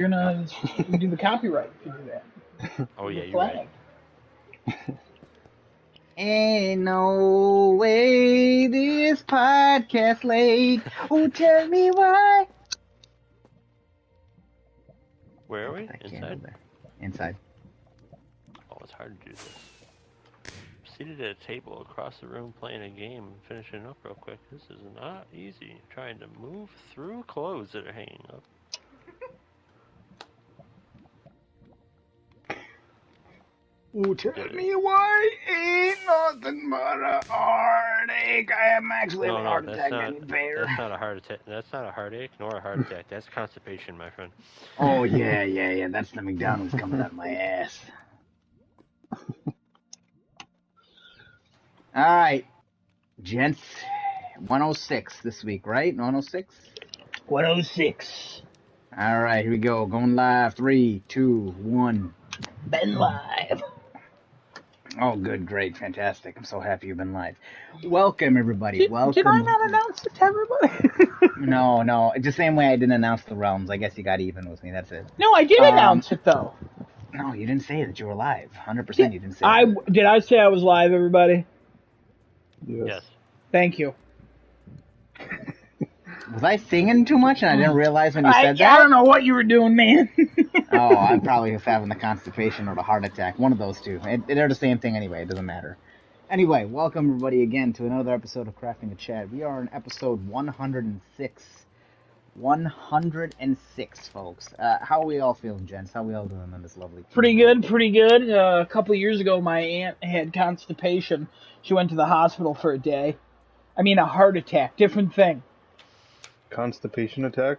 You're gonna do the copyright if you do that. Oh yeah, The you're right. Ain't no way this podcast late. Oh, tell me why. Where are Put we? that Inside? candle there. Inside. Oh, it's hard to do this. Seated at a table across the room playing a game and finishing up real quick. This is not easy. Trying to move through clothes that are hanging up. Oh, tell me why ain't nothing but a heartache. I am actually having a heart attack. That's not a heart attack. That's not a heartache nor a heart attack. That's constipation, my friend. Oh, yeah. That's the McDonald's coming out of my ass. All right, gents. 106 this week, right? 106? 106. All right, here we go. Going live. 3, 2, 1. Been live. Oh, good, great, fantastic. I'm so happy you've been live. Welcome, everybody. Welcome. Did I not announce it to everybody? No. It's the same way I didn't announce the realms. I guess you got even with me. That's it. No, I did announce it, though. No, you didn't say that you were live. 100% you didn't say that. Did I say I was live, everybody? Yes. Thank you. Was I singing too much and I didn't realize when you said that? I don't know what you were doing, man. Oh, I'm probably just having the constipation or the heart attack. One of those two. They're the same thing anyway. It doesn't matter. Anyway, welcome everybody again to another episode of Crafting a Chat. We are on episode 106. 106, folks. How are we all feeling, gents? How are we all doing on this lovely Pretty good. A couple years ago, my aunt had constipation. She went to the hospital for a day. I mean, a heart attack. Different thing. Constipation attack?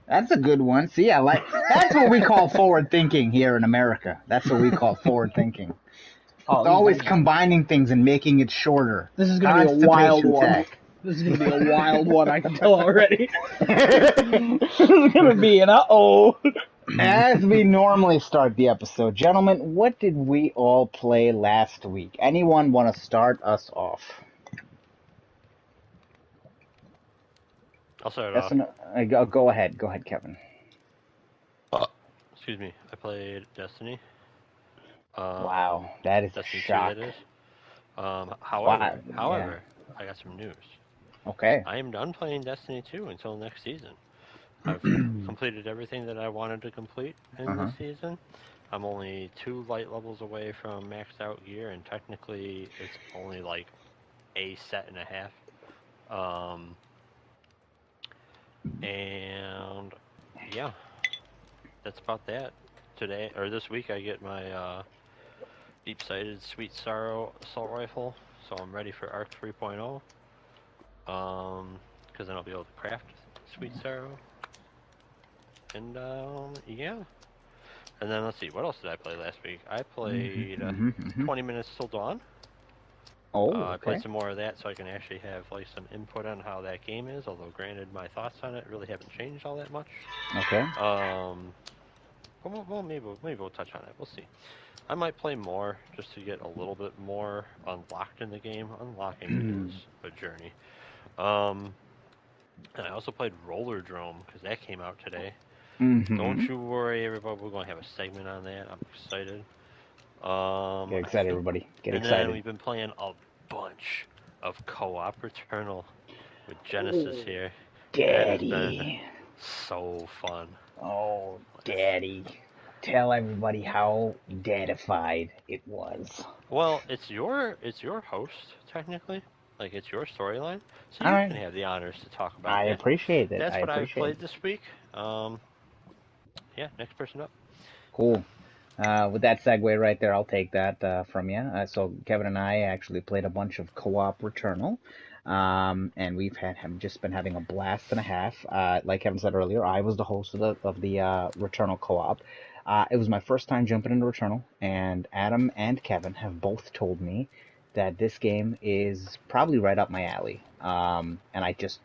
That's a good one. See, that's what we call forward thinking here in America. That's what we call forward thinking. It's always combining things and making it shorter. This is going to be a wild one. This is going to be a wild one, I can tell already. This is going to be an uh-oh. As we normally start the episode, gentlemen, what did we all play last week? Anyone want to start us off? I'll start off. Go ahead, Kevin. Excuse me. I played Destiny. Wow, that is Destiny a shock. 2, that is. However, I got some news. Okay. I am done playing Destiny 2 until next season. I've completed everything that I wanted to complete in this season. I'm only 2 light levels away from maxed out gear, and technically it's only like a set and a half. And yeah, that's about that. Today or this week, I get my deep-sighted Sweet Sorrow assault rifle, so I'm ready for Arc 3.0. Because then I'll be able to craft Sweet Sorrow. And yeah. And then let's see, what else did I play last week? I played 20 Minutes Till Dawn. Oh, okay. I played some more of that so I can actually have like some input on how that game is, although granted my thoughts on it really haven't changed all that much. Okay. Well, maybe we'll touch on it. We'll see. I might play more just to get a little bit more unlocked in the game. Unlocking is a journey. And I also played Roller Drome because that came out today. Don't you worry, everybody. We're going to have a segment on that. I'm excited. Get excited, everybody. Get excited. And then we've been playing a bunch of co-op Returnal with Genesis here. Daddy. That has been so fun. Oh, Daddy. Tell everybody how daddified it was. Well, it's your host, technically. Like, it's your storyline. So you can have the honors to talk about it. I appreciate it. That's what I played this week. Yeah, next person up. Cool. With that segue right there, I'll take that from you. So Kevin and I actually played a bunch of co-op Returnal. And we've have just been having a blast and a half. Like Kevin said earlier, I was the host of the Returnal co-op. It was my first time jumping into Returnal, and Adam and Kevin have both told me that this game is probably right up my alley. And I just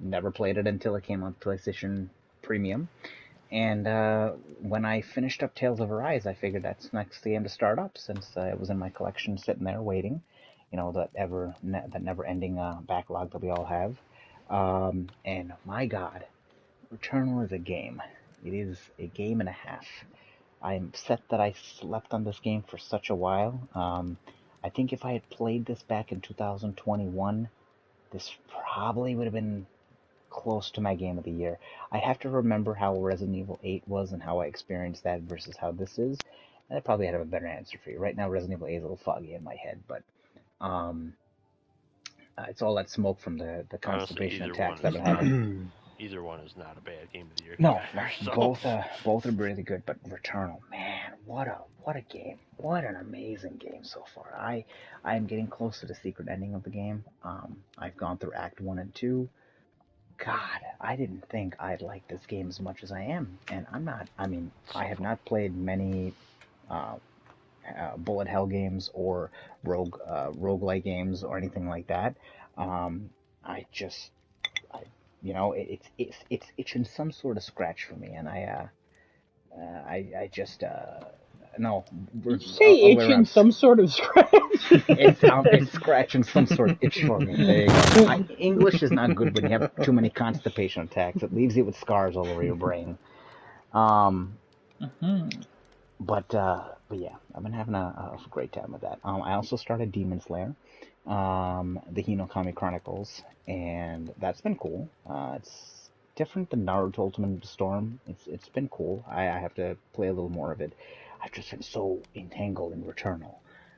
never played it until it came on PlayStation Premium. And when I finished up Tales of Arise, I figured that's the next game to start up, since it was in my collection sitting there waiting. You know, that never-ending backlog that we all have. And my God, Returnal is a game. It is a game and a half. I'm upset that I slept on this game for such a while. I think if I had played this back in 2021, this probably would have been close to my game of the year. I have to remember how Resident Evil 8 was and how I experienced that versus how this is. And I probably have a better answer for you. Right now, Resident Evil 8 is a little foggy in my head, but um, it's all that smoke from the Honestly, constipation either attacks one that is I've been having. not either one is not a bad game of the year. No, either, so. both are really good, but Returnal, man, what a game. What an amazing game so far. I am getting close to the secret ending of the game. I've gone through Act 1 and 2. God, I didn't think I'd like this game as much as I am, and I'm not. I mean, I have not played many uh, bullet hell games or roguelike games or anything like that. I just, I, it's itching some sort of scratch for me, and I just no, Did we're you say other way itching around. some sort of scratch? It's scratching some sort of itch for me. There you go. English is not good when you have too many constipation attacks. It leaves you with scars all over your brain. But yeah, I've been having a great time with that. I also started Demon Slayer, the Hinokami Chronicles, and that's been cool. It's different than Naruto Ultimate Storm. It's been cool. I have to play a little more of it. I've just been so entangled in Returnal.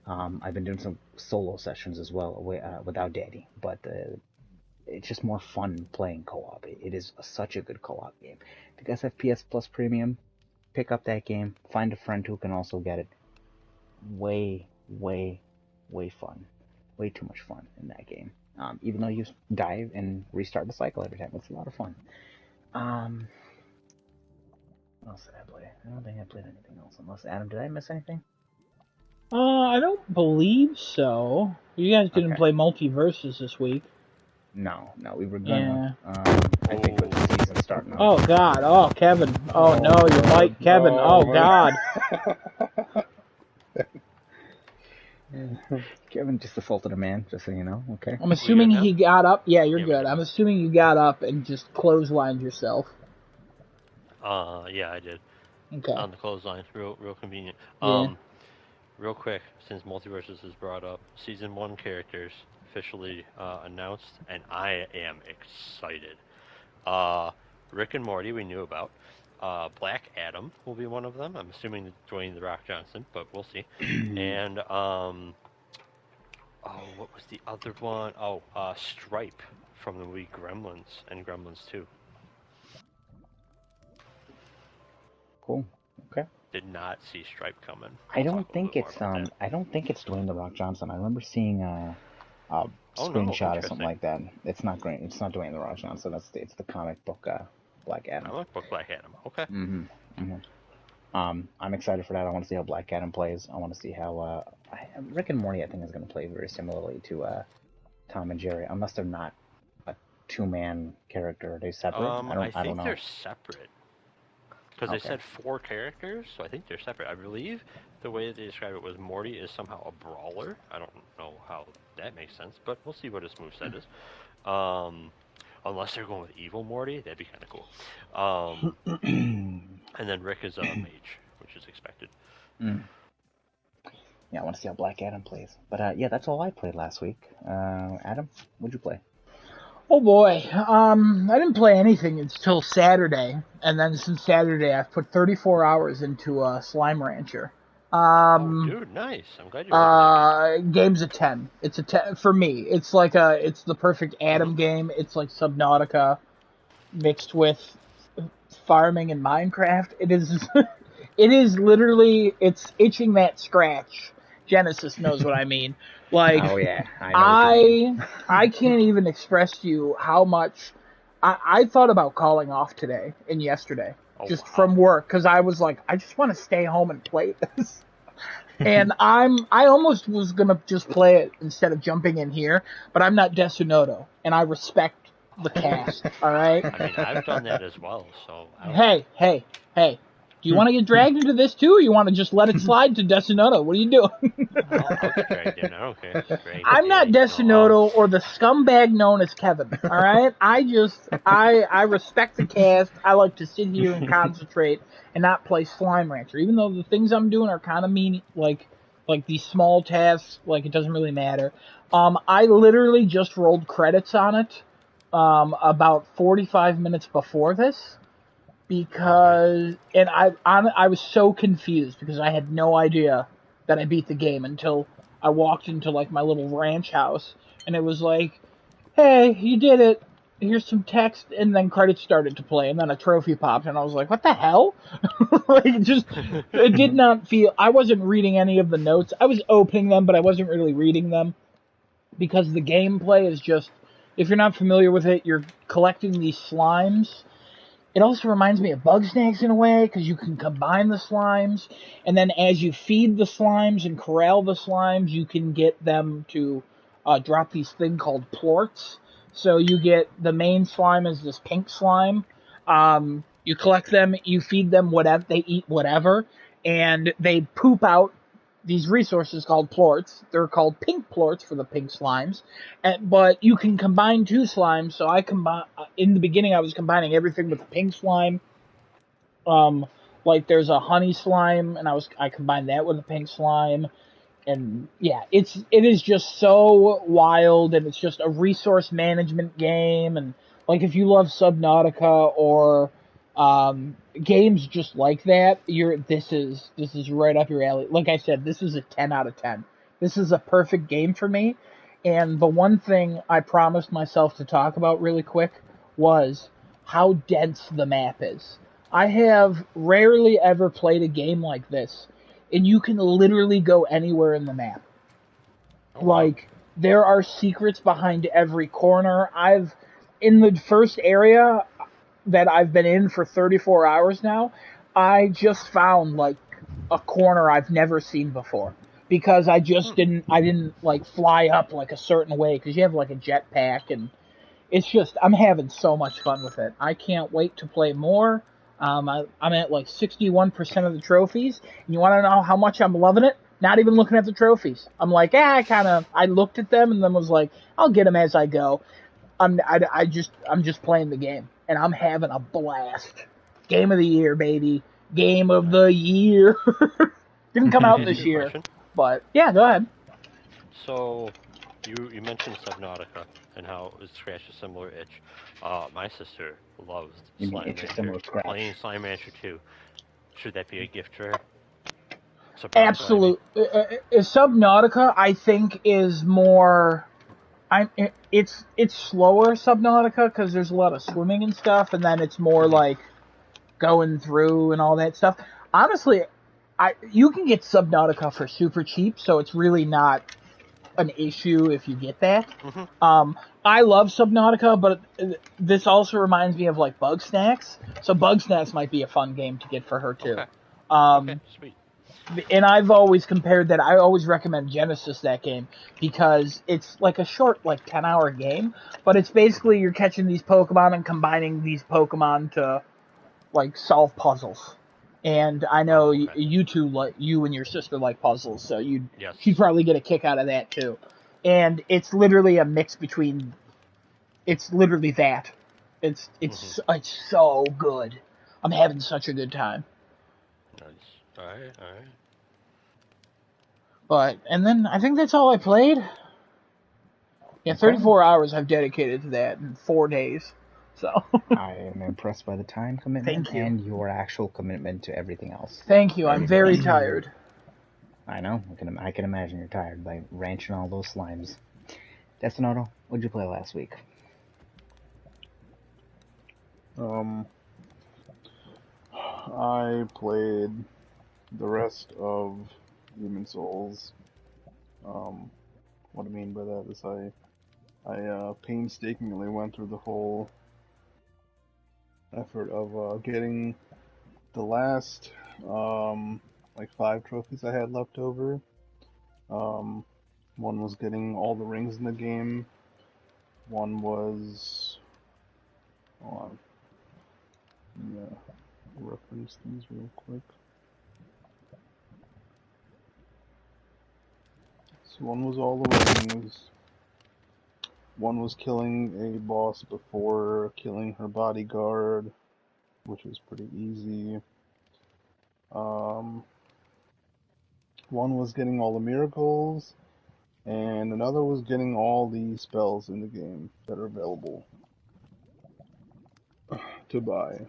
I've been doing some solo sessions as well without Daddy, but it's just more fun playing co-op. It is such a good co-op game. If you guys have PS Plus Premium, pick up that game. Find a friend who can also get it. Way, way, way fun. Way too much fun in that game. Even though you die and restart the cycle every time, it's a lot of fun. What else did I play? I don't think I played anything else. Unless, Adam, did I miss anything? I don't believe so. You guys didn't Okay. play Multiverses this week. No, we were gonna. Yeah. I think with the season starting up. Oh God! Oh Kevin! Oh no! Your mic, Kevin! Oh God! Kevin just assaulted a man, just so you know. Okay. I'm assuming he got up. Yeah, you're Yeah, good. I'm assuming you got up and just clotheslined yourself. Yeah, I did. Okay. On the clothesline, real convenient. Yeah. Real quick, since Multiverses is brought up, Season 1 characters officially announced, and I am excited. Rick and Morty we knew about. Black Adam will be one of them. I'm assuming Dwayne The Rock Johnson, but we'll see. And, what was the other one? Stripe from the movie Gremlins and Gremlins 2. Cool. Okay. Did not see Stripe coming. I don't think it's Dwayne The Rock Johnson. I remember seeing a screenshot or something like that. It's not great. It's not Dwayne The Rock Johnson. It's the comic book Black Adam. Comic book Black Adam. Okay. I'm excited for that. I want to see how Black Adam plays. I want to see how Rick and Morty, I think, is going to play very similarly to Tom and Jerry, unless they're not a two-man character. Are they separate? I don't know. They're separate. Because they said 4 characters, so I think they're separate. I believe the way that they describe it was Morty is somehow a brawler. I don't know how that makes sense, but we'll see what his moveset is. Unless they're going with evil Morty, that'd be kind of cool. And then Rick is a mage, which is expected. Yeah, I want to see how Black Adam plays. But yeah, that's all I played last week. Adam, what'd you play? Oh boy, I didn't play anything until Saturday, and then since Saturday I've put 34 hours into Slime Rancher. Dude, nice. I'm glad you're game's a 10. It's a 10 for me. It's like it's the perfect Adam game. It's like Subnautica mixed with farming and Minecraft. It is, it is literally, it's itching that scratch. Genesis knows what I mean. Like, oh yeah, I can't even express to you how much I thought about calling off today and yesterday from work, because I was like, I just want to stay home and play this. And I almost was gonna just play it instead of jumping in here, but I'm not Desunoto, and I respect the cast. All right. I mean, I've done that as well, so. Hey. Do you want to get dragged into this too, or you want to just let it slide to Desinotto? What are you doing? I'll get dragged in. I don't care. Drag I'm not me. Desinotto or the scumbag known as Kevin. All right, I respect the cast. I like to sit here and concentrate and not play Slime Rancher, even though the things I'm doing are kind of mean, like these small tasks. Like it doesn't really matter. I literally just rolled credits on it about 45 minutes before this because I was so confused because I had no idea that I beat the game until I walked into like my little ranch house and it was like, "Hey, you did it. Here's some text," and then credits started to play and then a trophy popped and I was like, "What the hell?" Like it did not feel. I wasn't reading any of the notes. I was opening them, but I wasn't really reading them because the gameplay is just. If you're not familiar with it, you're collecting these slimes. It also reminds me of Bugsnax in a way, because you can combine the slimes, and then as you feed the slimes and corral the slimes, you can get them to drop these thing called plorts. So you get the main slime is this pink slime. You collect them, you feed them whatever, they eat whatever, and they poop out these resources called plorts. They're called pink plorts for the pink slimes, but you can combine two slimes. So in the beginning I was combining everything with the pink slime. Like there's a honey slime, and I combined that with a pink slime, and yeah, it is just so wild, and it's just a resource management game, and like if you love Subnautica or games just like that, this is right up your alley. Like I said, this is a 10 out of 10. This is a perfect game for me. And the one thing I promised myself to talk about really quick was how dense the map is. I have rarely ever played a game like this, and you can literally go anywhere in the map. Oh, wow. Like, there are secrets behind every corner. In the first area that I've been in for 34 hours now, I just found, like, a corner I've never seen before. Because I didn't, like, fly up, like, a certain way, because you have, like, a jetpack, and it's just, I'm having so much fun with it. I can't wait to play more. I'm at, like, 61% of the trophies. And you want to know how much I'm loving it? Not even looking at the trophies. I'm like, I looked at them and then was like, I'll get them as I go. I'm just playing the game, and I'm having a blast. Game of the year, baby. Game of the year. Didn't come out Can I this ask you a year, question? but yeah, go ahead. So, you mentioned Subnautica and how it scratched a similar itch. My sister loves You mean Slime it's a Rancher. similar scratch? Playing Slime Rancher 2. Should that be a gift for her? Subnautica, I mean. Absolute. Subnautica, I think, is more. It's slower Subnautica because there's a lot of swimming and stuff, and then it's more Mm-hmm. like going through and all that stuff. Honestly, you can get Subnautica for super cheap, so it's really not an issue if you get that. Mm-hmm. I love Subnautica, but this also reminds me of like Bugsnax, so Bugsnax might be a fun game to get for her too. Okay. Okay, Um, sweet. and I've always compared that. I always recommend Genesis that game because it's like a short, like 10-hour game, but it's basically you're catching these Pokemon and combining these Pokemon to like solve puzzles. And I know Oh, okay. you two, like you and your sister, like puzzles, so Yes. she'd probably get a kick out of that too. And it's literally a mix between. It's literally that. Mm-hmm. It's so good. I'm having such a good time. Nice. Alright, alright. And then I think that's all I played. Yeah, Okay. 34 hours I've dedicated to that in 4 days. So, I am impressed by the time commitment Thank you. and your actual commitment to everything else. thank you. I'm very tired. I know. I can imagine you're tired by ranching all those slimes. Destinato, what'd you play last week? I played the rest of Demon Souls. What I mean by that is I painstakingly went through the whole effort of getting the last like 5 trophies I had left over. Um, one was getting all the rings in the game. One was hold on. Yeah. reference these real quick. So one was all the rings. One was killing a boss before killing her bodyguard, which was pretty easy. One was getting all the miracles, and another was getting all the spells in the game that are available to buy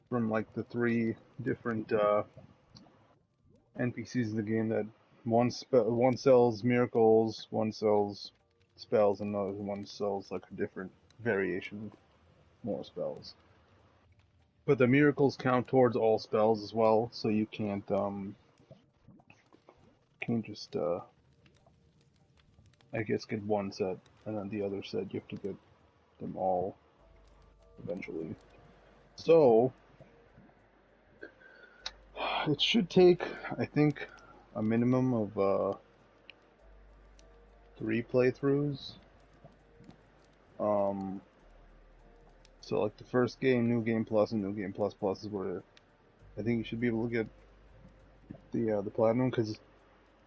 from like the 3 different NPCs in the game. That one sells miracles, one sells spells, and another one sells like a different variation, more spells. But the miracles count towards all spells as well, so you can't just I guess get one set and then the other set. You have to get them all eventually. So it should take, I think, a minimum of 3 playthroughs. So like the first game, New Game Plus, and New Game Plus Plus is where I think you should be able to get the platinum, because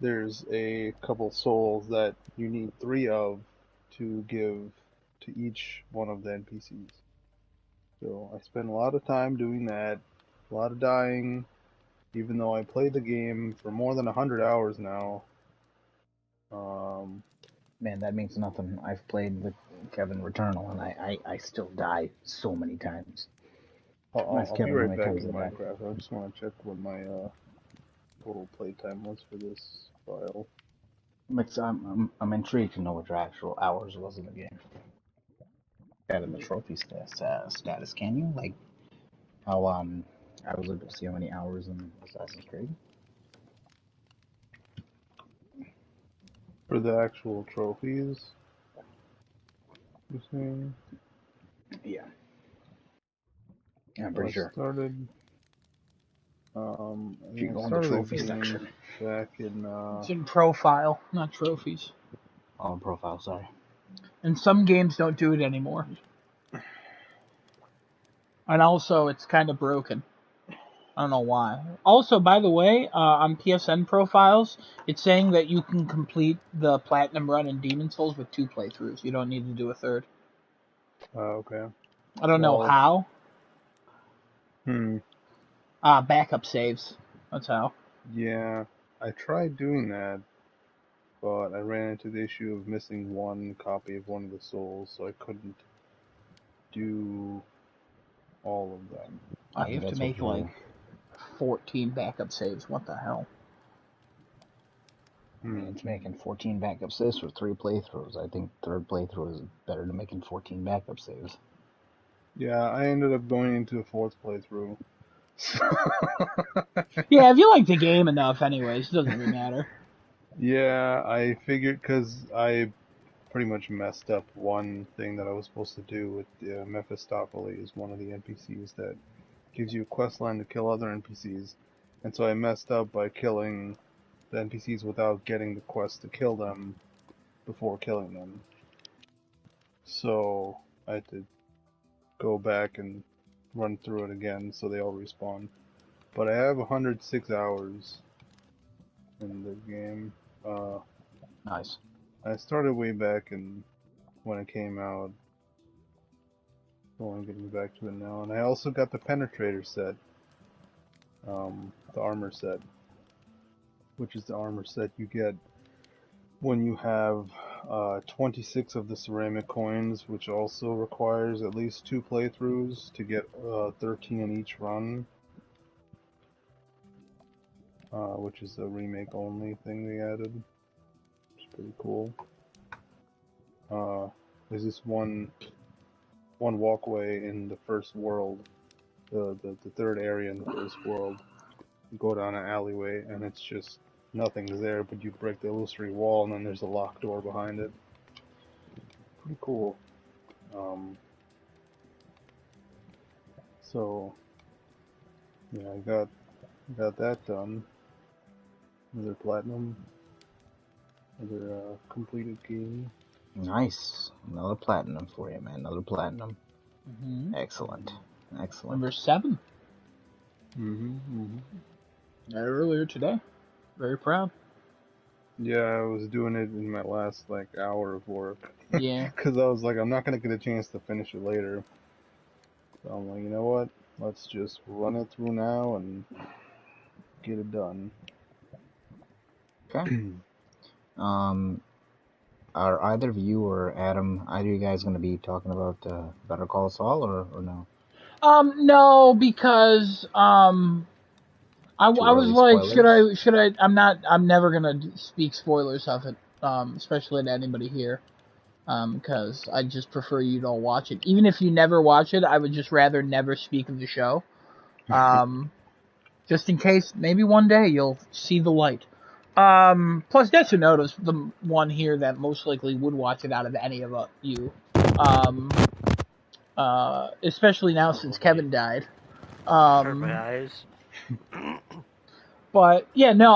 there's a couple souls that you need 3 of to give to each one of the NPCs. So I spent a lot of time doing that, a lot of dying, even though I played the game for more than 100 hours now. Man, that means nothing. I've played with Kevin Returnal, and I still die so many times. I'll be right back in Minecraft. I just want to check what my total playtime was for this file. I'm intrigued to know what your actual hours was in the game. That in the trophy status, can you? Like, how, I was able to see how many hours in Assassin's Creed. For the actual trophies, you're saying? Yeah. Yeah, I'm pretty sure. I started You go in the trophy section. Back in It's in profile, not trophies. Oh, profile, sorry. And some games don't do it anymore. And also, it's kind of broken. I don't know why. Also, by the way, on PSN profiles, it's saying that you can complete the Platinum Run in Demon's Souls with 2 playthroughs. You don't need to do a third. okay. I don't know how. Backup saves. That's how. Yeah, I tried doing that, but I ran into the issue of missing one copy of one of the souls, so I couldn't do all of them. Oh, you have to make like 14 backup saves. What the hell? I mean, it's making 14 backup saves for 3 playthroughs. I think third playthrough is better than making 14 backup saves. Yeah, I ended up going into a 4th playthrough. Yeah, if you like the game enough, anyways, it doesn't really matter. Yeah, I figured, because I pretty much messed up one thing that I was supposed to do with Mephistopheles, one of the NPCs that gives you a quest line to kill other NPCs. And so I messed up by killing the NPCs without getting the quest to kill them before killing them. So I had to go back and run through it again so they all respawn. But I have 106 hours in the game. Nice. I started way back when it came out. So I'm getting back to it now. And I also got the Penetrator set. The armor set. Which is the armor set you get when you have 26 of the ceramic coins, which also requires at least 2 playthroughs to get 13 in each run. Which is a remake only thing they added. Which is pretty cool. There's this one walkway in the first world, the 3rd area in the first world. You go down an alleyway and it's just nothing's there, but you break the illusory wall and then there's a locked door behind it. Pretty cool. So yeah, I got that done. Another platinum. Another completed game. Nice. Another platinum for you, man. Another platinum. Mm-hmm. Excellent. Number 7. Earlier today. Very proud. Yeah, I was doing it in my last hour of work. Yeah. Because I was like, I'm not gonna get a chance to finish it later. So I'm like, you know what? Let's just run it through now and get it done. Okay. Are either of you or Adam, either of you guys going to be talking about Better Call Saul or no? No, because I Too was early like, spoilers? should I? I'm never gonna speak spoilers of it, especially to anybody here, because I just prefer you don't watch it. Even if you never watch it, I would just rather never speak of the show, just in case maybe one day you'll see the light. Plus, Detsunoto's the one here that most likely would watch it out of any of you, especially now since Kevin died. Hurt my Um, eyes. But yeah, no,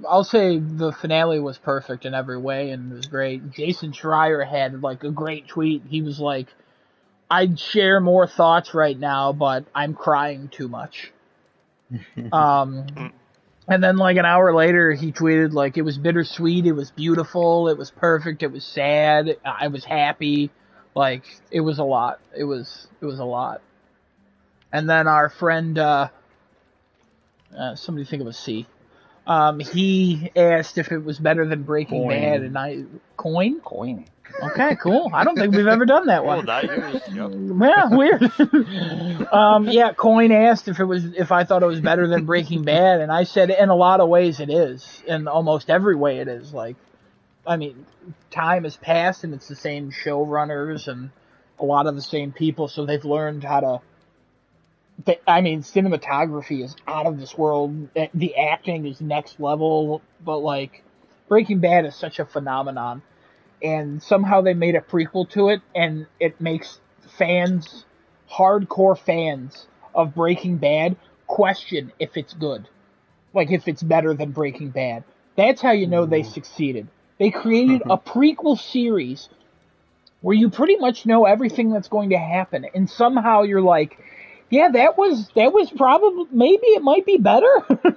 I'll say the finale was perfect in every way and it was great. Jason Schreier had like a great tweet. He was like, "I'd share more thoughts right now, but I'm crying too much." Um, and then like an hour later, he tweeted like, "It was bittersweet. It was beautiful. It was perfect. It was sad. I was happy. Like it was a lot. It was a lot." And then our friend, somebody think of a C. He asked if it was better than Breaking Bad, and Coin. Coin. Okay, cool. I don't think we've ever done that Oh, one. not yours. Yep. Yeah, weird. Yeah, Coin asked if I thought it was better than Breaking Bad, and I said in a lot of ways it is. In almost every way it is. Like, I mean, time has passed, and it's the same showrunners and a lot of the same people, so they've learned how to. I mean, cinematography is out of this world. The acting is next level, but like Breaking Bad is such a phenomenon, and somehow they made a prequel to it, and it makes fans, hardcore fans of Breaking Bad, question if it's good, like if it's better than Breaking Bad. That's how you know they succeeded. They created a prequel series where you pretty much know everything that's going to happen, and somehow you're like, yeah, that was probably maybe it might be better.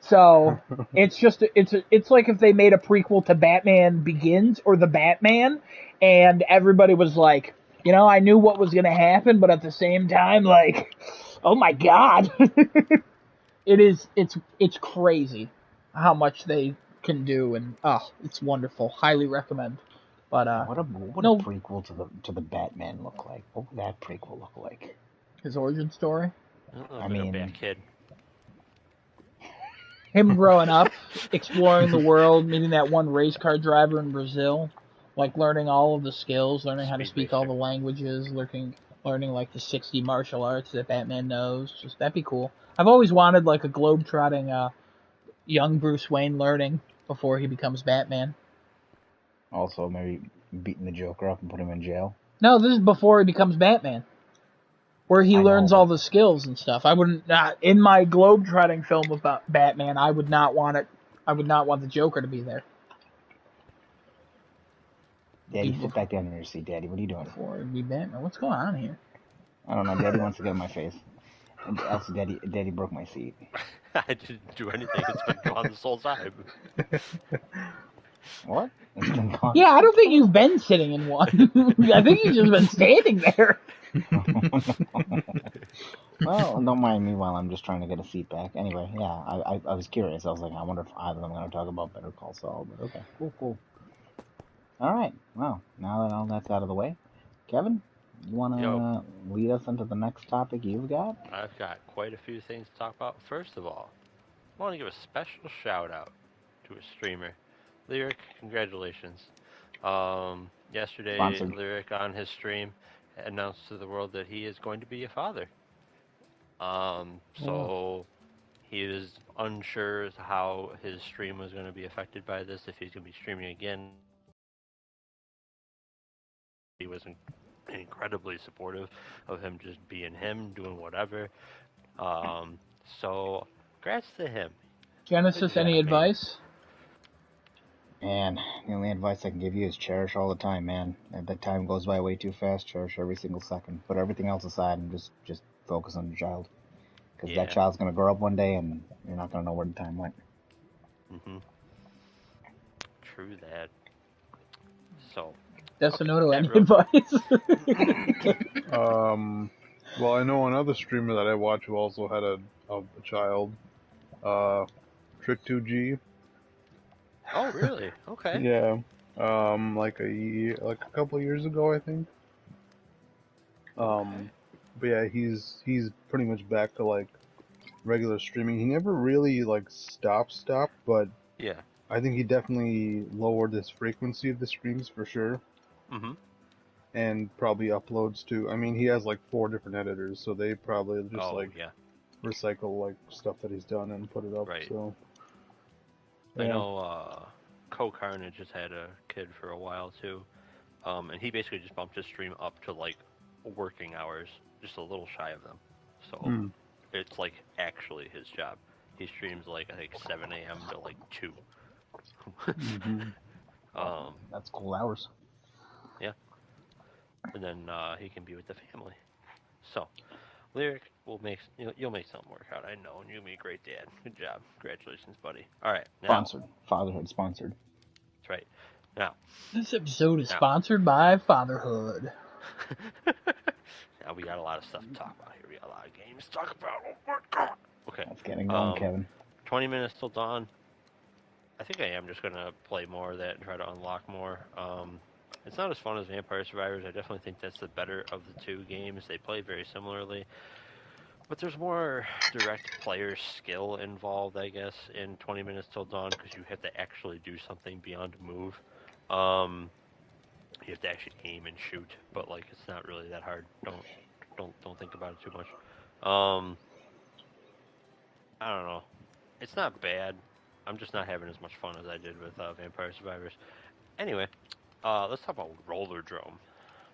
So it's like if they made a prequel to Batman Begins or The Batman, and everybody was like, I knew what was going to happen, but at the same time, like, oh my god, it's crazy how much they can do, and it's wonderful. Highly recommend. But What would a no, prequel to the Batman look like? What would that prequel look like? his origin story. I Like a bad mean, kid. Him growing up, exploring the world, meeting that one race car driver in Brazil, like learning all of the skills, learning how to Speed speak all racer. the languages, learning like the 60 martial arts that Batman knows. Just that'd be cool. I've always wanted like a globe-trotting young Bruce Wayne learning before he becomes Batman. also maybe beating the Joker up and put him in jail. No, this is before he becomes Batman, where he I know, learns all but the skills and stuff. I wouldn't in my globe-trotting film about Batman. I would not want it. I would not want the Joker to be there. Daddy, sit back down in your seat, Daddy. What are you doing? Before it'd be Batman. What's going on here? I don't know. Daddy wants to get in my face. And also, Daddy broke my seat. I didn't do anything. It's been gone this whole time. What? It's been gone. Yeah, I don't think you've been sitting in one. I think you've just been standing there. Well, don't mind me while I'm just trying to get a seat back. Anyway, yeah, I was curious. I was like, I wonder if either of them are going to talk about Better Call Saul. But okay, cool. All right. Well, now that all that's out of the way, Kevin, you want to lead us into the next topic you've got? I've got quite a few things to talk about. First of all, I want to give a special shout out to a streamer. Lyric, congratulations. Yesterday, Sponsored. Lyric on his stream announced to the world that he is going to be a father. So he is unsure as to how his stream was going to be affected by this, if he's going to be streaming again. He was incredibly supportive of him just being him, doing whatever. So, congrats to him. Genesis, any advice? And the only advice I can give you is cherish all the time, man. That time goes by way too fast. Cherish every single second. Put everything else aside and just focus on your child. Because that child's gonna grow up one day, and you're not gonna know where the time went. True that. So. That's any advice. Well, I know another streamer that I watch who also had a child, Trick2G. Oh, really? Okay. Yeah. Like a couple of years ago, I think. Okay. But yeah, he's pretty much back to like regular streaming. He never really like stopped, but yeah, I think he definitely lowered his frequency of the streams for sure. And probably uploads to. I mean, he has like 4 different editors, so they probably just recycle like stuff that he's done and put it up. Right. So I know Co-Carnage has had a kid for a while too, and he basically just bumped his stream up to like working hours, just a little shy of them. So it's like actually his job. He streams like I think 7 a.m. to like 2. That's cool hours. Yeah. And then he can be with the family. So, Lyric will make you'll make something work out. I know, and you'll be a great dad. Good job, congratulations, buddy. All right, now sponsored, fatherhood sponsored. That's right. Now this episode is sponsored by Fatherhood. Now we got a lot of stuff to talk about here. We got a lot of games to talk about. Oh my god. Okay. Let's get it going, Kevin. 20 minutes till dawn. I think I am just gonna play more of that and try to unlock more. It's not as fun as Vampire Survivors. I definitely think that's the better of the 2 games. They play very similarly. But there's more direct player skill involved, I guess, in 20 minutes till dawn because you have to actually do something beyond move. You have to actually aim and shoot, but like it's not really that hard. Don't think about it too much. I don't know. It's not bad. I'm just not having as much fun as I did with Vampire Survivors. Anyway, let's talk about Rollerdrome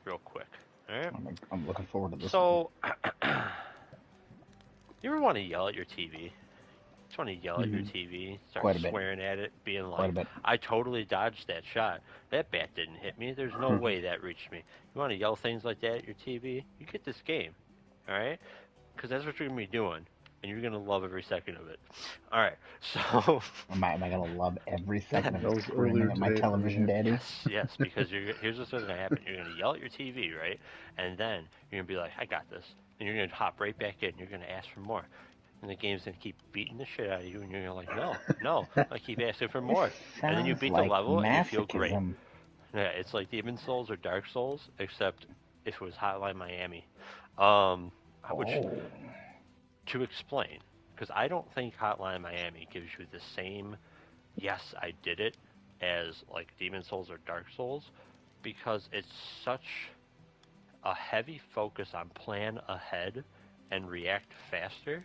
real quick. All right. I'm looking forward to this. So, you ever want to yell at your TV? Just want to yell at your TV, start swearing at it, being like, I totally dodged that shot. That bat didn't hit me. There's no way that reached me. You want to yell things like that at your TV? You get this game, all right? Because that's what you're going to be doing, and you're going to love every second of it. All right, so... Am I going to love every second of it screaming at my television, Daddy? Yes, because here's what's going to happen. You're going to yell at your TV, right? And then you're going to be like, I got this. And you're going to hop right back in. You're going to ask for more. And the game's going to keep beating the shit out of you, and you're going to like, no, I keep asking for more. And then you beat the level, and you feel great. Yeah, it's like Demon Souls or Dark Souls, except if it was Hotline Miami. To explain, because I don't think Hotline Miami gives you the same, yes, I did it, as like Demon Souls or Dark Souls, because it's such a heavy focus on plan ahead and react faster,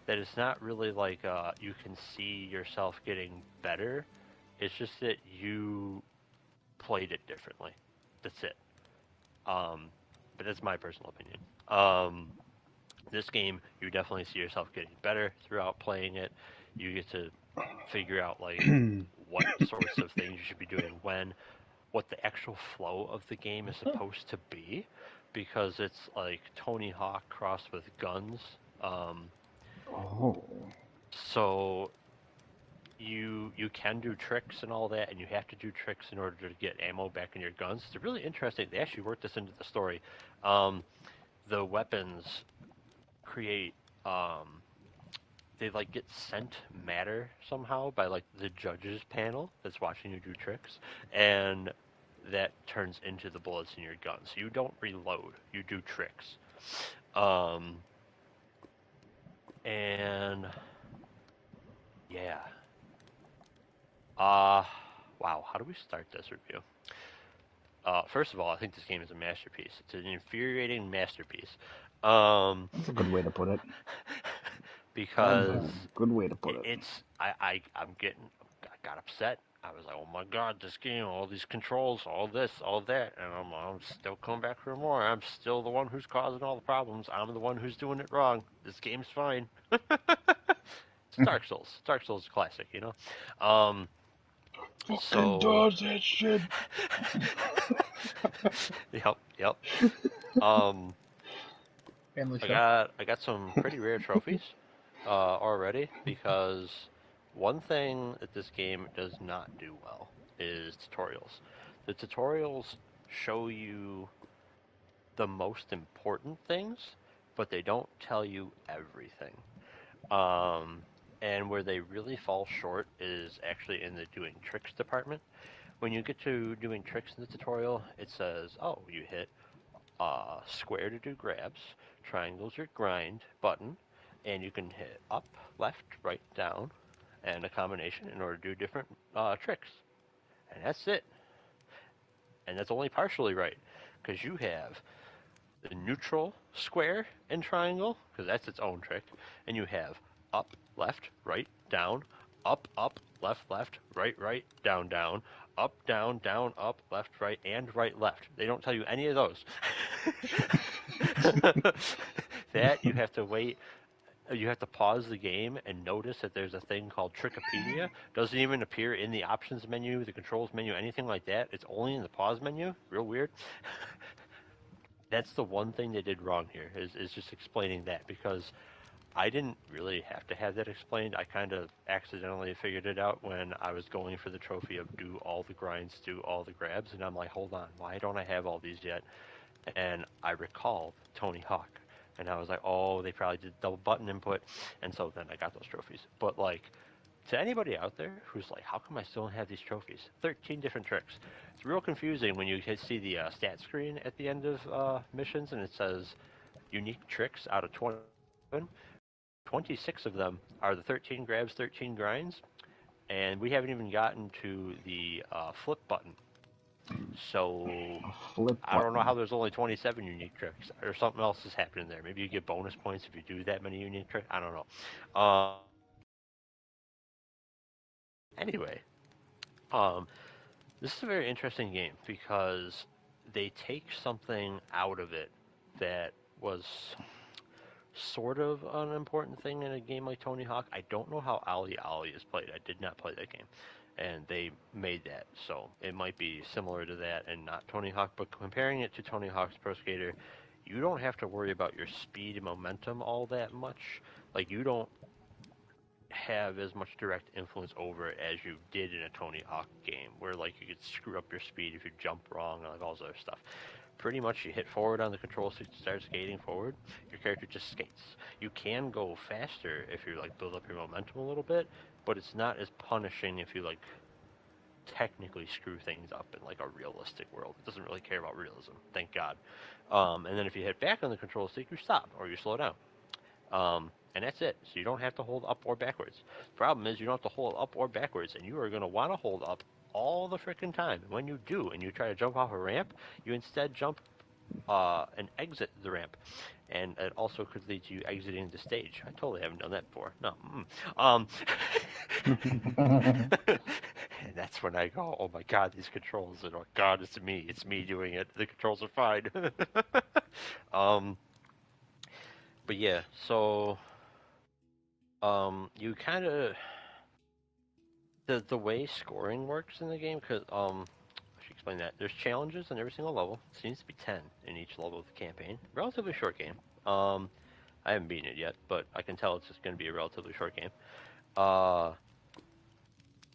that it's not really like you can see yourself getting better. It's just that you played it differently. That's it. But that's my personal opinion. This game, you definitely see yourself getting better throughout playing it. You get to figure out like what sorts of things you should be doing when, what the actual flow of the game is supposed to be, because it's like Tony Hawk crossed with guns. So you can do tricks and all that, and you have to do tricks in order to get ammo back in your guns. It's really interesting. They actually worked this into the story. The weapons create they like get sent matter somehow by like the judges panel that's watching you do tricks, and that turns into the bullets in your gun. So you don't reload, you do tricks. And yeah. Wow, how do we start this review? First of all, I think this game is a masterpiece. It's an infuriating masterpiece. That's a good way to put it. Because good way to put it. It's I got upset. I was like, oh my god, this game, all these controls, all this, all that, and I'm still coming back for more. I'm still the one who's causing all the problems. I'm the one who's doing it wrong. This game's fine. It's Dark Souls. Dark Souls classic, you know. Fucking dodge that shit. Yep. in the I show? got some pretty rare trophies already because one thing that this game does not do well is tutorials. The tutorials show you the most important things, but they don't tell you everything. Um, and where they really fall short is actually in the doing tricks department. When you get to doing tricks in the tutorial, it says, oh, you hit square to do grabs, triangle's your grind button, and you can hit up, left, right, down, and a combination in order to do different tricks. And that's it. And that's only partially right, because you have the neutral square and triangle, because that's its own trick, and you have up, left, right, down, up, left, right, down, down, up, left, and right, left. They don't tell you any of those. That you have to wait. You have to pause the game and notice that there's a thing called Trickopedia. Doesn't even appear in the options menu, the controls menu, anything like that. It's only in the pause menu. Real weird. That's the one thing they did wrong here is just explaining that, because I didn't really have to have that explained. I kind of accidentally figured it out when I was going for the trophy of do all the grinds, do all the grabs, and I'm like, hold on, why don't I have all these yet? And I recalled Tony Hawk, and I was like, oh, they probably did double button input, and so then I got those trophies. But like, to anybody out there who's like, how come I still don't have these trophies? 13 different tricks. It's real confusing when you see the stat screen at the end of missions, and it says unique tricks out of 27. 26 of them are the 13 grabs, 13 grinds, and we haven't even gotten to the flip button. So A flip I don't know how button. there's only 27 unique tricks, or something else is happening there. Maybe you get bonus points if you do that many unique tricks. I don't know. Anyway, um, this is a very interesting game because they take something out of it that was sort of an important thing in a game like Tony Hawk. I don't know how Ali Ali is played. I did not play that game. And they made that, so it might be similar to that and not Tony Hawk. But comparing it to Tony Hawk's Pro Skater, you don't have to worry about your speed and momentum all that much. Like, you don't have as much direct influence over it as you did in a Tony Hawk game, where like you could screw up your speed if you jump wrong and like all this other stuff. Pretty much, you hit forward on the control stick to start skating forward. Your character just skates. You can go faster if you like build up your momentum a little bit, but it's not as punishing if you like technically screw things up in like a realistic world. It doesn't really care about realism, thank God. And then if you hit back on the control stick, you stop or you slow down. And that's it. So you don't have to hold up or backwards. The problem is you don't have to hold up or backwards, and you are going to want to hold up all the freaking time. And when you do, and you try to jump off a ramp, you instead jump and exit the ramp. And it also could lead to you exiting the stage. I totally haven't done that before. No. And that's when I go, oh my God, these controls. And oh God, it's me. It's me doing it. The controls are fine. um, but yeah, so you kind of the way scoring works in the game, because I should explain that. There's challenges on every single level. It seems to be 10 in each level of the campaign. Relatively short game. I haven't beaten it yet, but I can tell it's just going to be a relatively short game. Uh,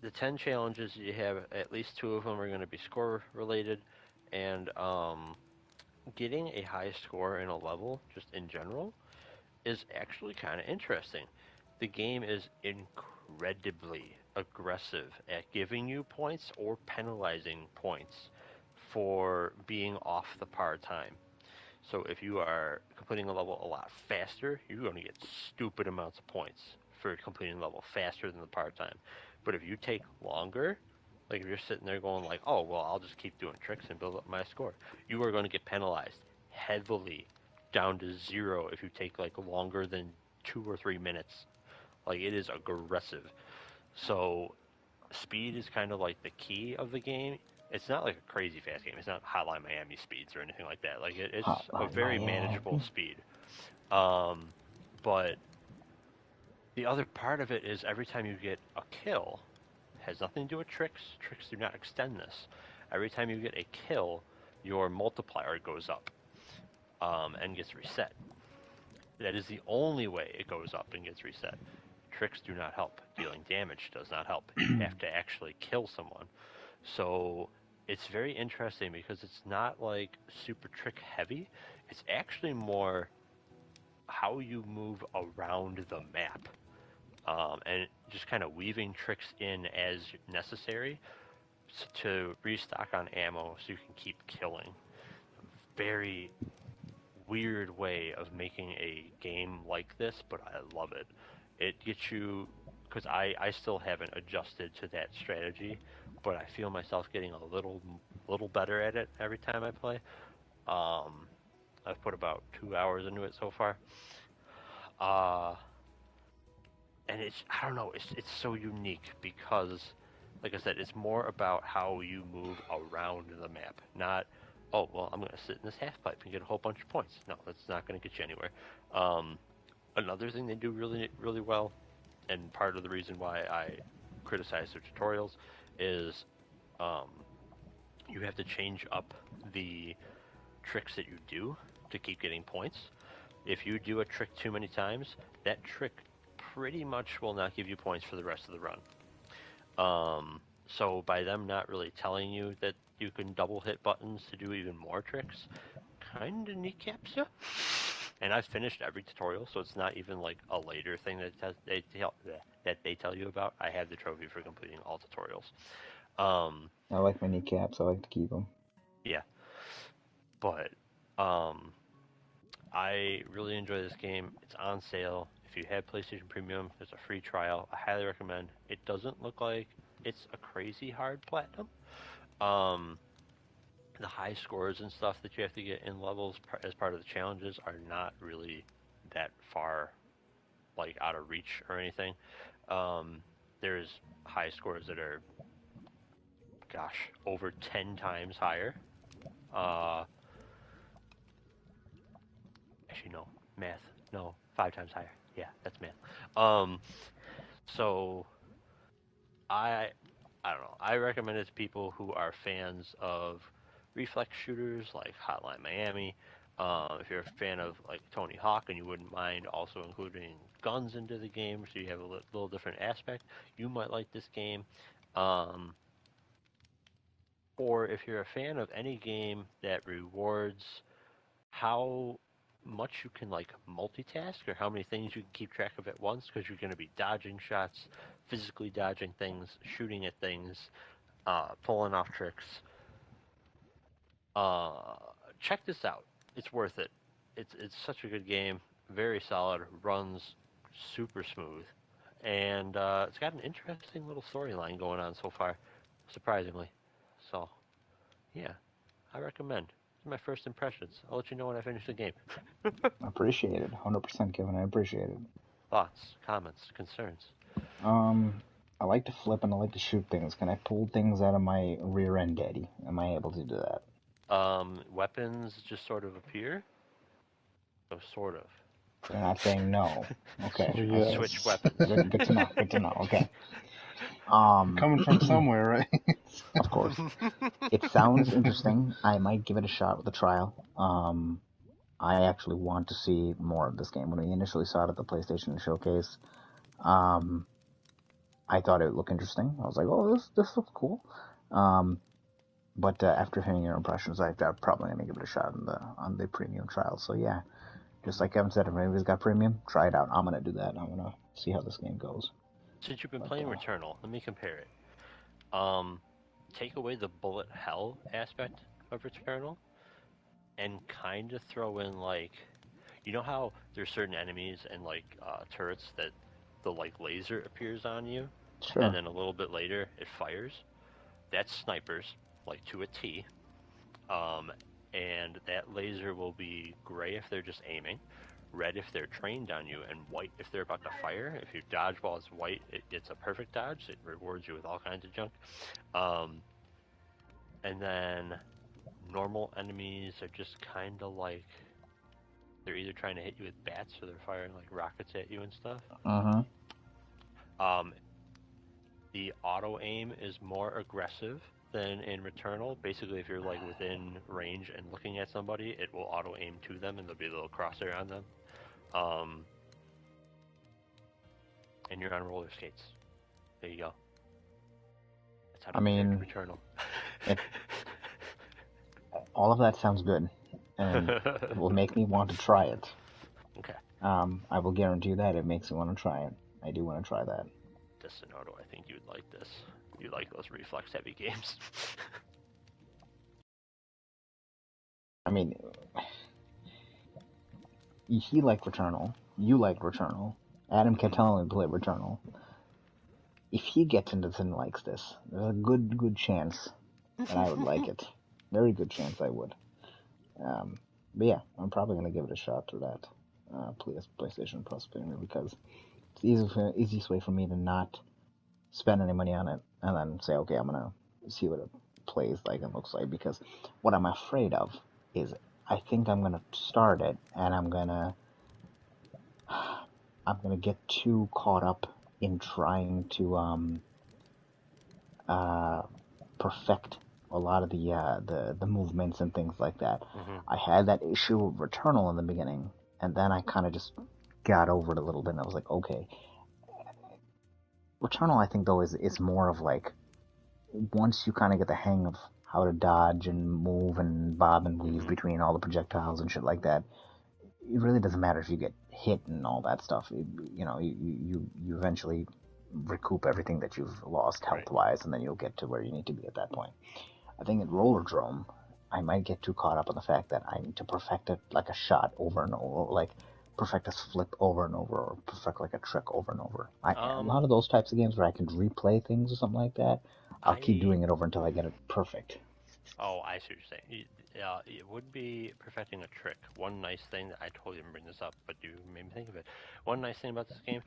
the 10 challenges you have, at least 2 of them are going to be score related, and getting a high score in a level, just in general, is actually kind of interesting. The game is incredibly aggressive at giving you points or penalizing points for being off the par time. So if you are completing a level a lot faster, you're going to get stupid amounts of points for completing the level faster than the par time. But if you take longer, like if you're sitting there going like, oh, well, I'll just keep doing tricks and build up my score, you are going to get penalized heavily down to 0 if you take like longer than 2 or 3 minutes. Like, it is aggressive. So speed is kind of like the key of the game. It's not like a crazy fast game. It's not Hotline Miami speeds or anything like that. Like, it's a Hotline very manageable Miami. speed. Um, but the other part of it is every time you get a kill, it has nothing to do with tricks. Tricks do not extend this. Every time you get a kill, your multiplier goes up and gets reset. That is the only way it goes up and gets reset. Tricks do not help. Dealing damage does not help. You have to actually kill someone. So it's very interesting because it's not like super trick heavy. It's actually more how you move around the map. And just kind of weaving tricks in as necessary to restock on ammo so you can keep killing. Very weird way of making a game like this, but I love it. It gets you, because I still haven't adjusted to that strategy, but I feel myself getting a little better at it every time I play. I've put about 2 hours into it so far. And I don't know, it's so unique because, like I said, it's more about how you move around the map, not, oh, well, I'm going to sit in this half pipe and get a whole bunch of points. No, that's not going to get you anywhere. Another thing they do really, really well, and part of the reason why I criticize their tutorials, is you have to change up the tricks that you do to keep getting points. If you do a trick too many times, that trick pretty much will not give you points for the rest of the run. So by them not really telling you that you can double hit buttons to do even more tricks, kind of kneecaps you. And I've finished every tutorial, so it's not even like a later thing that they tell you about. I have the trophy for completing all tutorials. I like my kneecaps. I like to keep them. Yeah, but I really enjoy this game. It's on sale. If you have PlayStation Premium, there's a free trial. I highly recommend. It doesn't look like it's a crazy hard platinum. Um, the high scores and stuff that you have to get in levels as part of the challenges are not really that far like out of reach or anything. There's high scores that are, gosh, over 10 times higher. Uh, Actually, no, math. No, 5 times higher. Yeah, that's math. Um, so I I don't know. I recommend it to people who are fans of reflex shooters like Hotline Miami. If you're a fan of like Tony Hawk and you wouldn't mind also including guns into the game, so you have a little different aspect, you might like this game. Um, or if you're a fan of any game that rewards how much you can like multitask or how many things you can keep track of at once because you're going to be dodging shots, physically dodging things, shooting at things, pulling off tricks. Uh, Check this out. It's worth it. It's such a good game. Very solid. Runs super smooth, and it's got an interesting little storyline going on so far, surprisingly. So yeah, I recommend. These are my first impressions. I'll let you know when I finish the game. I appreciate it. 100%, Kevin. I appreciate it. Thoughts, comments, concerns. I like to flip and I like to shoot things. Can I pull things out of my rear end, Daddy? Am I able to do that? Weapons just sort of appear. So sort of. You're not saying no. Okay. So, Okay. Switch yes. weapons. Good to know. Good to know. Okay. Coming from somewhere, right? Of course. It sounds interesting. I might give it a shot with a trial. I actually want to see more of this game. When we initially saw it at the PlayStation Showcase, I thought it would look interesting. I was like, oh, this looks cool. But after hearing your impressions, I'm probably gonna give it a shot on the premium trial. So yeah, just like Kevin said, if anybody's got premium, try it out. I'm gonna do that. I'm gonna see how this game goes. Since you've been But playing Returnal, let me compare it. Take away the bullet hell aspect of Returnal and kind of throw in like, you know how there's certain enemies and like turrets that the like laser appears on you, and sure. then a little bit later it fires. That's snipers, like to a T. Um, and that laser will be gray if they're just aiming, red if they're trained on you, and white if they're about to fire. If your dodgeball is white, it's a perfect dodge. It rewards you with all kinds of junk. Um, and then normal enemies are just kind of like they're either trying to hit you with bats or they're firing like rockets at you and stuff. Uh-huh. Um, the auto aim is more aggressive than in Returnal. Basically, if you're like within range and looking at somebody, it will auto aim to them and there'll be a little crosshair on them. And you're on roller skates. There you go. That's how to I mean, Returnal. All of that sounds good, and it will make me want to try it. Okay. I will guarantee you that it makes me want to try it. I do want to try that. Sonoto, I think you'd like this. You like those reflex-heavy games. I mean, he liked Returnal. You liked Returnal. Adam kept telling me to play Returnal. If he gets into this and likes this, there's a good chance that I would like it. Very good chance I would. But yeah, I'm probably gonna give it a shot to that PlayStation Plus payment because it's the easiest way for me to not spend any money on it and then say, okay, I'm gonna see what it plays like and looks like. Because what I'm afraid of is I think I'm gonna start it and I'm gonna get too caught up in trying to perfect a lot of the movements and things like that. Mm-hmm. I had that issue with Returnal in the beginning, and then I kind of just got over it a little bit, and I was like, okay. Returnal, I think, though, is more of like, once you kind of get the hang of how to dodge and move and bob and weave between all the projectiles and shit like that, it really doesn't matter if you get hit and all that stuff. You eventually recoup everything that you've lost health-wise, and then you'll get to where you need to be at that point. I think in Rollerdrome, I might get too caught up in the fact that I need to perfect it like a shot over and over, like perfect a flip over and over, or perfect like a trick over and over. A lot of those types of games where I can replay things or something like that, I'll keep doing it over until I get it perfect. Oh, I see what you're saying. It would be perfecting a trick. One nice thing that I totally didn't bring this up, but you made me think of it. One nice thing about this game,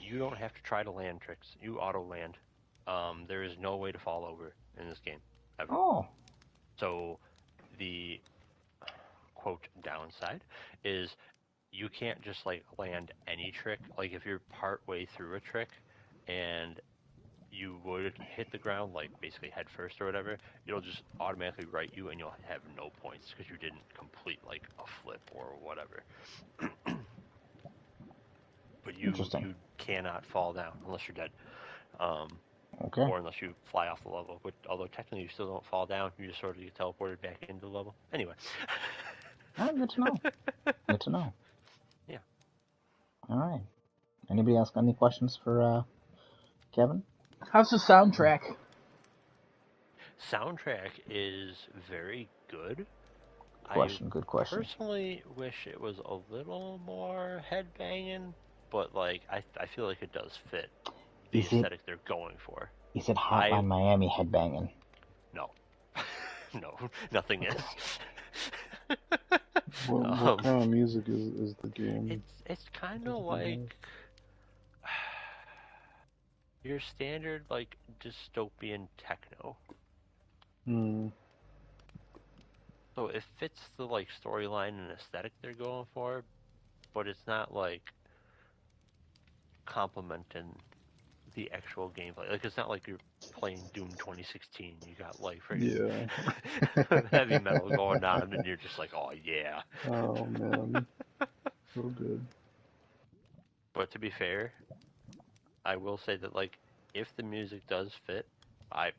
you don't have to try to land tricks. You auto land. There is no way to fall over in this game ever. Oh. So the quote downside is you can't just like land any trick. Like if you're part way through a trick and you would hit the ground like basically head first or whatever, it'll just automatically write you and you'll have no points because you didn't complete like a flip or whatever. But you cannot fall down unless you're dead. Okay. Or unless you fly off the level. But although technically you still don't fall down, you just sort of get teleported back into the level. Anyway. Good to know. Good to know. Yeah. All right. Anybody else got any questions for Kevin? How's the soundtrack? Soundtrack is very good. Good question. I personally wish it was a little more headbanging, but like I feel like it does fit the aesthetic they're going for. Is it Hotline Miami headbanging? No. No, nothing is. What kind of music is the game? It's kind of like your standard like dystopian techno. So it fits the like storyline and aesthetic they're going for, but it's not like complementing the actual gameplay. Like it's not like you're playing Doom 2016. You got like freaking heavy metal going on, and you're just like, oh yeah. Oh man, so good. But to be fair, I will say that like if the music does fit, I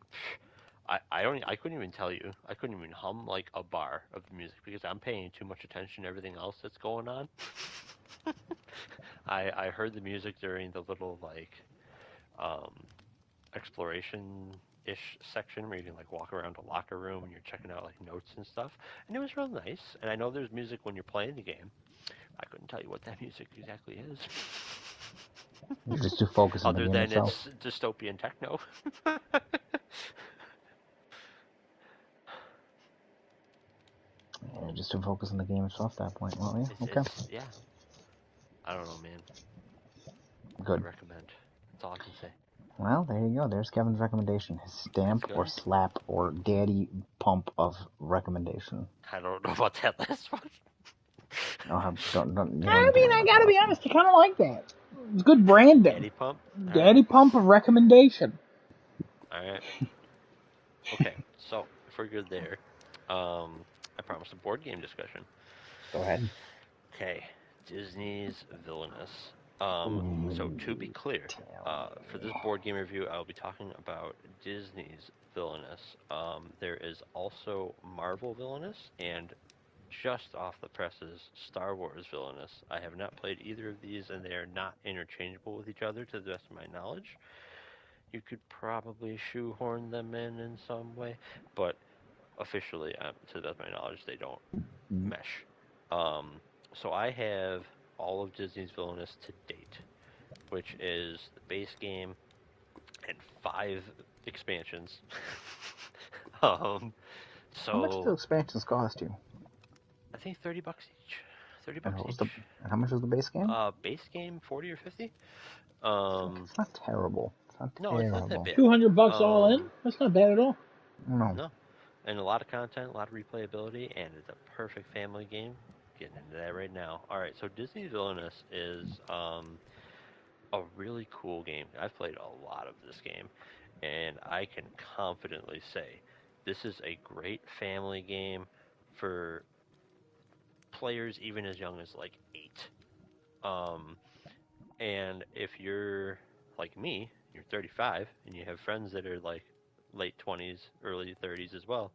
couldn't even tell you. I couldn't even hum like a bar of the music because I'm paying too much attention to everything else that's going on. I heard the music during the little like exploration-ish section where you can like walk around a locker room and you're checking out like notes and stuff, and it was real nice. And I know there's music when you're playing the game. I couldn't tell you what that music exactly is. You're just too focused on the game itself. Other than it's dystopian techno. You're just too focused on the game itself at that point. Well, yeah, okay. Yeah. I don't know, man. Good. I recommend. That's all I can say. Well, there you go. There's Kevin's recommendation. His stamp or slap or daddy pump of recommendation. I don't know about that last one. I gotta be honest, I kind of like that. It's good branding. Daddy pump? Daddy pump of recommendation. Alright. Okay, so if we're good there, I promised a board game discussion. Go ahead. Okay, Disney's Villainous. So to be clear, for this board game review, I'll be talking about Disney's Villainous. There is also Marvel Villainous and just off the presses Star Wars Villainous. I have not played either of these, and they are not interchangeable with each other to the best of my knowledge. You could probably shoehorn them in some way, but officially, to the best of my knowledge, they don't mesh. Um, so I have all of Disney's Villainous to date, which is the base game and 5 expansions. um, How much do the so expansions cost you? I think $30 each. 30 And bucks each. how much was the base game? Base game 40 or 50. It's not terrible. It's not No, it's not that terrible. bad. $200 all in? That's not bad at all. No. No, and a lot of content, a lot of replayability, and it's a perfect family game. Getting into that right now. All right, so Disney's Villainous is a really cool game. I've played a lot of this game, and I can confidently say this is a great family game for players even as young as like 8. Um, and if you're like me, you're 35, and you have friends that are like late 20s, early 30s as well,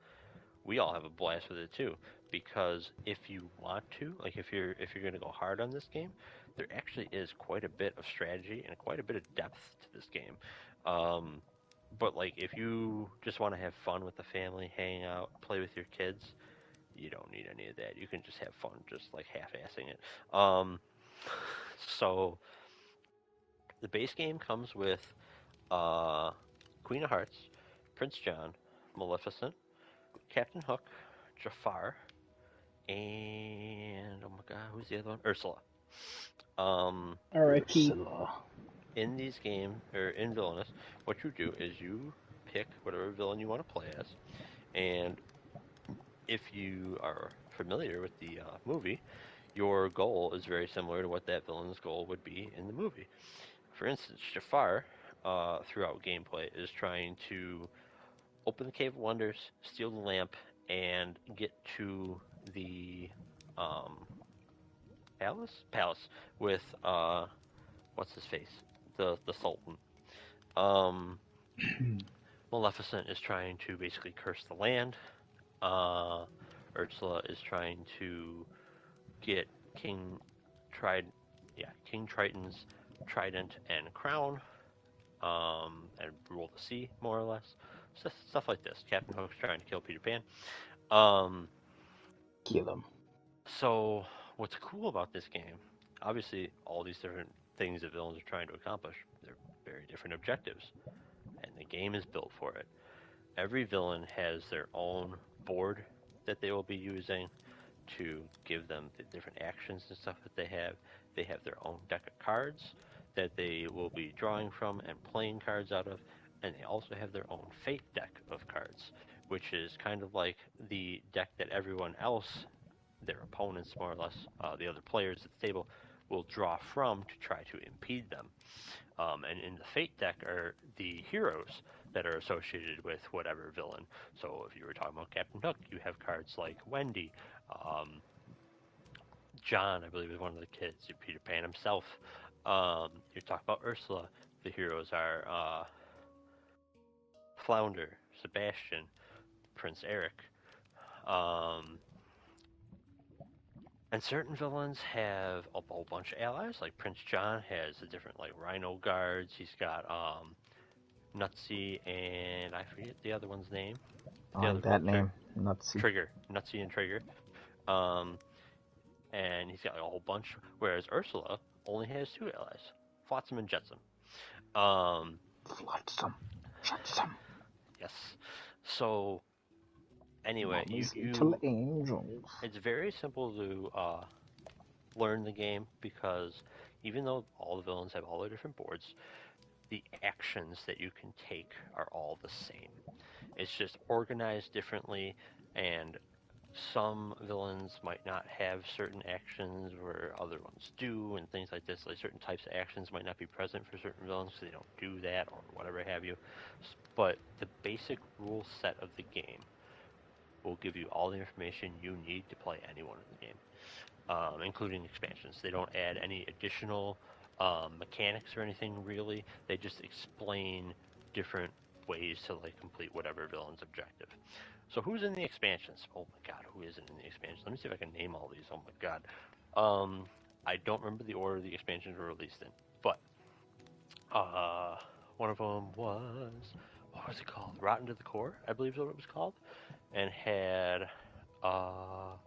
we all have a blast with it too. Because if you want to, like if you're going to go hard on this game, there actually is quite a bit of strategy and quite a bit of depth to this game. Um, but like if you just want to have fun with the family, hang out, play with your kids, you don't need any of that. You can just have fun, just like half-assing it. So the base game comes with uh, Queen of Hearts, Prince John, Maleficent, Captain Hook, Jafar, and oh my god, who's the other one? Ursula. Um, R.I.P. Ursula. in these games or in Villainous, what you do is you pick whatever villain you want to play as, and if you are familiar with the movie, your goal is very similar to what that villain's goal would be in the movie. For instance, Jafar, throughout gameplay, is trying to open the Cave of Wonders, steal the lamp, and get to the um, palace with what's his face, the Sultan. Um, Maleficent is trying to basically curse the land. Uh, Ursula is trying to get King Trid, King Triton's trident and crown, and rule the sea more or less. Stuff like this. Captain Hook's trying to kill Peter Pan. Um, Kill him. so what's cool about this game? Obviously, all these different things that villains are trying to accomplish, they're very different objectives, and the game is built for it. Every villain has their own board that they will be using to give them the different actions and stuff that they have. They have their own deck of cards that they will be drawing from and playing cards out of, and they also have their own fate deck of cards, which is kind of like the deck that everyone else, their opponents more or less, the other players at the table, will draw from to try to impede them. And in the fate deck are the heroes that are associated with whatever villain. So if you were talking about Captain Hook, you have cards like Wendy, um, John, I believe, is one of the kids. Peter Pan himself. You talk about Ursula. The heroes are Flounder, Sebastian, Prince Eric. Um, and certain villains have a whole bunch of allies. Like Prince John has a different like Rhino guards. He's got Nutsy and I forget the other one's name. I The other like that brother, name. Nutsy. Trigger, Nutsy and Trigger. Um, and he's got like, a whole bunch. Whereas Ursula only has 2 allies, Flotsam and Jetsam. Flotsam. Jetsam. Yes. So anyway, Mommy's little angels. it's very simple to learn the game because even though all the villains have all their different boards, the actions that you can take are all the same. It's just organized differently, and some villains might not have certain actions where other ones do, and things like this. Like certain types of actions might not be present for certain villains, so they don't do that or whatever have you. But the basic rule set of the game will give you all the information you need to play anyone in the game. including expansions. They don't add any additional mechanics or anything really. They just explain different ways to like complete whatever villain's objective. So who's in the expansions? Oh my god, who isn't in the expansions? Let me see if I can name all these. Oh my god. I don't remember the order the expansions were released in, but uh, one of them was, what was it called? Rotten to the Core, I believe is what it was called, and had oh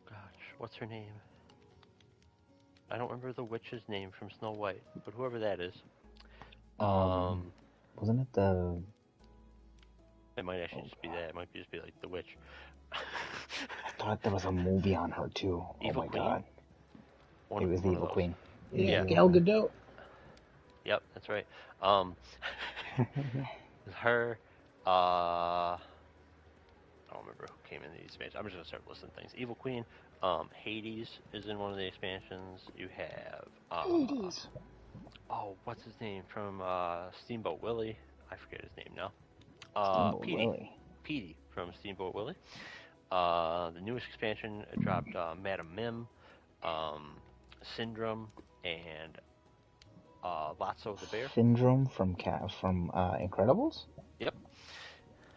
gosh, what's her name? I don't remember the witch's name from Snow White, but whoever that is. Wasn't it the? It might actually just be that. It might just be like the witch. I thought there was a movie on her too. Evil oh my Queen? god! It was the Evil Queen. Yeah, Gal Gadot. Yep, that's right. Her. I don't remember who came in these expansions. I'm just gonna start listing things. Evil Queen. Hades is in one of the expansions. You have. Hades. Oh, what's his name from Steamboat Willie? I forget his name now. Steamboat Willie. Petey from Steamboat Willie. The newest expansion dropped Madam Mim, Syndrome, and Lotso the Bear. Syndrome from Incredibles? Yep.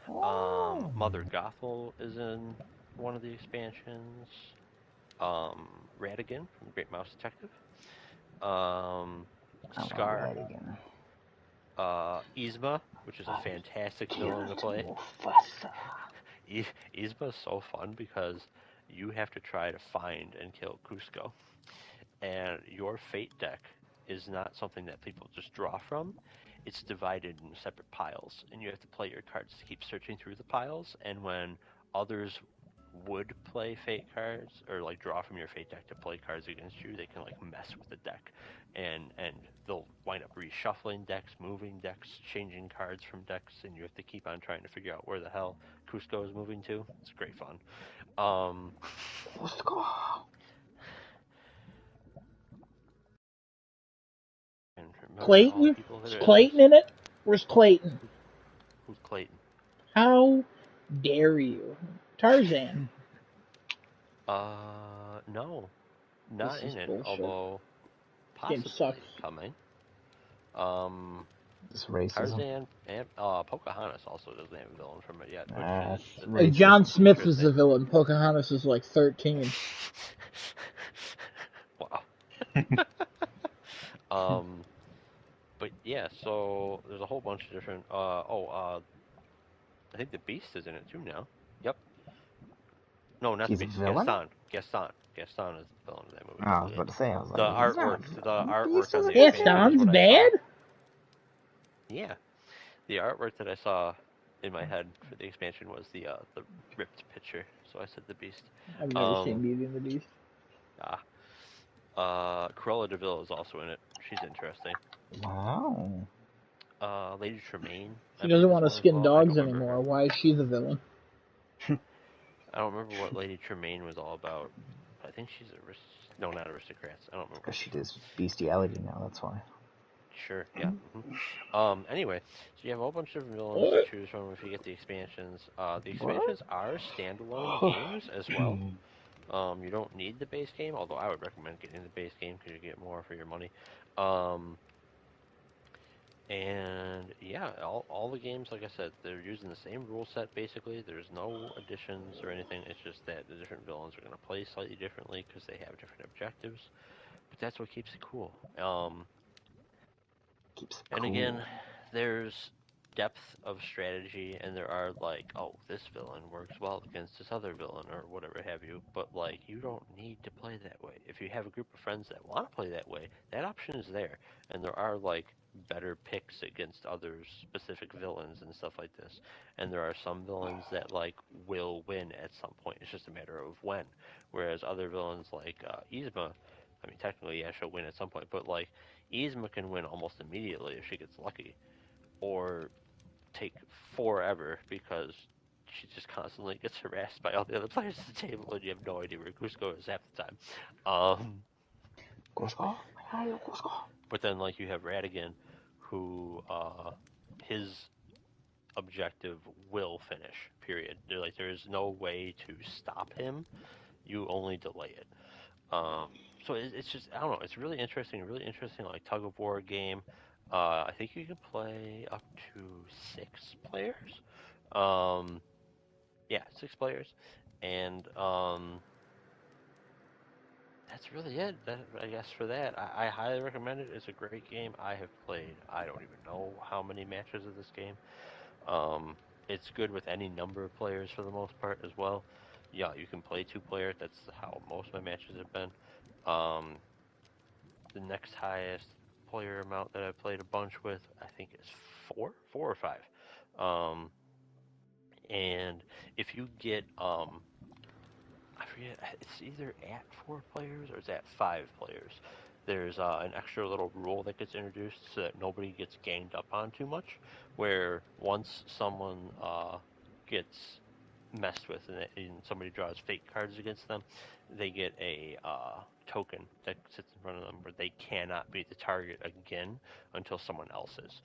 Oh. Mother Gothel is in one of the expansions. Ratigan from the Great Mouse Detective. Scar. Yzma, which is a fantastic villain to play. Yzma is so fun because you have to try to find and kill Cusco. And your fate deck is not something that people just draw from. It's divided into separate piles, and you have to play your cards to keep searching through the piles. And when others would play fate cards or like draw from your fate deck to play cards against you, they can like mess with the deck, and they'll wind up reshuffling decks, moving decks, changing cards from decks, and you have to keep on trying to figure out where the hell Cusco is moving to. It's great fun. Cusco. Clayton? Is Clayton in it? Where's Clayton? Who's Clayton? How dare you? Tarzan. No. Not in it, bullshit. although possibly coming. This racism. Tarzan and Pocahontas also doesn't have a villain from it yet. John Smith is the villain. Pocahontas is like 13. Wow. But yeah, so there's a whole bunch of different. I think the Beast is in it too now. Yep. No, not the Beast. Gaston. Gaston is the villain of that movie. I was about to say. I was like, the artwork on the Gaston's bad. Yeah, the artwork that I saw in my head for the expansion was the ripped picture. So I said the Beast. I've never seen Beauty and the Beast. Cruella de Vil is also in it. She's interesting. Wow. Lady Tremaine. She doesn't want to skin dogs anymore. Why is she the villain? I don't remember what Lady Tremaine was all about. I think she's not aristocrats. I don't remember. Because she does bestiality now, that's why. Sure, yeah. Mm-hmm. Anyway, so you have a whole bunch of villains to choose from if you get the expansions. The expansions are standalone games as well. You don't need the base game, although I would recommend getting the base game because you get more for your money. And yeah, all the games, like I said, they're using the same rule set basically. There's no additions or anything. It's just that the different villains are going to play slightly differently because they have different objectives. But that's what keeps it cool. And again, there's depth of strategy, and there are like, oh, this villain works well against this other villain or whatever have you. But like, you don't need to play that way. If you have a group of friends that want to play that way, that option is there, and there are like better picks against other specific villains and stuff like this. And there are some villains that like will win at some point. It's just a matter of when. Whereas other villains like Yzma, I mean, technically, yeah, she'll win at some point, but like Yzma can win almost immediately if she gets lucky, or take forever because she just constantly gets harassed by all the other players at the table, and you have no idea where Cusco is half the time. Cusco? But then, like, you have Ratigan, who his objective will finish. Period. There's no way to stop him. You only delay it. So it's just I don't know. It's really interesting, like tug of war game. I think you can play up to 6 players. Um, yeah, 6 players, and that's really it. I guess for that, I highly recommend it. It's a great game. I have played. I don't even know how many matches of this game. Um, it's good with any number of players for the most part as well. Yeah, you can play 2 players. That's how most of my matches have been. Um, the next highest player amount that I've played a bunch with, I think, is 4 or 5. Um, and if you get, I forget, it's either at 4 players or it's at 5 players. There's an extra little rule that gets introduced so that nobody gets ganged up on too much. Where once someone gets messed with and somebody draws fake cards against them, they get a token that sits in front of them where they cannot be the target again until someone else is.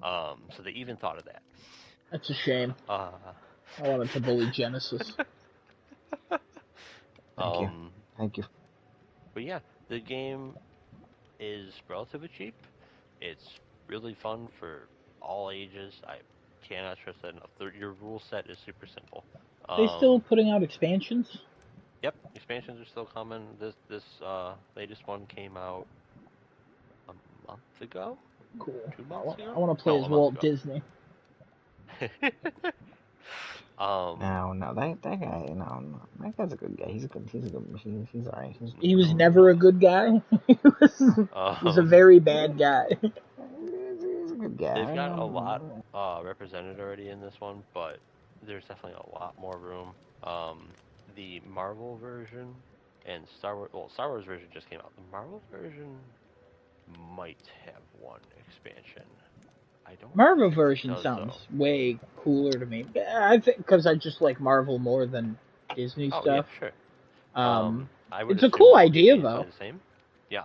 So they even thought of that. That's a shame. Uh, I wanted to bully Genesis. Thank you. But yeah, the game is relatively cheap. It's really fun for all ages. I cannot stress that enough. Your rule set is super simple. They still Um, putting out expansions? yep, expansions are still coming. This latest one came out a month ago, Cool. 2 months I ago. want to play No, as a month Walt ago. Disney. No, that guy, no, that guy's a good guy. He's alright. He was No. never a good guy. He was a Um, very bad guy. He's a good they've guy. got a lot represented already in this one, but there's definitely a lot more room. The Marvel version and Star Wars version just came out. The Marvel version might have one expansion. I don't Marvel think it version does though. sounds way cooler to me. I think because I just like Marvel more than Disney Oh yeah, stuff. sure. Um, I would it's a assume cool all the idea games play though. the same. Yeah.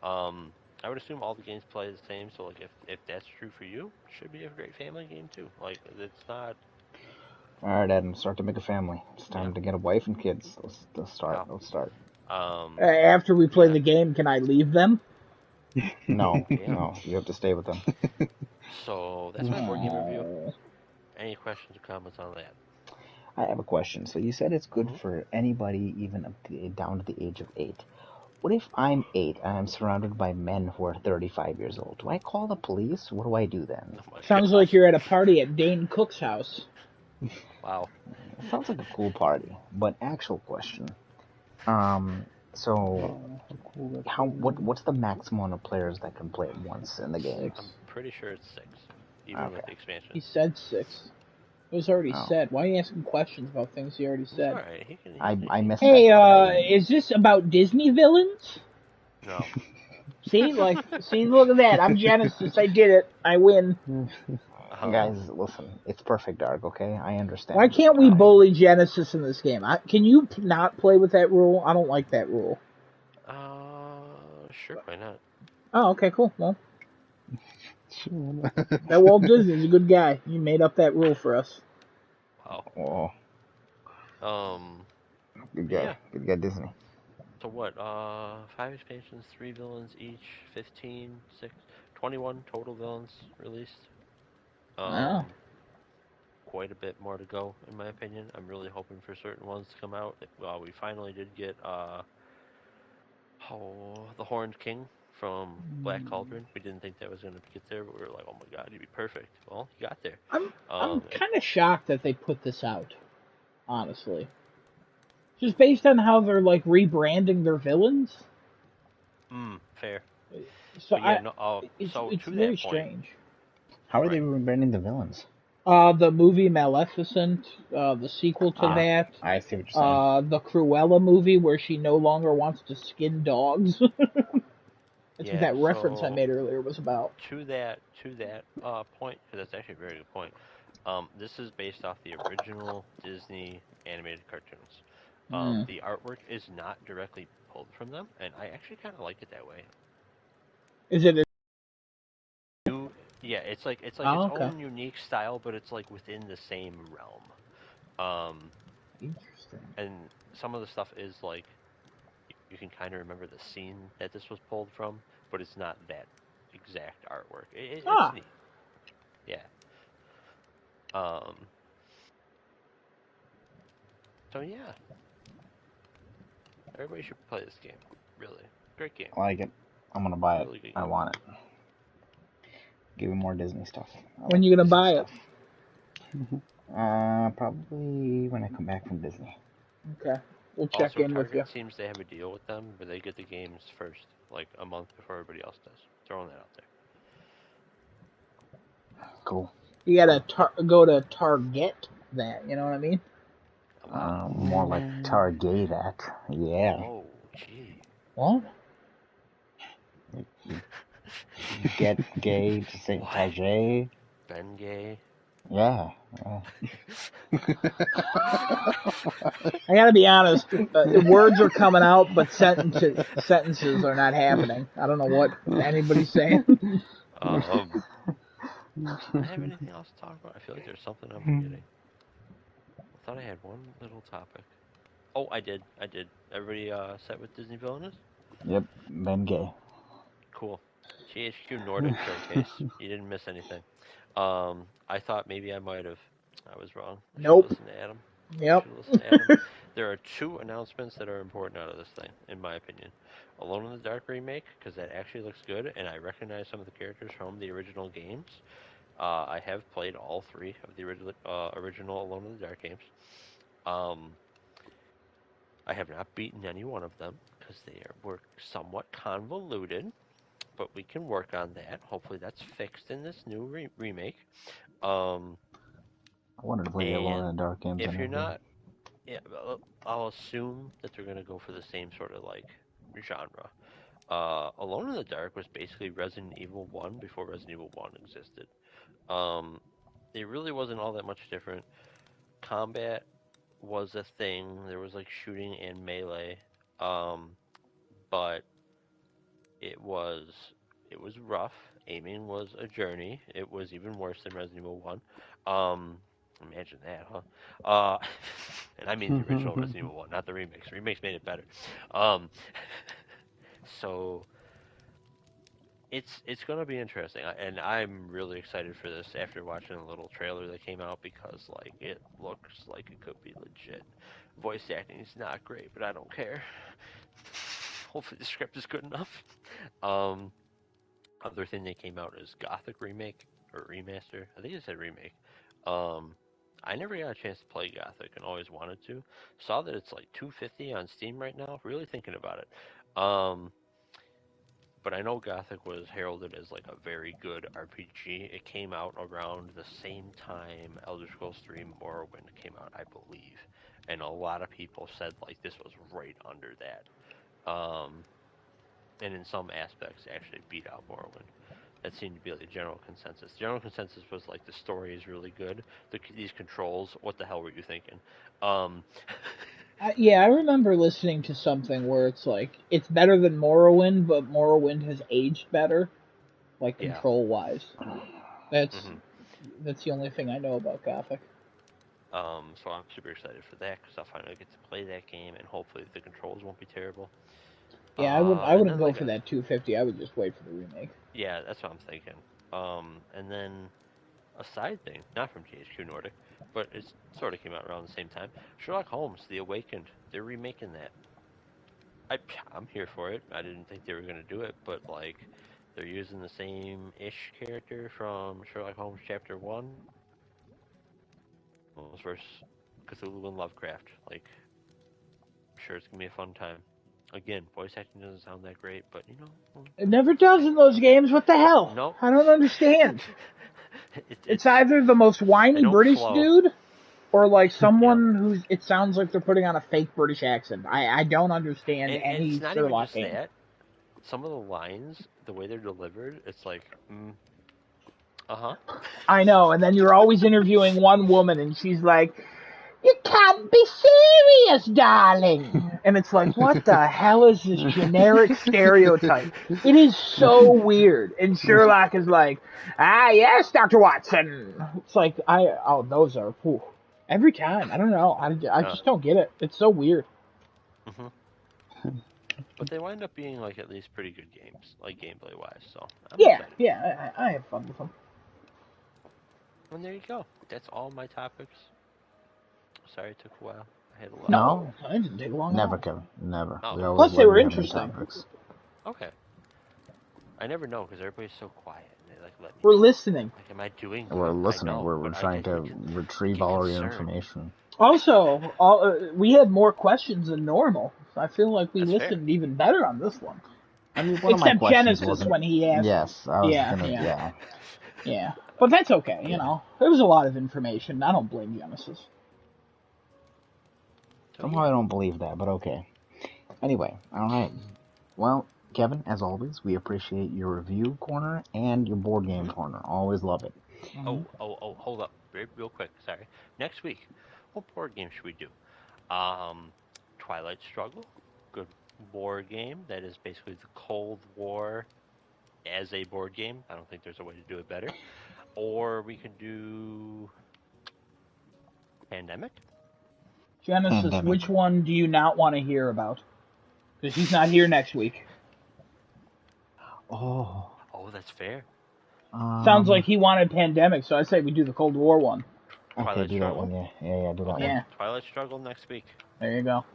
I would assume all the games play the same. So like if that's true for you, it should be a great family game too. Like it's not. Alright, Adam, start to make a family. It's Yeah. time to get a wife and kids. Let's start. Wow. Let's start. After we play Yeah. the game, can I leave them? No, Yeah. no, you have to stay with them. So that's my board game review. Oh. Any questions or comments on that? I have a question. So you said it's good Mm-hmm. for anybody, even down to the age of 8. What if I'm 8 and I'm surrounded by men who are 35 years old? Do I call the police? What do I do then? Oh my Sounds gosh. like you're at a party at Dane Cook's house. Wow. Sounds like a cool party. But actual question. So what's the maximum of players that can play at once in the game? 6. I'm pretty sure it's 6, even with the Okay. expansion. He said 6. It was already Oh. said. Why are you asking questions about things he already It's said? alright. I missed Hey, that part. is this about Disney villains? No. See, look at that. I'm Genesis. I did it. I win. Guys, listen. It's perfect, Dark. Okay, I understand. Why can't we bully Genesis in this game? Can you not play with that rule? I don't like that rule. Sure, why not? Oh, okay, cool. Well, that Walt Disney's a good guy. He made up that rule for us. Wow. Good guy. Yeah. Good guy, Disney. So what? 5 expansions, 3 villains each, 15, 6, 21 total villains released. Wow. Quite a bit more to go, in my opinion. I'm really hoping for certain ones to come out. Well, we finally did get the Horned King from Black Cauldron. We didn't think that was going to get there, but we were like, oh my god, he'd be perfect. Well, he got there. I'm kind of shocked that they put this out. Honestly, just based on how they're like rebranding their villains. Fair. So to very that point, strange. How are they rebranding the villains? The movie Maleficent, the sequel to that. I see what you're saying. The Cruella movie where she no longer wants to skin dogs. That's what that reference I made earlier was about. To that point, that's actually a very good point. This is based off the original Disney animated cartoons. The artwork is not directly pulled from them, and I actually kind of like it that way. Is it? Yeah, it's like its okay. own unique style, but it's like within the same realm. Interesting. And some of the stuff is like you can kind of remember the scene that this was pulled from, but it's not that exact artwork. It's Ah, neat. Yeah. Um. So yeah, everybody should play this game. Really, great game. I like it. I'm gonna buy it. Really good I game. want it. Give me more Disney stuff. I when like you gonna Disney buy it? stuff. Probably when I come back from Disney. Okay, we'll check Also, in with you. Target seems they have a deal with them where they get the games first, like a month before everybody else does. Throwing that out there. Cool. You gotta go to Target that. You know what I mean? Wow. More like Target that. Yeah. Oh, gee. What? Get gay to say What? Target. Ben Gay. Yeah. I gotta be honest. Words are coming out, but sentences are not happening. I don't know what anybody's saying. Do I have anything else to talk about? I feel like there's something I'm forgetting. I thought I had one little topic. Oh, I did. Everybody set with Disney Villainous? Yep. Ben gay. Cool. GHQ Nordic Showcase. You didn't miss anything. I thought maybe I might have. I was wrong. I should Nope. listen to Adam. Yep. There are two announcements that are important out of this thing, in my opinion. Alone in the Dark remake, because that actually looks good, and I recognize some of the characters from the original games. I have played all three of the original Alone in the Dark games. Um, I have not beaten any one of them because were somewhat convoluted, but we can work on that. Hopefully, that's fixed in this new remake. Um, I wanted to play the Alone in and the Dark games. I if you're never did. not, yeah, I'll assume that they're going to go for the same sort of like genre. Alone in the Dark was basically Resident Evil 1 before Resident Evil 1 existed. Um, it really wasn't all that much different. Combat was a thing. There was like shooting and melee, um, but it was it was rough. Aiming was a journey. It was even worse than Resident Evil 1. Um, imagine that, huh? And I mean the original Resident Evil 1, not the remakes. The remakes made it better. Um, so it's gonna be interesting, and I'm really excited for this after watching a little trailer that came out because like it looks like it could be legit. Voice acting is not great, but I don't care. Hopefully the script is good enough. Um, Other thing that came out is Gothic remake or remaster. I think it said remake. Um, I never got a chance to play Gothic and always wanted to. Saw that it's like 250 on Steam right now. Really thinking about it. But I know Gothic was heralded as like a very good RPG. It came out around the same time Elder Scrolls 3 Morrowind came out, I believe. And a lot of people said like this was right under that. And in some aspects actually beat out Morrowind. That seemed to be like the general consensus. The general consensus was like the story is really good. These controls, what the hell were you thinking? Um, Yeah, I remember listening to something where it's like it's better than Morrowind, but Morrowind has aged better, like yeah. control wise. That's Mm-hmm. that's the only thing I know about Gothic. So I'm super excited for that because I'll finally get to play that game and hopefully the controls won't be terrible. Yeah, I And wouldn't then go like for that 250. I would just wait for the remake. yeah, that's what I'm thinking. And then a side thing, not from GHQ Nordic, but it sort of came out around the same time. Sherlock Holmes: The Awakened. They're remaking that. I'm here for it. I didn't think they were gonna do it, but like they're using the same ish character from Sherlock Holmes Chapter One. Versus Cthulhu and Lovecraft. Like, I'm sure it's gonna be a fun time. Again, voice acting doesn't sound that great, but you know, It never does in those games. What the hell? no, I don't understand. It's either the most they whiny don't British flow. dude, or like Yeah, someone who's. It sounds like they're putting on a fake British accent. I don't understand and it's any not even Sherlock just game. that. Some of the lines, the way they're delivered, it's like, uh huh. I know, and then you're always interviewing one woman, and she's like, "You can't be serious, darling." And it's like, what the hell is this generic stereotype? It is so weird. And Sherlock is like, "Ah, yes, Dr. Watson." It's like, those are, whew. Every time. I don't know. I just don't get it. It's so weird. Mm-hmm. But they wind up being like at least pretty good games, like gameplay wise. So I'm Yeah, excited. yeah, I have fun with them. And there you go. That's all my topics. Sorry it took a while. I had a lot. No, No, I didn't take long at never, all. Kevin. Never. Oh, We always Plus, they love were you having interesting. topics. okay. I never know because everybody's so quiet and they like let me We're talk. listening. Like, am I doing We're good? I listening. know, We're but trying to I retrieve get all your concerned. information. Also, we had more questions than normal. So I feel like we That's fair. listened even better on this one. I mean, one of my Except questions Genesis wasn't. when he asked. Yes, I was Yeah, gonna. yeah, Yeah. yeah. But that's okay, you Yeah. know. There was a lot of information. I don't blame Genesis. Somehow I don't believe that, but okay. Anyway, all right. Well, Kevin, as always, we appreciate your review corner and your board game Mm-hmm. corner. Always love it. Mm-hmm. Hold up, real quick. Sorry. Next week, what board game should we do? Um, Twilight Struggle, good board game that is basically the Cold War as a board game. I don't think there's a way to do it better. Or we could do Pandemic. Genesis, Pandemic. which one do you not want to hear about? Because he's not here next week. Oh. Oh, that's fair. Sounds like he wanted Pandemic, so I say we do the Cold War one. Okay, Twilight do that Struggle. one. Yeah, do that Okay, Yeah. one. Twilight Struggle next week. There you go.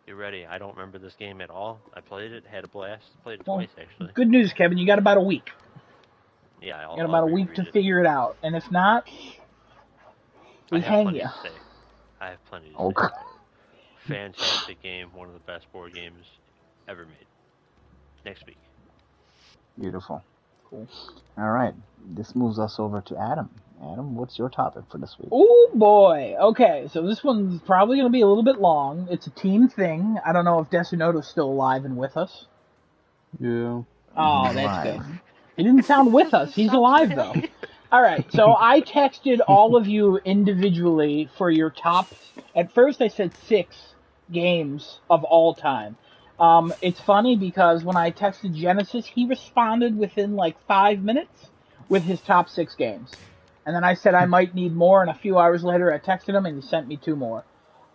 You ready? I don't remember this game at all. I played it, had a blast. Played it Well, twice actually. good news, Kevin. You got about a week. Yeah, You got I'll about a week reread to it. figure it out, and if not, we I have hang plenty you. to say. I have plenty to say. Okay. Fantastic game, one of the best board games ever made. Next week. Beautiful. Cool. All right. This moves us over to Adam. Adam, what's your topic for this week? Oh boy. Okay, so this one's probably going to be a little bit long. It's a team thing. I don't know if Desunoto's still alive and with us. Yeah. Oh, that's Alive. good. He didn't sound with us. He's alive though. All right, so I texted all of you individually for your top. At first, I said 6 games of all time. It's funny because when I texted Genesis, he responded within like 5 minutes with his top 6 games. And then I said I might need more, and a few hours later I texted him and he sent me 2 more.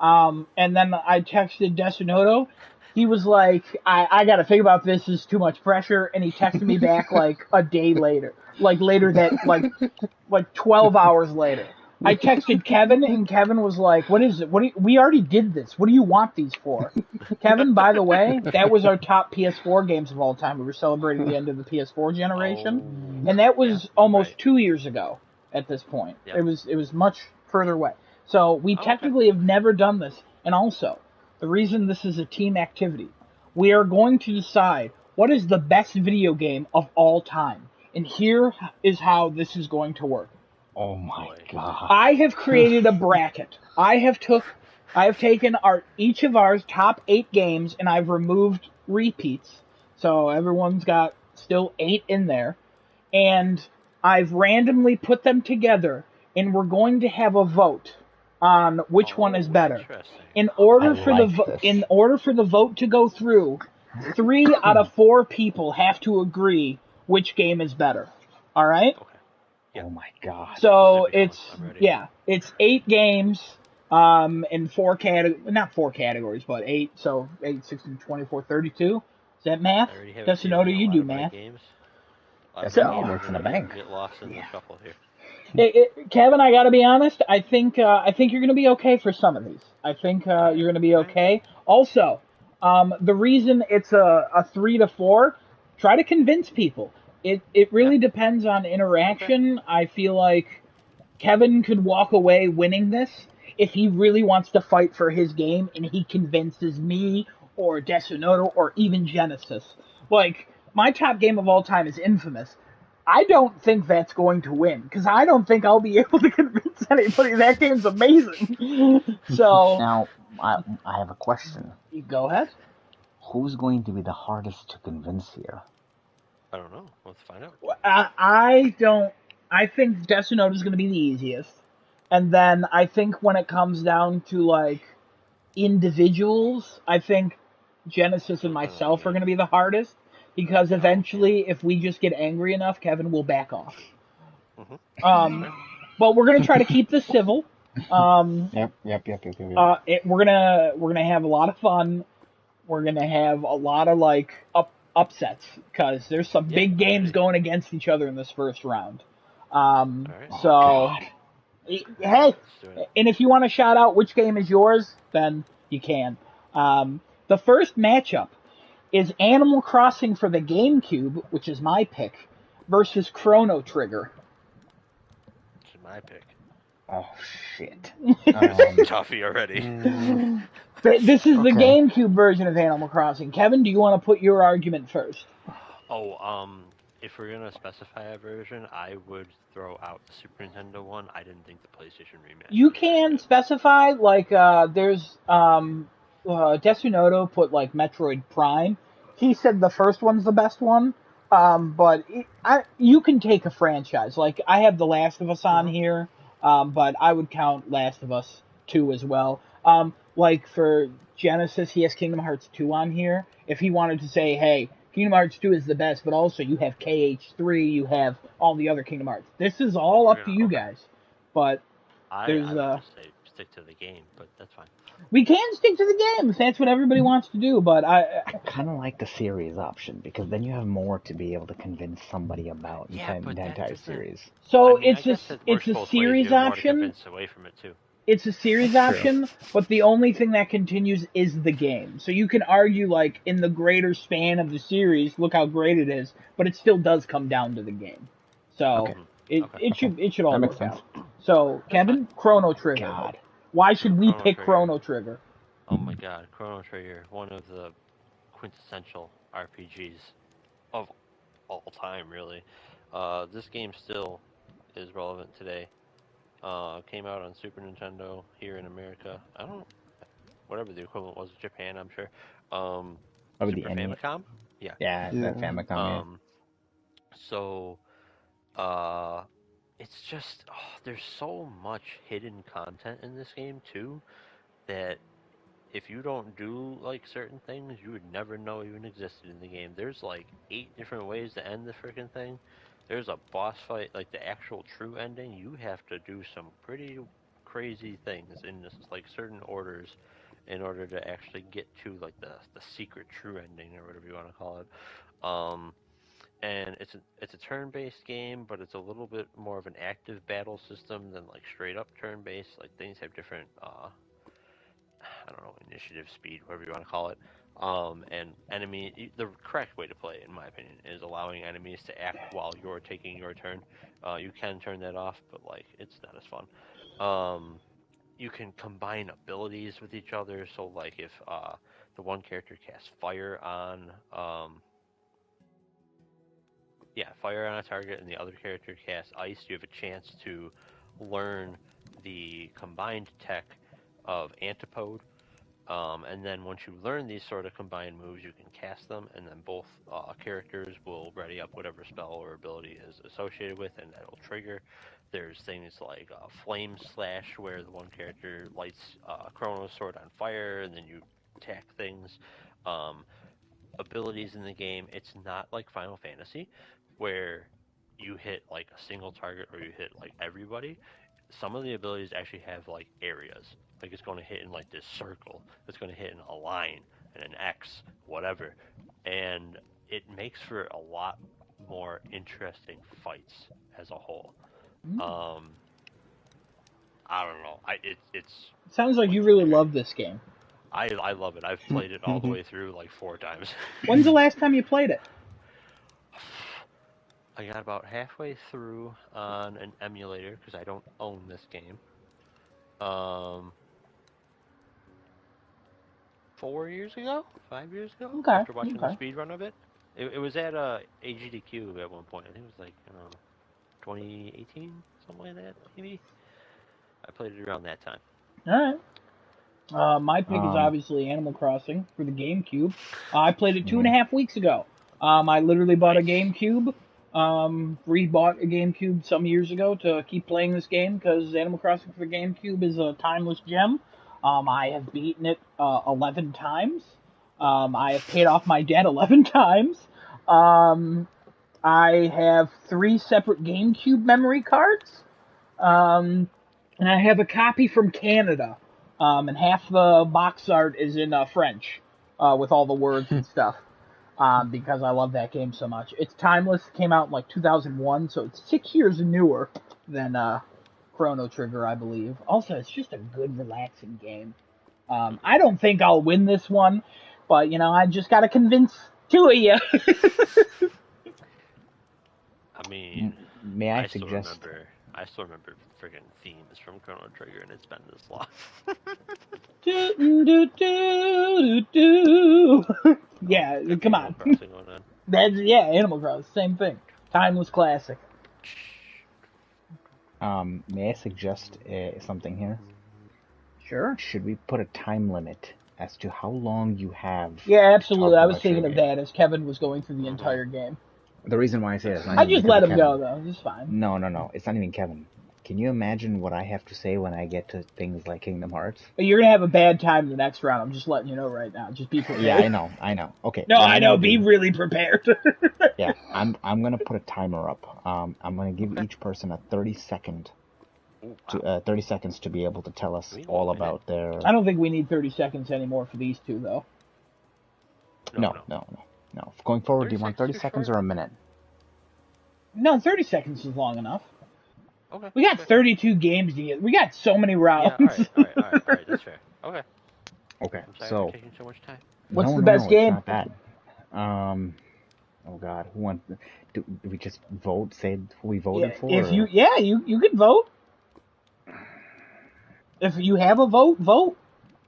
And then I texted Desunoto. He was like, I gotta think about this, this is too much pressure, and he texted me back like a day later. Like 12 hours later. I texted Kevin, and Kevin was like, "What is it? We already did this. What do you want these for?" Kevin, by the way, that was our top PS4 games of all time. We were celebrating the end of the PS4 generation, and that was almost 2 years ago. At this point, Yep. it was much further away. So we technically have never done this, and also the reason this is a team activity, we are going to decide what is the best video game of all time, and here is how this is going to work. Oh my god. I have created a bracket. I have taken each of our top 8 games and I've removed repeats. So everyone's got still 8 in there. And I've randomly put them together and we're going to have a vote on which one is better. In order for the vote to go through, 3 out of 4 people have to agree which game is better. All right? Okay. Yeah. Oh my god. So it's 8 games, in 4 not 4 categories, but 8. So 8, 16, 24, 32. Is that math? Desunoto, you do math. That's all works in the bank. Get lost in the shuffle here. Kevin, I gotta be honest. I think you're gonna be okay for some of these. I think you're gonna be okay. Also, the reason it's a 3 to 4, try to convince people. It really depends on interaction. Okay. I feel like Kevin could walk away winning this if he really wants to fight for his game and he convinces me or Desunoto or even Genesis. Like, my top game of all time is Infamous. I don't think that's going to win, because I don't think I'll be able to convince anybody that game's amazing. So now, I have a question. You go ahead. Who's going to be the hardest to convince here? I don't know. Let's find out. I think Desunoto is going to be the easiest. And then I think when it comes down to, like, individuals, I think Genesis and myself are going to be the hardest. Because eventually, if we just get angry enough, Kevin will back off. But we're going to try to keep this civil. Yep. We're gonna have a lot of fun. we're gonna have a lot of like upsets because there's some big games going against each other in this first round. All right. So, hey, Let's do it. and if you want to shout out which game is yours, then you can. The first matchup is Animal Crossing for the GameCube, which is my pick, versus Chrono Trigger. It's my pick. Oh shit. Toffee already. This is the Okay. GameCube version of Animal Crossing. Kevin, do you want to put your argument first? Oh, if we're gonna specify a version, I would throw out the Super Nintendo one. I didn't think the PlayStation remaster. You was very can good. specify, like, there's, Desunoto put, like, Metroid Prime. He said the first one's the best one, but you can take a franchise. Like, I have The Last of Us on here, but I would count Last of Us 2 as well. Like, for Genesis, he has Kingdom Hearts 2 on here. If he wanted to say, hey, Kingdom Hearts 2 is the best, but also you have KH3, you have all the other Kingdom Hearts. This is all up to you guys. But I there's would just say stick to the game, but that's fine. we can stick to the game if that's what everybody wants to do, but I kind of like the series option because then you have more to be able to convince somebody about Yeah, but the that entire doesn't- series. so I mean, I it's guess a it works it's a both ways. series You have more to option. convince away from it too. It's a series That's true. option, but the only thing that continues is the game. So you can argue like in the greater span of the series, look how great it is, but it still does come down to the game. So Okay. it should all That work makes sense. out. So Kevin, Chrono Trigger. God. Why should we Chrono pick Trigger. Chrono Trigger? Oh my god, Chrono Trigger, one of the quintessential RPGs of all time, really. This game still is relevant today. Came out on Super Nintendo here in America. I don't, whatever the equivalent was in Japan, I'm sure. Probably Super the NES. Famicom? Yeah. Yeah, Yeah. the Famicom. So, uh, it's just, there's so much hidden content in this game, too, that if you don't do like certain things, you would never know even existed in the game. There's like 8 different ways to end the freaking thing. There's a boss fight, like the actual true ending. You have to do some pretty crazy things in this, like certain orders in order to actually get to like the secret true ending or whatever you want to call it. Um, and it's a turn-based game, but it's a little bit more of an active battle system than like straight up turn-based. Like things have different I don't know, initiative, speed, whatever you want to call it. And the correct way to play, in my opinion, is allowing enemies to act while you're taking your turn. You can turn that off, but like it's not as fun. You can combine abilities with each other. So like if the one character casts fire on, fire on a target, and the other character casts ice, you have a chance to learn the combined tech of Antipode. And then once you learn these sort of combined moves, you can cast them, and then both characters will ready up whatever spell or ability is associated with, and that'll trigger. There's things like Flame Slash, where the one character lights Chrono's sword on fire, and then you attack things. Um, Abilities in the game, it's not like Final Fantasy, where you hit like a single target or you hit like everybody. Some of the abilities actually have like areas. Like it's going to hit in like this circle. It's going to hit in a line and an X, whatever. And it makes for a lot more interesting fights as a whole. I don't know. It's Sounds like you really love this game. I love it. I've played it all the way through like 4 times. When's the last time you played it? I got about halfway through on an emulator because I don't own this game. 4 years ago, 5 years ago, Okay, after watching the okay. speed run of it. It was at AGDQ at one point. I think it was like 2018, something like that, maybe. I played it around that time. All right. My pick is obviously Animal Crossing for the GameCube. I played it 2.5 weeks ago. I literally bought a GameCube, rebought a GameCube some years ago to keep playing this game because Animal Crossing for the GameCube is a timeless gem. I have beaten it 11 times. I have paid off my debt 11 times. I have 3 separate GameCube memory cards. And I have a copy from Canada. And half the box art is in French. with all the words and stuff. Because I love that game so much. It's timeless. It came out in like 2001, so it's 6 years newer than Chrono Trigger, I believe. Also, it's just a good, relaxing game. I don't think I'll win this one, but I just gotta convince two of you. I mean, May I still suggest? remember friggin' themes from Chrono Trigger, and it's been this long. Yeah, Got come Animal on. Crossing going on. Animal Crossing, same thing. Timeless classic. May I suggest something here? Sure. Should we put a time limit as to how long you have? Yeah, absolutely. talk I was about thinking your of game? that as Kevin was going through the entire game. The reason why I say that, I just let him go, though. It's fine. No. It's not even Kevin. Can you imagine what I have to say when I get to things like Kingdom Hearts? But you're gonna have a bad time the next round. I'm just letting you know right now. Just be prepared. Yeah, I know. Okay. No, I know. Be really prepared. Yeah, I'm gonna put a timer up. I'm gonna give each person a 30-second. 30 seconds to be able to tell us all about their... I don't think we need 30 seconds anymore for these two, though. No. Going forward, do you want 30 seconds or a minute? No, 30 seconds is long enough. Okay. We got 32 games to get. We got so many rounds. Yeah, all right, that's fair. Okay. Okay, I'm sorry so... for taking so much time. What's the best game? It's not bad. Oh God, who wants... Do we just vote, say who we voted for? If you can vote. If you have a vote, vote.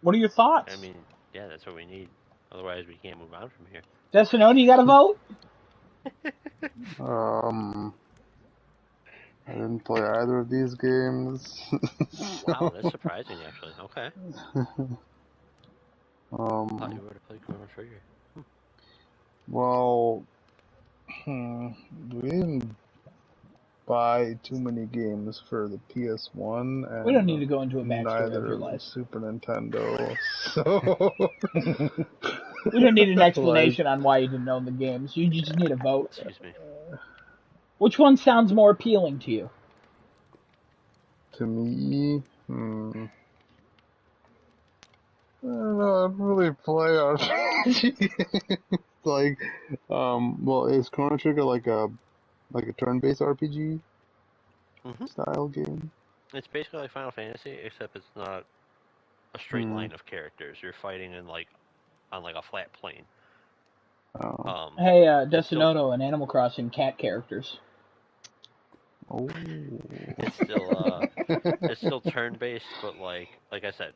What are your thoughts? I mean, yeah, that's what we need. Otherwise, we can't move on from here. Destinone, you got to vote? I didn't play either of these games. Wow, that's surprising, actually. Okay. Thought you would have played Chrono Trigger. Well, we didn't buy too many games for the PS1, and we don't need to go into a backstory of your neither life. Super Nintendo, so... We don't need an explanation on why you didn't own the games. You just need a vote. Excuse me. Which one sounds more appealing to you? To me, I don't know, I don't really play RPG. Like, well, is Chrono Trigger like a turn-based RPG style game? It's basically like Final Fantasy, except it's not a straight line of characters. You're fighting in on a flat plane. Oh. Hey, Destinoto and Animal Crossing cat characters. Oh. It's still turn-based, but like I said,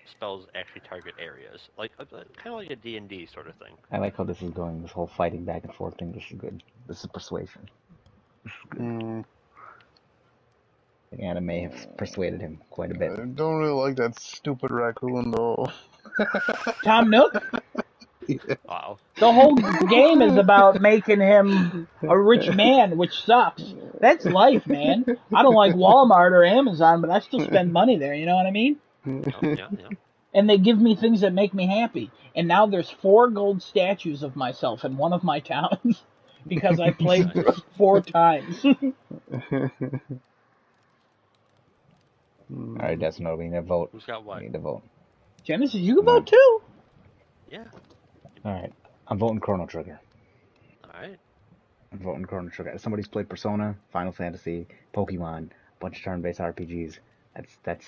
spells actually target areas, like kind of like a D&D sort of thing. I like how this is going. This whole fighting back and forth thing. This is good. This is persuasion. This is good. The anime has persuaded him quite a bit. I don't really like that stupid raccoon though. Tom Nook? Yeah. Wow. The whole game is about making him a rich man, which sucks. That's life, man. I don't like Walmart or Amazon, but I still spend money there, you know what I mean? Yeah. And they give me things that make me happy. And now there's 4 gold statues of myself in one of my towns because I played 4 times. Alright, Desno, we need to vote. Who's got what? We need to vote. Genesis, you can vote too. Yeah. Alright, I'm voting Chrono Trigger. Alright. I'm voting Chrono Trigger. Somebody's played Persona, Final Fantasy, Pokemon, a bunch of turn-based RPGs. That's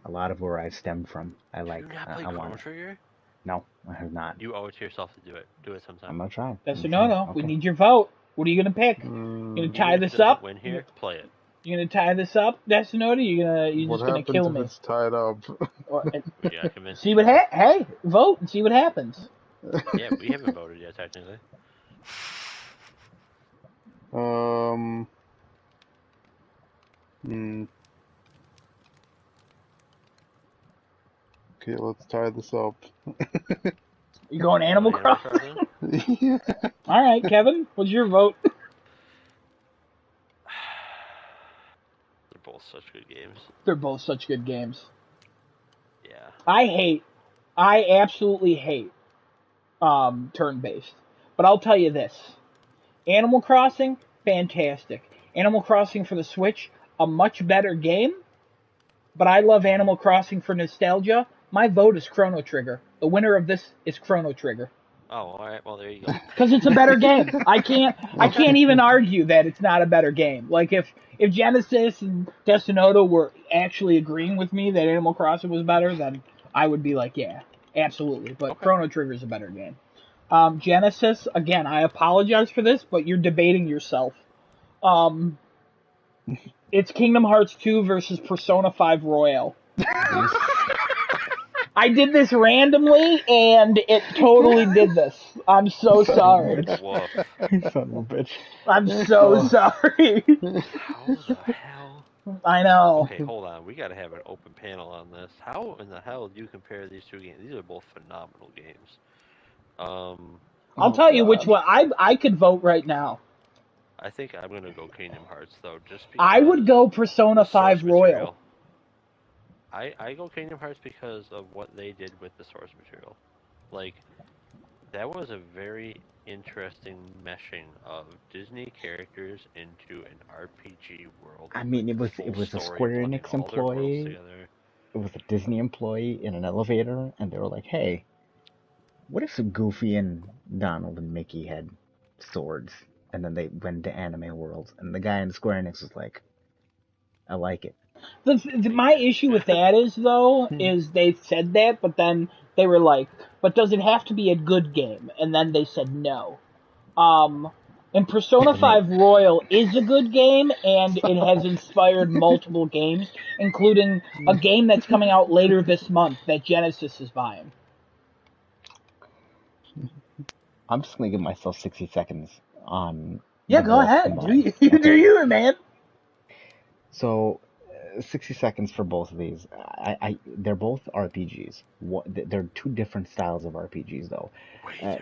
a lot of where I've stemmed from. I like. You not played Chrono Trigger? No, I have not. You owe it to yourself to do it. Do it sometime. I'm gonna try. That's a no-no. Okay. We need your vote. What are you gonna pick? You gonna tie this up? Win here, play it. You gonna tie this up, Destinota? You just gonna kill me? What happens if it's tied up? See what hey, vote and see what happens. Yeah, we haven't voted yet, technically. Okay, let's tie this up. You going Animal Crossing? Yeah. All right, Kevin, what's your vote? They're both such good games. They're both such good games. Yeah. I absolutely hate turn-based. But I'll tell you this. Animal Crossing, fantastic. Animal Crossing for the Switch, a much better game. But I love Animal Crossing for nostalgia my vote is Chrono Trigger. The winner of this is Chrono Trigger. Oh, all right. Well, there you go. Because it's a better game. I can't even argue that it's not a better game. Like if Genesis and Destinoto were actually agreeing with me that Animal Crossing was better, then I would be like, yeah, absolutely. But Okay. Chrono Trigger is a better game. Genesis, again, I apologize for this, but you're debating yourself. It's Kingdom Hearts 2 versus Persona 5 Royal. I did this randomly, and it totally did this. I'm so sorry. Woof. Son of a bitch. I'm so sorry. How the hell? I know. Okay, hold on. We got to have an open panel on this. How in the hell do you compare these two games? These are both phenomenal games. I'll tell you which one. I could vote right now. I think I'm gonna go Kingdom Hearts though, just because I would go Persona the source 5 Royal. material. I go Kingdom Hearts because of what they did with the source material. Like, that was a very interesting meshing of Disney characters into an RPG world. I mean, it was Full a story, Square blending Enix all their worlds employee. together. It was a Disney employee in an elevator, and they were like, "Hey, what if Goofy and Donald and Mickey had swords?" And then they went to anime world, and the guy in Square Enix was like, "I like it." My issue with that is, though, is they said that, but then they were like, but does it have to be a good game? And then they said no. And Persona 5 Royal is a good game, and it has inspired multiple games, including a game that's coming out later this month that Genesis is buying. I'm just gonna give myself 60 seconds on. Yeah, go ahead. Do you, man? So, 60 seconds for both of these. They're both RPGs. They're two different styles of RPGs, though.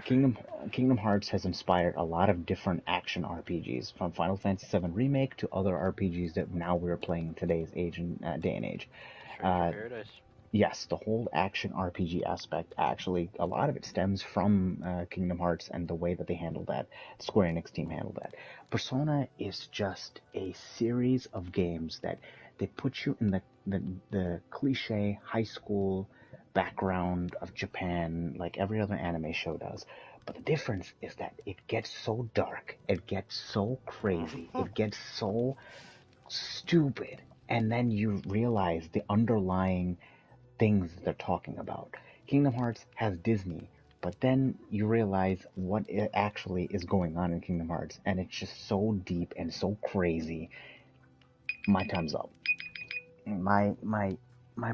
Kingdom Hearts has inspired a lot of different action RPGs, from Final Fantasy VII Remake to other RPGs that now we're playing in today's age and day and age. Stranger Paradise. Yes, the whole action RPG aspect, actually, a lot of it stems from Kingdom Hearts and the way that they handled that. The Square Enix team handled that. Persona is just a series of games that they put you in the cliche high school background of Japan, like every other anime show does. But the difference is that it gets so dark, it gets so crazy, it gets so stupid, and then you realize the underlying things they're talking about. Kingdom Hearts has Disney, but then you realize what it actually is going on in Kingdom Hearts, and it's just so deep and so crazy. My time's up. My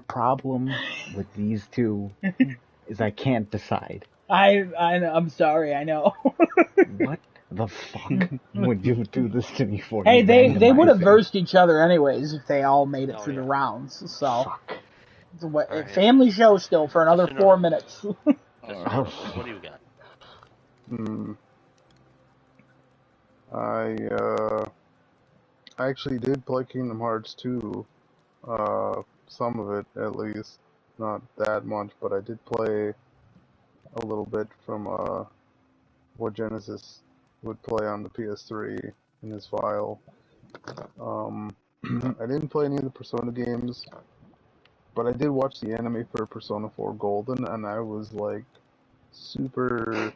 problem with these two is I can't decide. I'm sorry, I know. What the fuck would you do this to me for? Hey, they would have randomizing? versed each other anyways if they all made it through the yeah. rounds. So, Fuck. Right. family show still for another 4 minutes. What do you got? I actually did play Kingdom Hearts 2. Some of it at least, not that much, but I did play a little bit from what Genesis would play on the PS3 in his file. I didn't play any of the Persona games, but I did watch the anime for Persona 4 Golden, and I was like super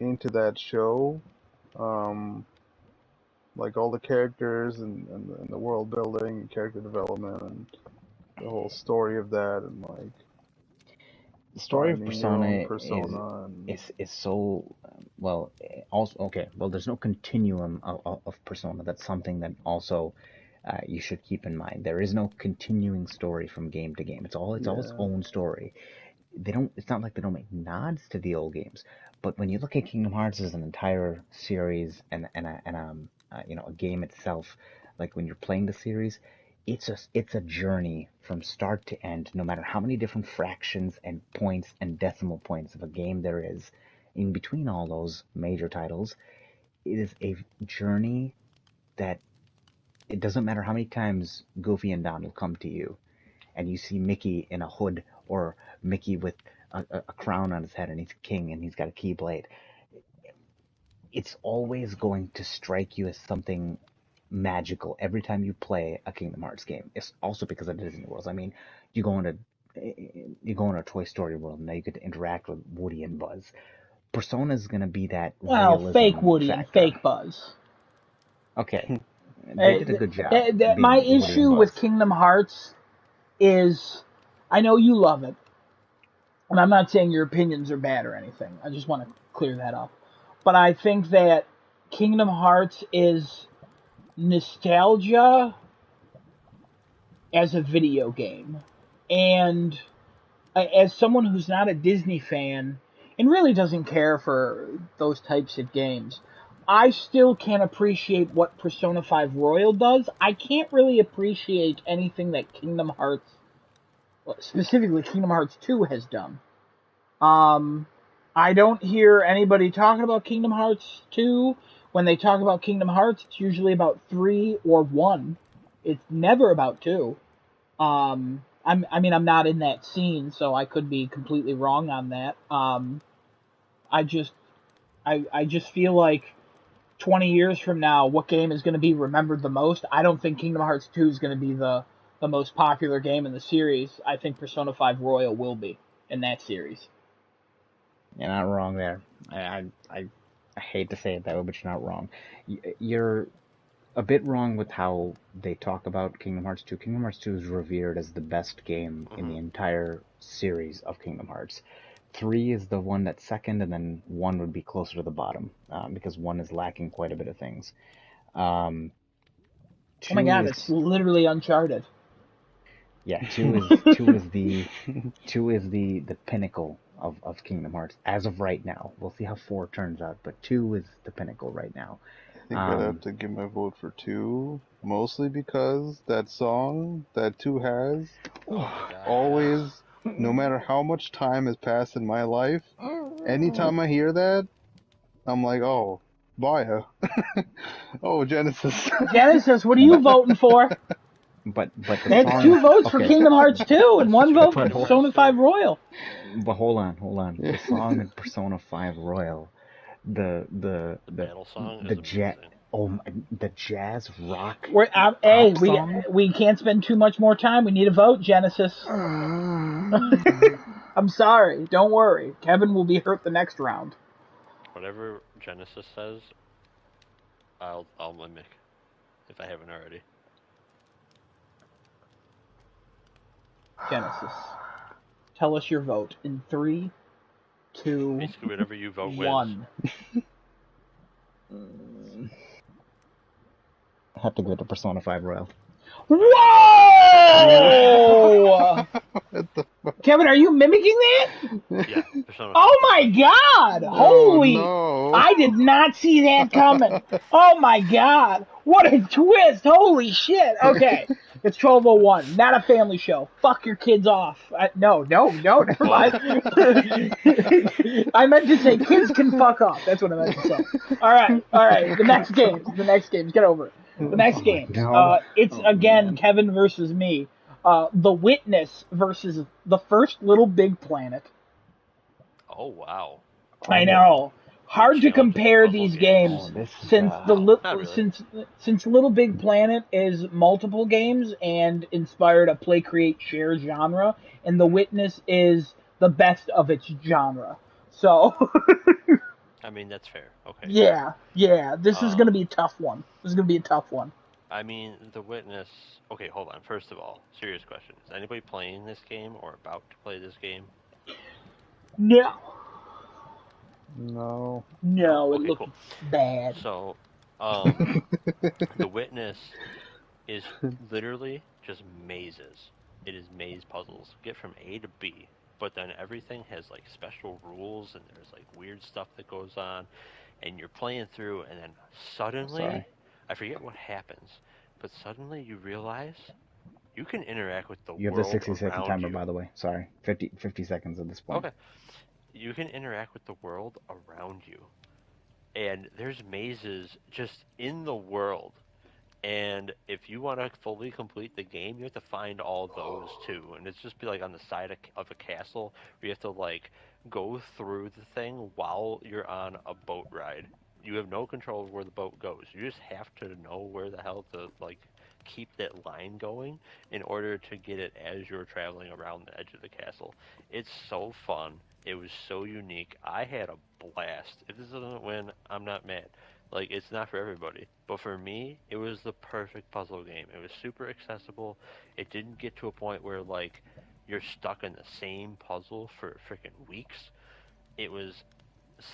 into that show. Like all the characters and the world building and character development and the whole story of that, and like The story of finding your own Persona persona is so well. Also, okay. Well, there's no continuum of Persona. That's something that also you should keep in mind. There is no continuing story from game to game. It's all its own story. They don't. It's not like they don't make nods to the old games. But when you look at Kingdom Hearts as an entire series and a game itself, like when you're playing the series, it's a journey from start to end, no matter how many different fractions and points and decimal points of a game there is in between all those major titles. It is a journey that it doesn't matter how many times Goofy and Donald come to you and you see Mickey in a hood or Mickey with a crown on his head and he's king and he's got a keyblade. It's always going to strike you as something magical every time you play a Kingdom Hearts game. It's also because of Disney Worlds. I mean, you go into you go in a Toy Story world, and now you get to interact with Woody and Buzz. Persona is going to be that Well, fake realism Woody and factor. fake Buzz. Okay, they did a good job My being Woody and issue with Buzz. Kingdom Hearts is, I know you love it, and I'm not saying your opinions are bad or anything. I just want to clear that up. But I think that Kingdom Hearts is nostalgia as a video game. And as someone who's not a Disney fan and really doesn't care for those types of games, I still can appreciate what Persona 5 Royal does. I can't really appreciate anything that Kingdom Hearts, specifically Kingdom Hearts 2, has done. I don't hear anybody talking about Kingdom Hearts 2. When they talk about Kingdom Hearts, it's usually about 3 or 1. It's never about 2. I'm not in that scene, so I could be completely wrong on that. I just, I just feel like 20 years from now, what game is going to be remembered the most? I don't think Kingdom Hearts 2 is going to be the most popular game in the series. I think Persona 5 Royal will be in that series. You're not wrong there. I hate to say it that way, but you're not wrong. You're a bit wrong with how they talk about Kingdom Hearts 2. Kingdom Hearts 2 is revered as the best game in the entire series of Kingdom Hearts. 3 is the one that's second, and then 1 would be closer to the bottom, because 1 is lacking quite a bit of things. 2 Oh my god, is, it's literally Uncharted. yeah, 2 is the pinnacle of Kingdom Hearts as of right now. We'll see how 4 turns out, but 2 is the pinnacle right now. I think I'd have to give my vote for 2, mostly because that song that 2 has always, no matter how much time has passed in my life, anytime I hear that, I'm like, oh, Baya. Oh, Genesis. Genesis, what are you voting for? But the That's song, 2 votes for okay, Kingdom Hearts 2 and 1 vote for But Persona 5 Royal. but hold on. The song in Persona 5 Royal, the battle song the is jet, amazing. the jazz rock Hey, pop song. we can't spend too much more time. We need a vote, Genesis. I'm sorry. Don't worry. Kevin will be hurt the next round. Whatever Genesis says, I'll mimic if I haven't already. Genesis, tell us your vote in 3, 2, Basically, whatever you vote 1. I have to go to Persona 5 Royal. Whoa! Kevin, are you mimicking that? wins. Yeah, Persona. Oh my god! Holy! No. I did not see that coming. Oh my god! What a twist! Holy shit! Okay, it's 12:01. Not a family show. Fuck your kids off. No, never mind. I meant to say kids can fuck off. That's what I meant to say. All right. The next games. Get over it. The next games. God. It's again Kevin versus me. The Witness versus the first Little Big Planet. Oh wow. I know. Hard to challenging compare puzzle these games. games This is, since not really. since Little Big Planet is multiple games and inspired a play create share genre, and The Witness is the best of its genre. So I mean, that's fair. Okay. yeah. This is gonna be a tough one. I mean, The Witness. Okay, hold on. First of all, serious question: is anybody playing this game or about to play this game? No, No. it Okay, looked cool. bad. So, The Witness is literally just mazes. It is maze puzzles. Get from A to B, but then everything has like special rules and there's like weird stuff that goes on, and you're playing through, and then suddenly, Sorry. I forget what happens, but suddenly you realize you can interact with the You have the world 60-second around timer, you. by the way. Sorry, 50 seconds at this point. Okay, you can interact with the world around you, and there's mazes just in the world. And if you want to fully complete the game, you have to find all those too. And it's just be like on the side of a castle where you have to like go through the thing while you're on a boat ride. You have no control of where the boat goes. You just have to know where the hell to like keep that line going in order to get it as you're traveling around the edge of the castle. It's so fun. It was so unique. I had a blast. If this doesn't win, I'm not mad. Like, it's not for everybody. But for me, it was the perfect puzzle game. It was super accessible. It didn't get to a point where, like, you're stuck in the same puzzle for freaking weeks. It was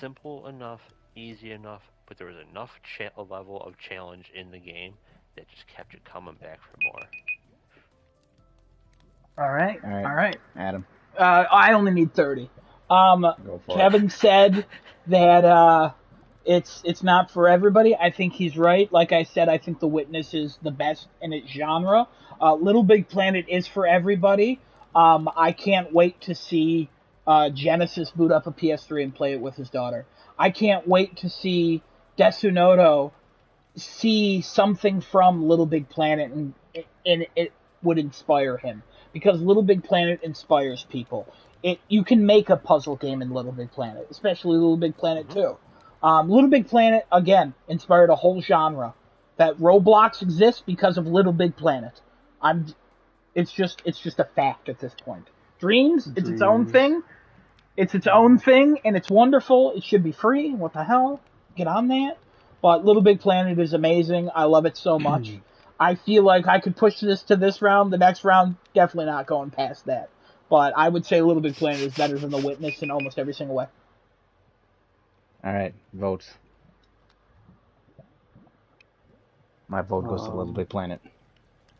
simple enough, easy enough, but there was enough level of challenge in the game that just kept you coming back for more. All right. Adam, I only need 30. go for Kevin said that it's not for everybody. I think he's right. Like I said, I think The Witness is the best in its genre. Little Big Planet is for everybody. I can't wait to see Genesis boot up a PS3 and play it with his daughter. I can't wait to see Desunoto see something from Little Big Planet and it would inspire him. Because Little Big Planet inspires people. You can make a puzzle game in Little Big Planet, especially Little Big Planet 2. Little Big Planet, again, inspired a whole genre. That Roblox exists because of Little Big Planet. It's just a fact at this point. Dreams, it's its own thing. It's its own thing, and it's wonderful. It should be free. What the hell? Get on that. But Little Big Planet is amazing. I love it so much. I feel like I could push this to this round. The next round, definitely not going past that. But I would say Little Big Planet is better than The Witness in almost every single way. All right, votes. My vote goes to Little Big Planet.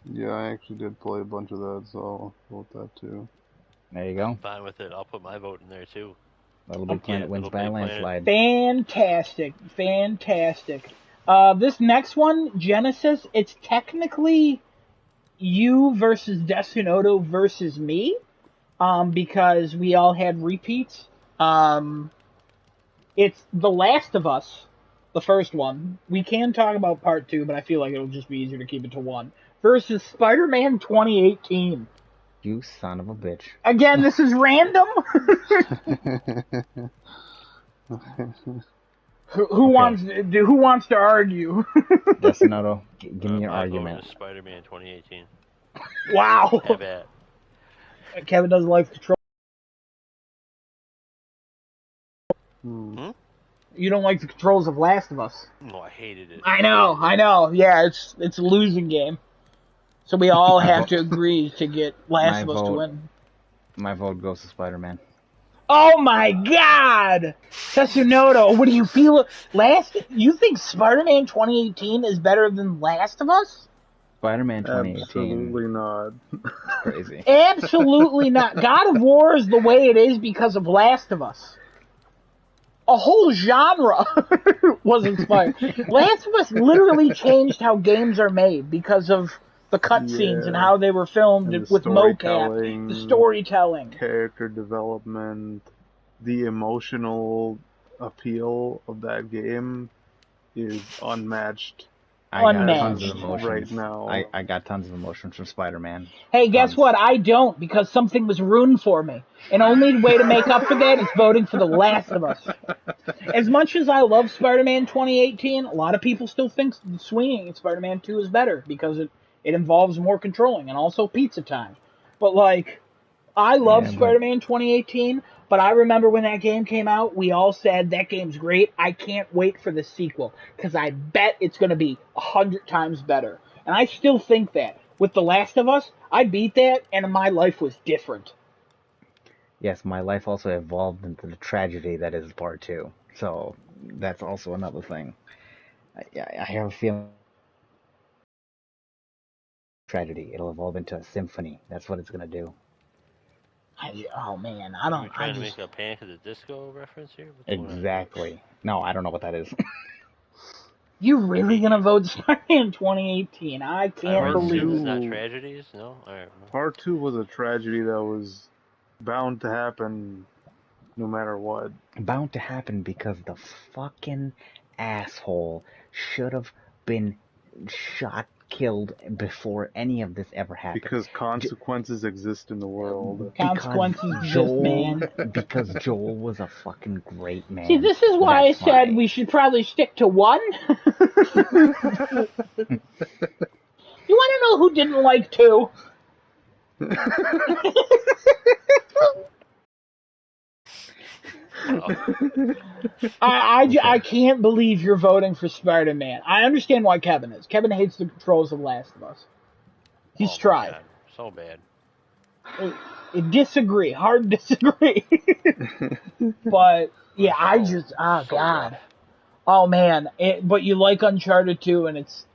Yeah, I actually did play a bunch of that, so I'll vote that too. There you go. Fine with it. I'll put my vote in there too. Little Big Planet wins by a landslide. Fantastic. This next one, Genesis, it's technically you versus Desunoto versus me, because we all had repeats. It's The Last of Us, the first one. We can talk about part 2, but I feel like it'll just be easier to keep it to 1. Versus Spider-Man 2018. You son of a bitch. Again, this is random. Who wants to argue? Desunoto, give me your argument. Spider-Man 2018. Wow. Have at. Kevin doesn't like the control. You don't like the controls of Last of Us. No, I hated it. I know. Yeah, it's a losing game. So we all have to agree to get Last of Us to win. My vote goes to Spider-Man. Oh my God! Desunoto, what do you feel? You think Spider-Man 2018 is better than Last of Us? Spider-Man 2018. Absolutely not. Crazy. Absolutely not. God of War is the way it is because of Last of Us. A whole genre was inspired. Last of Us literally changed how games are made because of the cutscenes and how they were filmed with mocap, the storytelling, character development, the emotional appeal of that game is unmatched. I got tons of emotions right now. I got tons of emotions from Spider-Man. Hey, guess what? I don't, because something was ruined for me. And only way to make up for that is voting for The Last of Us. As much as I love Spider-Man 2018, a lot of people still think swinging at Spider-Man 2 is better because it involves more controlling and also pizza time. But, I love Spider-Man 2018, but I remember when that game came out, we all said, that game's great, I can't wait for the sequel, because I bet it's going to be 100 times better. And I still think that. With The Last of Us, I beat that, and my life was different. Yes, my life also evolved into the tragedy that is part 2. So, that's also another thing. I have a feeling tragedy, it'll evolve into a symphony. That's what it's going to do. Oh man, Are you trying to make a Panic at the Disco reference here? Exactly. No, I don't know what that is. You really gonna vote Spider-Man 2018? I can't believe it. Not tragedies, no? Alright. Part 2 was a tragedy that was bound to happen no matter what. Bound to happen because the fucking asshole should have been shot, killed before any of this ever happened. Because consequences exist in the world. Consequences exist, man. Because Joel was a fucking great man. See, this is why I said we should probably stick to 1. You want to know who didn't like 2? I can't believe you're voting for Spider-Man. I understand why Kevin is. Kevin hates the controls of Last of Us. He's tried. God, so bad. Disagree. Hard disagree. But, yeah, I just... Oh, so God. rough. Oh, man. But you like Uncharted 2, and it's...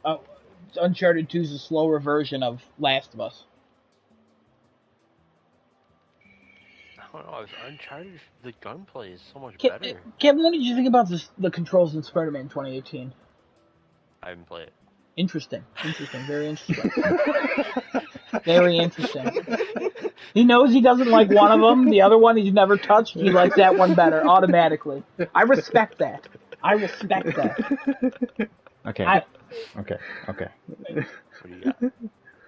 Uncharted 2 is a slower version of Last of Us. I don't know. Uncharted, the gunplay is so much Kevin, better. what did you think about the controls in Spider-Man 2018? I haven't played it. Interesting. Very interesting. Very interesting. He knows he doesn't like one of them. The other one he's never touched. He likes that one better automatically. I respect that. Okay. Okay. What do you got?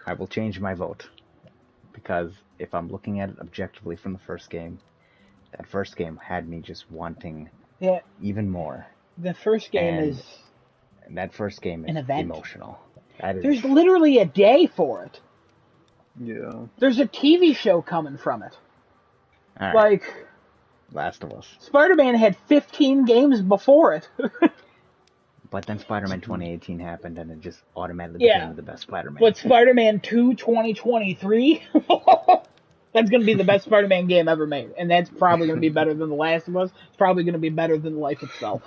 I will change my vote. Because if I'm looking at it objectively from the first game, that first game had me just wanting even more. The first game is... And that first game is an event. Emotional. That is... There's literally a day for it. Yeah. There's a TV show coming from it. All right. Like... Last of Us. Spider-Man had 15 games before it. But then Spider-Man 2018 happened, and it just automatically became the best Spider-Man. But Spider-Man 2 2023, that's going to be the best Spider-Man game ever made. And that's probably going to be better than The Last of Us. It's probably going to be better than life itself.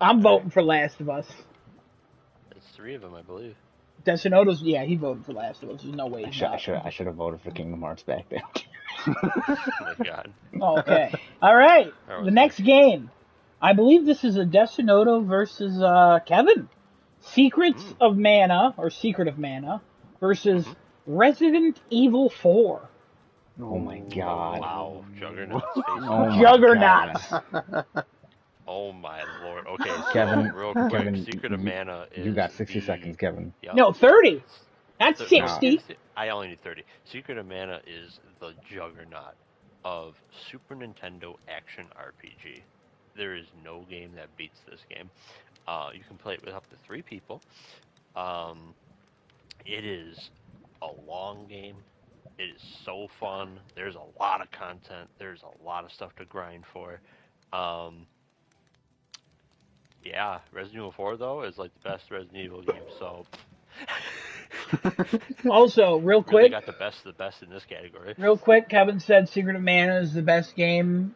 I'm voting for Last of Us. It's 3 of them, I believe. Deshinoto's, he voted for Last of Us. There's no way he's not. I should have voted for Kingdom Hearts back then. Oh my God. Okay. All right. The next game. I believe this is a Deshinoto versus Kevin. Secret of Mana versus Resident Evil 4. Oh my God. Wow. Juggernaut. Juggernaut. Oh my Lord. Okay, so Kevin, real quick, Kevin, Secret of Mana is... You got 60 seconds, Kevin. Yep. No, 30. That's 60. I only need 30. Secret of Mana is the juggernaut of Super Nintendo action RPG. There is no game that beats this game. You can play it with up to 3 people. It is a long game. It is so fun. There's a lot of content. There's a lot of stuff to grind for. Yeah, Resident Evil 4 though is like the best Resident Evil game. So. Also, real quick, really got the best of the best in this category. Real quick, Kevin said Secret of Mana is the best game.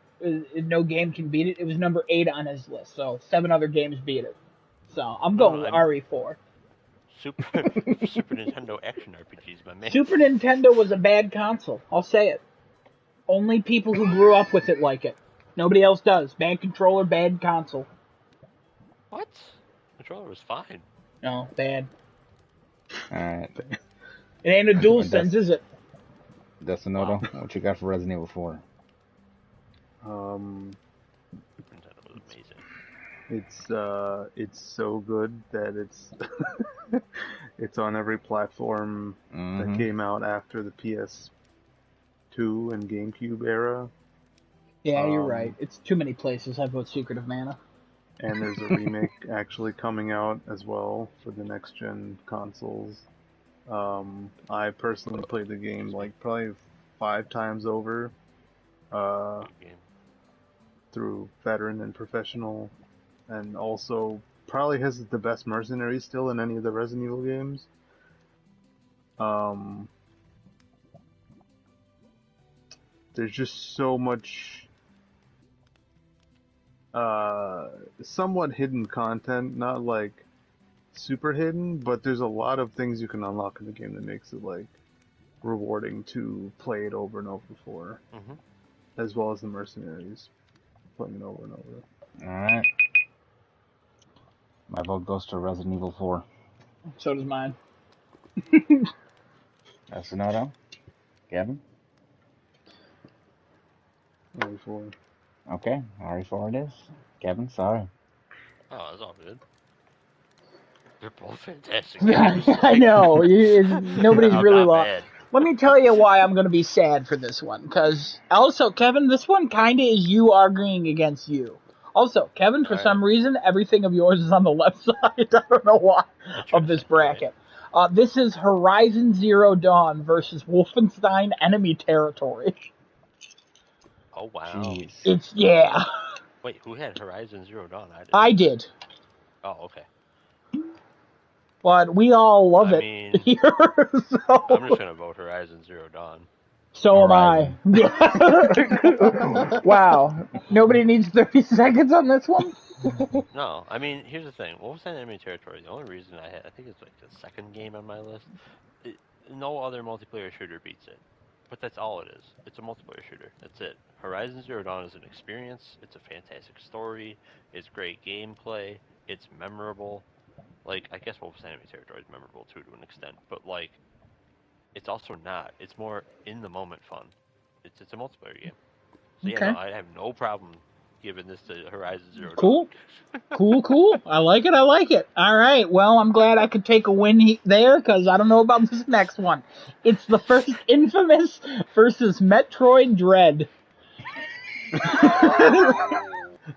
No game can beat it. It was number 8 on his list, so 7 other games beat it. So I'm going with RE4. Super Nintendo action RPGs, my man. Super Nintendo was a bad console. I'll say it. Only people who grew up with it like it. Nobody else does. Bad controller, bad console. What? Controller was fine. No, bad. Alright. It ain't a DualSense, is it? Deshinoto, what you got for Resident Evil 4? Nintendo was amazing. It's so good that it's it's on every platform that came out after the PS2 and GameCube era. Yeah, you're right. It's too many places. I vote Secret of Mana. And there's a remake actually coming out as well for the next gen consoles. I personally played the game like probably 5 times over. Through veteran and professional, and also probably has the best mercenaries still in any of the Resident Evil games. There's just so much somewhat hidden content, not like super hidden, but there's a lot of things you can unlock in the game that makes it like rewarding to play it over and over for, as well as the mercenaries. Playing it over and over. Alright. My vote goes to Resident Evil 4. So does mine. Deshinoto? Kevin? RE4. Okay, RE4 it is. Kevin, sorry. Oh, that's all good. They're both fantastic. I know. Nobody's really lost. Let me tell you why I'm going to be sad for this one. Because, also, Kevin, this one kind of is you arguing against you. Also, Kevin, for some reason, everything of yours is on the left side. I don't know why, of this bracket. This is Horizon Zero Dawn versus Wolfenstein Enemy Territory. Oh, wow. Jeez. Yeah. Wait, who had Horizon Zero Dawn? I did. Oh, okay. But we all love I it mean, here. So. I'm just going to vote Horizon Zero Dawn. So Horizon. am I. Wow. Nobody needs 30 seconds on this one? No, I mean, here's the thing. Wolfenstein Enemy Territory, the only reason I think it's like the second game on my list. No other multiplayer shooter beats it. But that's all it is. It's a multiplayer shooter. That's it. Horizon Zero Dawn is an experience. It's a fantastic story. It's great gameplay. It's memorable. Like, I guess Wolfenstein Enemy Territory is memorable too to an extent, but like, it's also not. It's more in the moment fun. It's a multiplayer game. So yeah, Okay. no, I have no problem giving this to Horizon Zero Cool. Dawn. Cool. I like it. All right. Well, I'm glad I could take a win there because I don't know about this next one. It's the first Infamous versus Metroid Dread.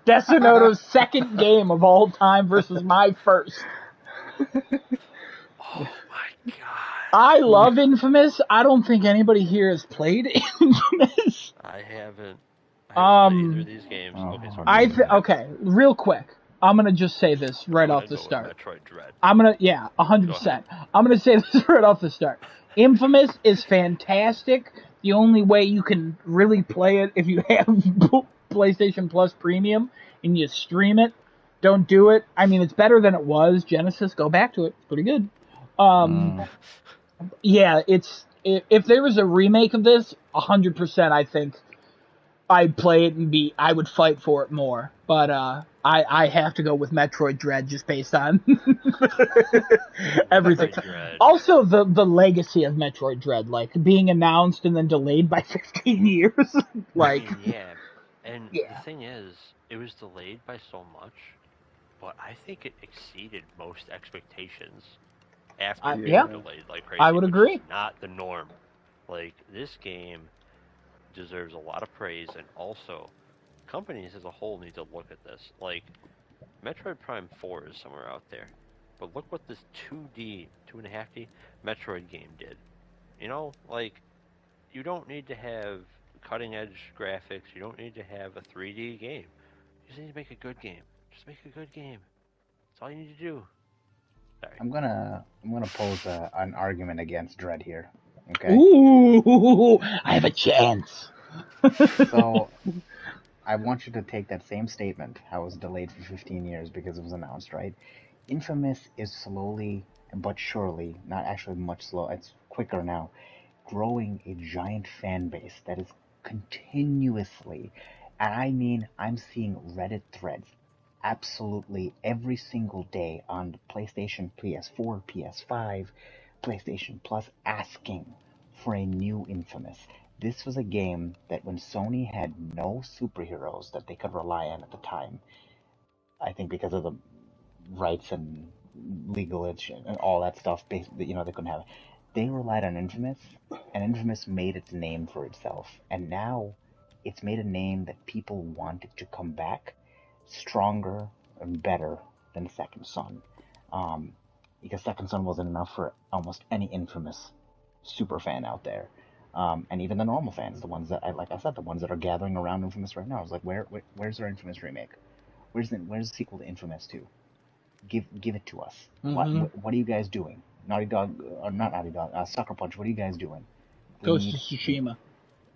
Destinoto's second game of all time versus my first. Oh my god. I love Infamous. I don't think anybody here has played Infamous. I haven't played either of these games. Okay, real quick. I'm gonna just say this right off the start. Metroid Dread. 100%. I'm gonna say this right off the start. Infamous is fantastic. The only way you can really play it if you have PlayStation Plus Premium and you stream it. Don't do it. I mean, it's better than it was. Genesis, go back to it. It's pretty good. Yeah, if there was a remake of this, 100%, I think I'd play it and I would fight for it more. But I have to go with Metroid Dread just based on everything. Also, the legacy of Metroid Dread, like being announced and then delayed by 15 years. Like, I mean, yeah, and the thing is, it was delayed by so much, but I think it exceeded most expectations after being delayed like crazy. I would agree. Which is not the norm. Like, this game deserves a lot of praise, and also companies as a whole need to look at this. Like, Metroid Prime 4 is somewhere out there, but look what this 2D, 2.5D Metroid game did. You know, like, you don't need to have cutting edge graphics, you don't need to have a 3D game. You just need to make a good game. Just make a good game. That's all you need to do. Sorry. I'm gonna pose an argument against Dread here. Okay. Ooh, I have a chance. So, I want you to take that same statement, how it was delayed for 15 years because it was announced, right? Infamous is slowly but surely, not actually much slow, it's quicker now, growing a giant fan base that is continuously, and I mean, I'm seeing Reddit threads absolutely every single day on PlayStation, PS4, PS5, PlayStation Plus asking for a new Infamous. This was a game that when Sony had no superheroes that they could rely on at the time, I think because of the rights and legal and all that stuff, they couldn't have it. They relied on Infamous, and Infamous made its name for itself. And now it's made a name that people want it to come back stronger and better than Second Son. Because Second Son wasn't enough for almost any Infamous super fan out there. And even the normal fans, the ones that, like I said, the ones that are gathering around Infamous right now. I was like, where's our Infamous remake? Where's the sequel to Infamous 2? Give it to us. Mm-hmm. What are you guys doing? Naughty Dog, or not Naughty Dog, Sucker Punch, what are you guys doing? Ghost of Tsushima.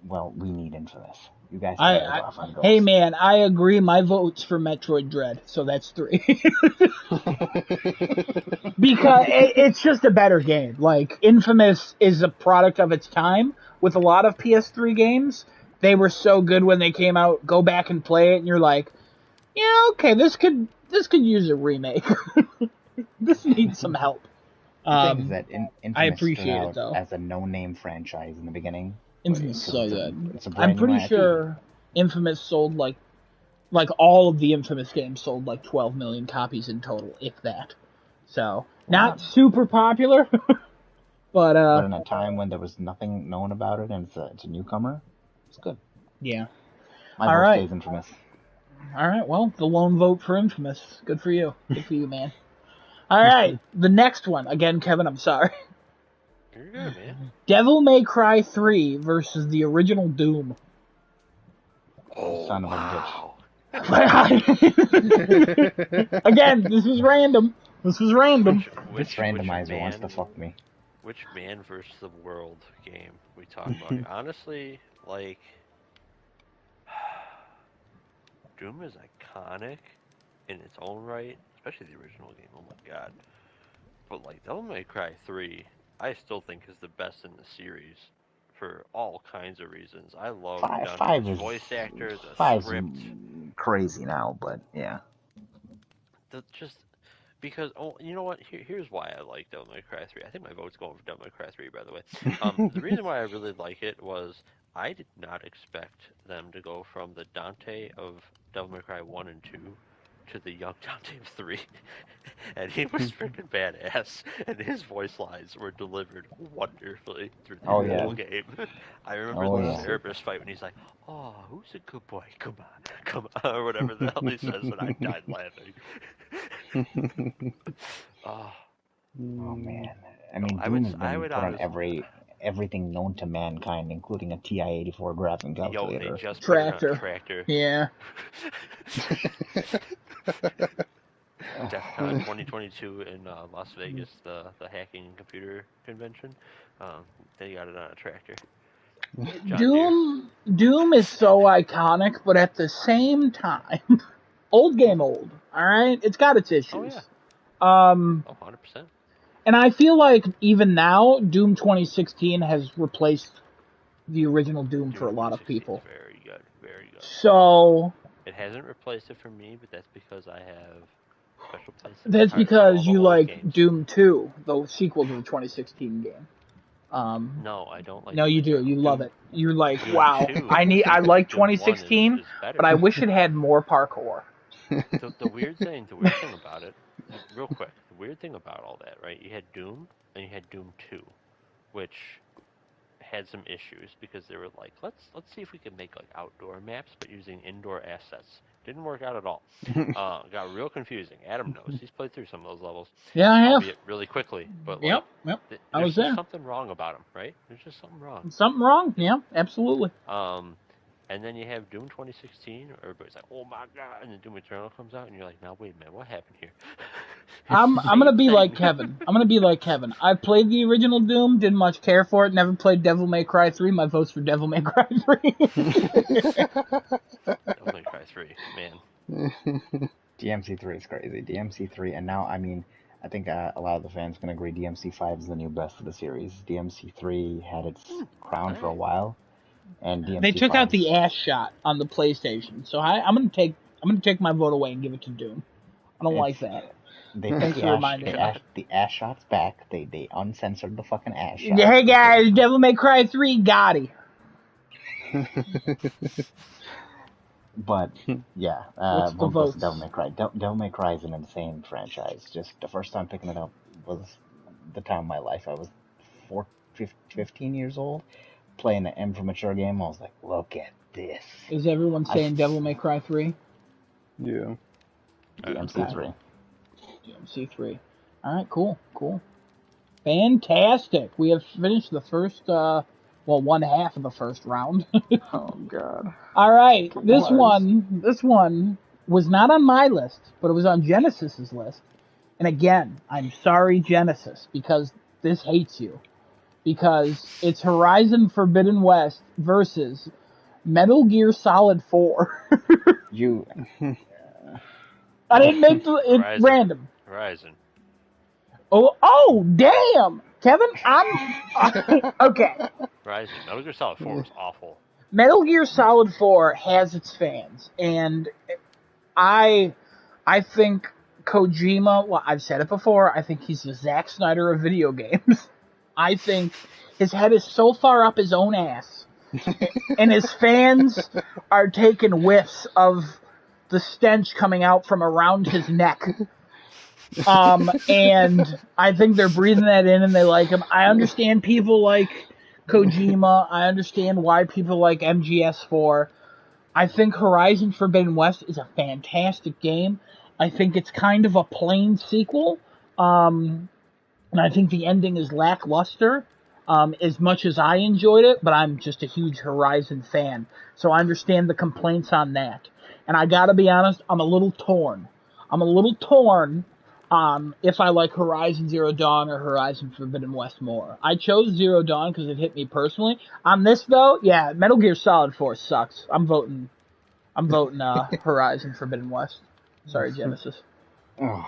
Well, we need Infamous. You guys Hey man, I agree. My vote's for Metroid Dread, so that's 3. Because it's just a better game. Like, Infamous is a product of its time. With a lot of PS3 games, they were so good when they came out. Go back and play it, and you're like, yeah, okay, this could use a remake. This needs some help. The thing is that Infamous I appreciate stood it though. as a no-name franchise in the beginning. Infamous is so good. It's a I'm pretty sure Infamous sold like all of the Infamous games sold like 12 million copies in total, if that. So not super popular, but in a time when there was nothing known about it and it's a newcomer, it's good. Yeah. My vote stays Infamous. All right. Well, the lone vote for Infamous. Good for you. Good for you, man. All right, the next one. Again, Kevin, I'm sorry. You're good, man. Devil May Cry 3 versus the original Doom. Oh, Son of a wow. Again, this was random. This was random. This randomizer wants to fuck me. Which man versus the world game we talking about here? Honestly, like, Doom is iconic in its own right, especially the original game. Oh my god! But like Devil May Cry 3, I still think is the best in the series for all kinds of reasons. I love Five Dante's is voice actor, the five's script, crazy now, but yeah. just because you know what? Here's why I like Devil May Cry 3. I think my vote's going for Devil May Cry 3, by the way. The reason why I really like it was I did not expect them to go from the Dante of Devil May Cry 1 and 2 to the young Dante of 3. And he was freaking badass, and his voice lines were delivered wonderfully through the whole game. I remember the Cerberus fight when he's like, "Oh, who's a good boy? Come on," or whatever the hell he says, and I died laughing. Oh man, I mean, I Doom would, has I been would put on honestly, everything known to mankind, including a TI-84 graphing Yo, calculator. they just put it on a Tractor. tractor. Yeah. DEF CON 2022 in Las Vegas, the hacking and computer convention. They got it on a tractor. Doom is so iconic, but at the same time, old game old. All right, it's got its issues. Oh yeah. 100%. And I feel like even now, Doom 2016 has replaced the original Doom for a lot of people. Very good, very good. So it hasn't replaced it for me, but that's because I have special place. That's because you like games. Doom 2, the sequel to the 2016 game. No, I don't like. No, you do. You love it. You're like, wow. I like 2016, but I wish it had more parkour. The weird thing about it, real quick, the weird thing about all that, right? You had Doom, and you had Doom 2, which had some issues because they were like, let's see if we can make like outdoor maps, but using indoor assets. Didn't work out at all. Got real confusing. Adam knows. He's played through some of those levels. Yeah, I have. Albeit really quickly. But like, there's just something wrong about him, right? There's just something wrong. Something wrong? Yeah, absolutely. And then you have Doom 2016, where everybody's like, oh my god, and then Doom Eternal comes out, and you're like, now wait a minute, what happened here? I'm gonna be like Kevin. I played the original Doom, didn't much care for it, never played Devil May Cry 3, my vote's for Devil May Cry 3. Devil May Cry 3, man. DMC3 is crazy. DMC3, and now, I mean, I think a lot of the fans can agree DMC5 is the new best of the series. DMC3 had its crown for a while. And DMC5. They took out the ass shot on the PlayStation, so I'm gonna take my vote away and give it to Doom. I don't like that. They took the ass shots back. They uncensored the fucking ass shot. Hey guys, Devil May Cry 3, Gotti. But yeah, Devil May Cry. Devil May Cry is an insane franchise. Just the first time picking it up was the time of my life. I was 15 years old. Playing an M for mature game, I was like, look at this. Is everyone saying Devil May Cry 3? Yeah. DMC3. DMC3. Alright, cool. Fantastic. We have finished the first, one half of the first round. Oh, God. Alright, this one was not on my list, but it was on Genesis's list. And again, I'm sorry, Genesis, because this hates you. Because it's Horizon Forbidden West versus Metal Gear Solid 4. I didn't make it random. Horizon. Oh, damn! Kevin, I'm... okay. Horizon. Metal Gear Solid 4 was awful. Metal Gear Solid 4 has its fans, and I think Kojima, well, I've said it before, I think he's the Zack Snyder of video games. I think his head is so far up his own ass, and his fans are taking whiffs of the stench coming out from around his neck. And I think they're breathing that in and they like him. I understand people like Kojima. I understand why people like MGS4. I think Horizon Forbidden West is a fantastic game. I think it's kind of a plain sequel, and I think the ending is lackluster. As much as I enjoyed it, but I'm just a huge Horizon fan, so I understand the complaints on that. And I gotta be honest, I'm a little torn. If I like Horizon Zero Dawn or Horizon Forbidden West more. I chose Zero Dawn because it hit me personally. On this though, yeah, Metal Gear Solid 4 sucks. I'm voting Horizon Forbidden West. Sorry, Genesis. Oh,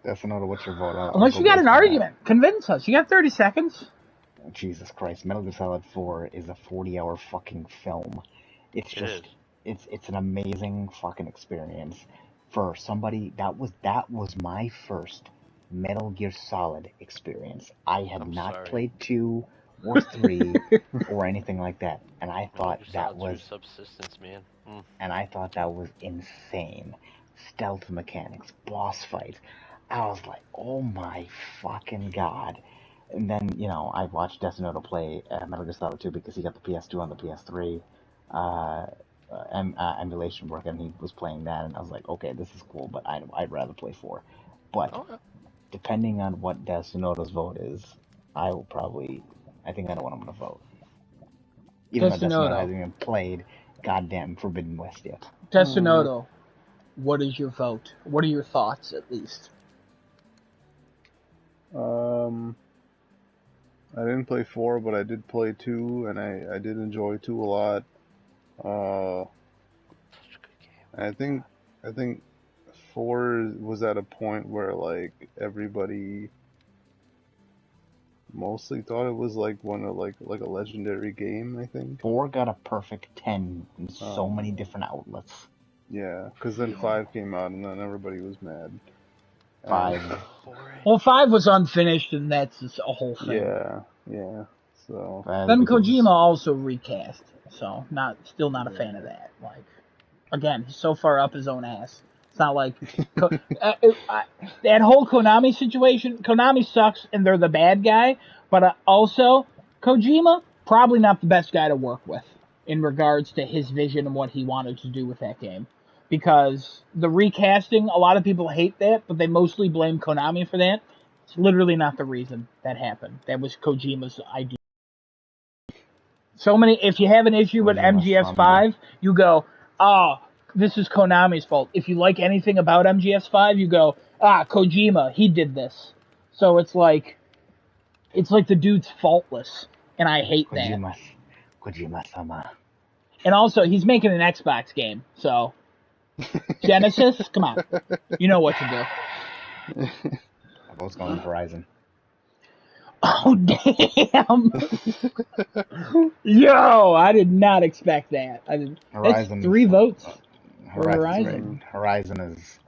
that's another what's your vote? Unless you got an argument, convince us. You got 30 seconds. Jesus Christ, Metal Gear Solid 4 is a 40-hour fucking film. It's an amazing fucking experience for somebody that was my first Metal Gear Solid experience. I had not played 2 or 3 or anything like that, and I thought that was subsistence, man. And I thought that was insane. Stealth mechanics, boss fights. I was like, oh my fucking god. And then, I watched Destinoto play Metal Gear Solid 2 because he got the PS2 on the PS3 emulation work, and he was playing that, and I was like, okay, this is cool, but I'd rather play 4. But depending on what Destinoto's vote is, I think I know what I'm going to vote. Even though Destinoto hasn't even played goddamn Forbidden West yet. Destinoto, what is your vote? What are your thoughts, at least? I didn't play 4, but I did play 2, and I did enjoy 2 a lot. Such a good game. I think 4 was at a point where like everybody mostly thought it was like one of like a legendary game. I think 4 got a perfect 10 in so many different outlets. Yeah, because then 5 came out, and then everybody was mad. 5. Well, 5 was unfinished, and that's just a whole thing. Yeah. So then Kojima also recast, so still not a fan of that. Like, again, he's so far up his own ass. It's not like that whole Konami situation. Konami sucks, and they're the bad guy. But also, Kojima probably not the best guy to work with in regards to his vision and what he wanted to do with that game. Because the recasting, a lot of people hate that, but they mostly blame Konami for that. It's literally not the reason that happened. That was Kojima's idea. If you have an issue with MGS5, you go, this is Konami's fault. If you like anything about MGS5, you go, Kojima, he did this. So it's like the dude's faultless, and I hate that. Kojima-sama. And also, he's making an Xbox game, so Genesis, come on, you know what to do. I was going Horizon. Oh damn! Yo, I did not expect that. That's 3 votes. Horizon. Horizon is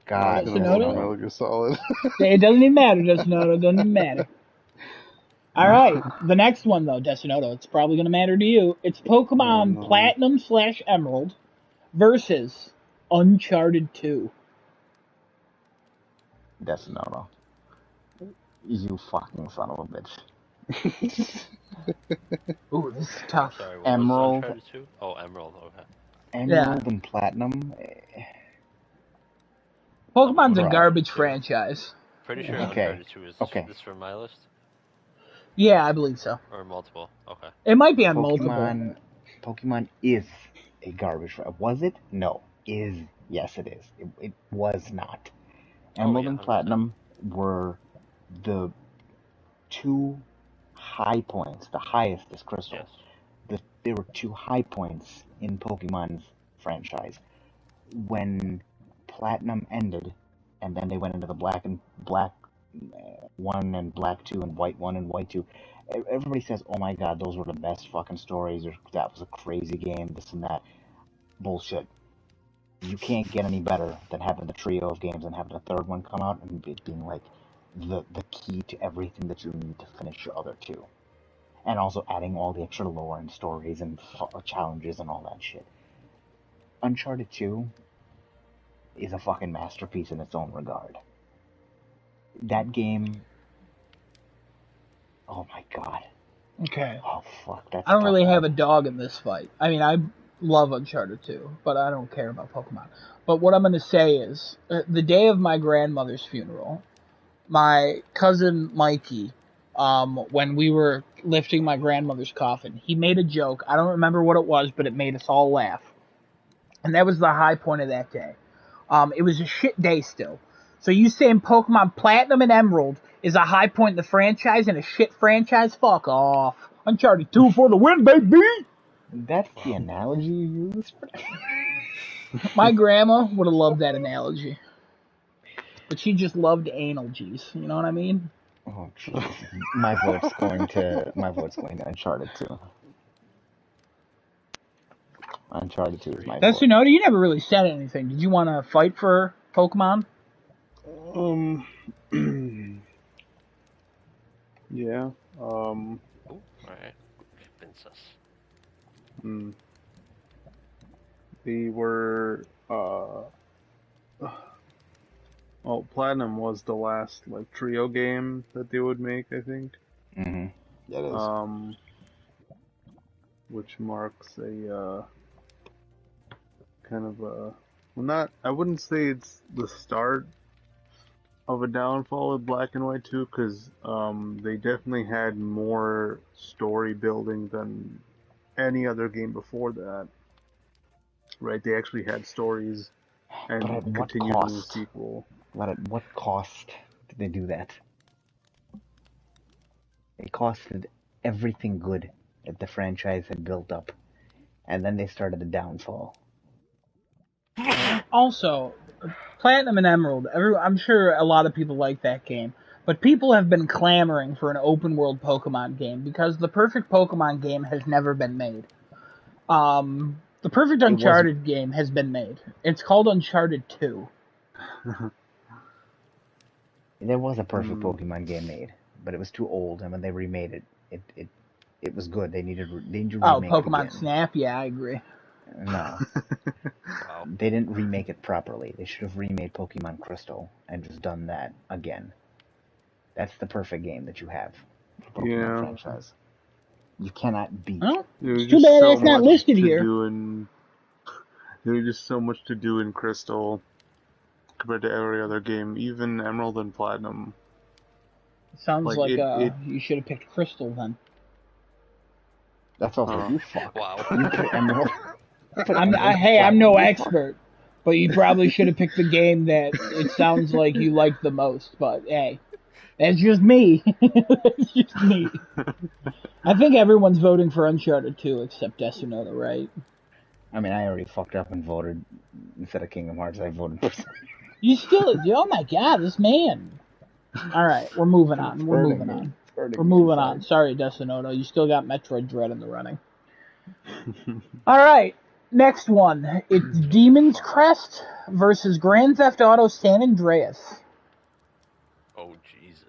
God. Metal Gear Solid. It doesn't even matter, Destinoto. It doesn't even matter. All right, the next one though, Destinoto. It's probably going to matter to you. It's Pokemon Platinum / Emerald versus Uncharted 2. Destinoto. You fucking son of a bitch. Ooh, this is tough. Sorry, what Emerald. Was Uncharted 2? Oh, Emerald. Okay. Emerald and Platinum. Pokemon's a garbage franchise. Pretty sure Uncharted 2 is this from my list? Yeah, I believe so. Or multiple. Okay. It might be on multiple. Pokemon is a garbage franchise. Was it? No. Yes, it is. It was not. Emerald and Platinum were the 2 high points. The highest is Crystal. Yes. There were 2 high points in Pokemon's franchise. When Platinum ended, and then they went into the Black 1 and Black 2 and White 1 and White 2, everybody says, oh my god, those were the best fucking stories, or that was a crazy game, this and that. Bullshit. You can't get any better than having the trio of games and having the 3rd one come out and it being like the key to everything that you need to finish your other 2. And also adding all the extra lore and stories and challenges and all that shit. Uncharted 2 is a fucking masterpiece in its own regard. That game... Oh my god. Okay. Oh fuck, that's I don't really have a dog in this fight. I mean, I love Uncharted 2, but I don't care about Pokemon. But what I'm going to say is, the day of my grandmother's funeral, my cousin Mikey, when we were lifting my grandmother's coffin, he made a joke. I don't remember what it was, but it made us all laugh. And that was the high point of that day. It was a shit day still. So you saying Pokemon Platinum and Emerald is a high point in the franchise and a shit franchise? Fuck off. Uncharted 2 for the win, baby! That's the analogy you use for that? My grandma would have loved that analogy. But she just loved anal G's. You know what I mean? Oh, jeez. My vote's going to Uncharted 2. Uncharted 2 is my That's vote. you never really said anything. Did you want to fight for Pokemon? Yeah. Ooh, alright. Convince us. They were, Platinum was the last, like, trio game that they would make, I think. Mm-hmm. That is. Which marks a, kind of a, well, I wouldn't say it's the start of a downfall of Black and White 2, because, they definitely had more story building than any other game before that. Right, they actually had stories and But at what continued in the cost? sequel. But at what cost did they do that? It costed everything good that the franchise had built up, and then they started the downfall. Also, Platinum and Emerald, I'm sure a lot of people like that game, but people have been clamoring for an open world Pokemon game because the perfect Pokemon game has never been made. The perfect Uncharted game has been made. It's called Uncharted 2. There was a perfect Pokemon game made, but it was too old, and when they remade it, it was good. They needed to remake Pokemon it again. Snap? Yeah, I agree. No. Wow. They didn't remake it properly. They should have remade Pokemon Crystal and just done that again. That's the perfect game that you have for Pokemon franchise. You cannot beat. Well, it's too bad that's not listed here. There was just so much to do in Crystal compared to every other game, even Emerald and Platinum. Sounds like you should have picked Crystal then. That's also you fuck. Wow. You put Emerald. I'm no expert, but you probably should have picked the game that it sounds like you like the most. But hey, that's just me. That's just me. I think everyone's voting for Uncharted 2 except Desunoda, right? I mean, I already fucked up and voted instead of Kingdom Hearts. I voted for. You still? Oh my god, this man! All right, we're moving on. We're moving on. Sorry, Desunoda. You still got Metroid Dread in the running. All right, next one. It's Demon's Crest versus Grand Theft Auto San Andreas. Oh, Jesus.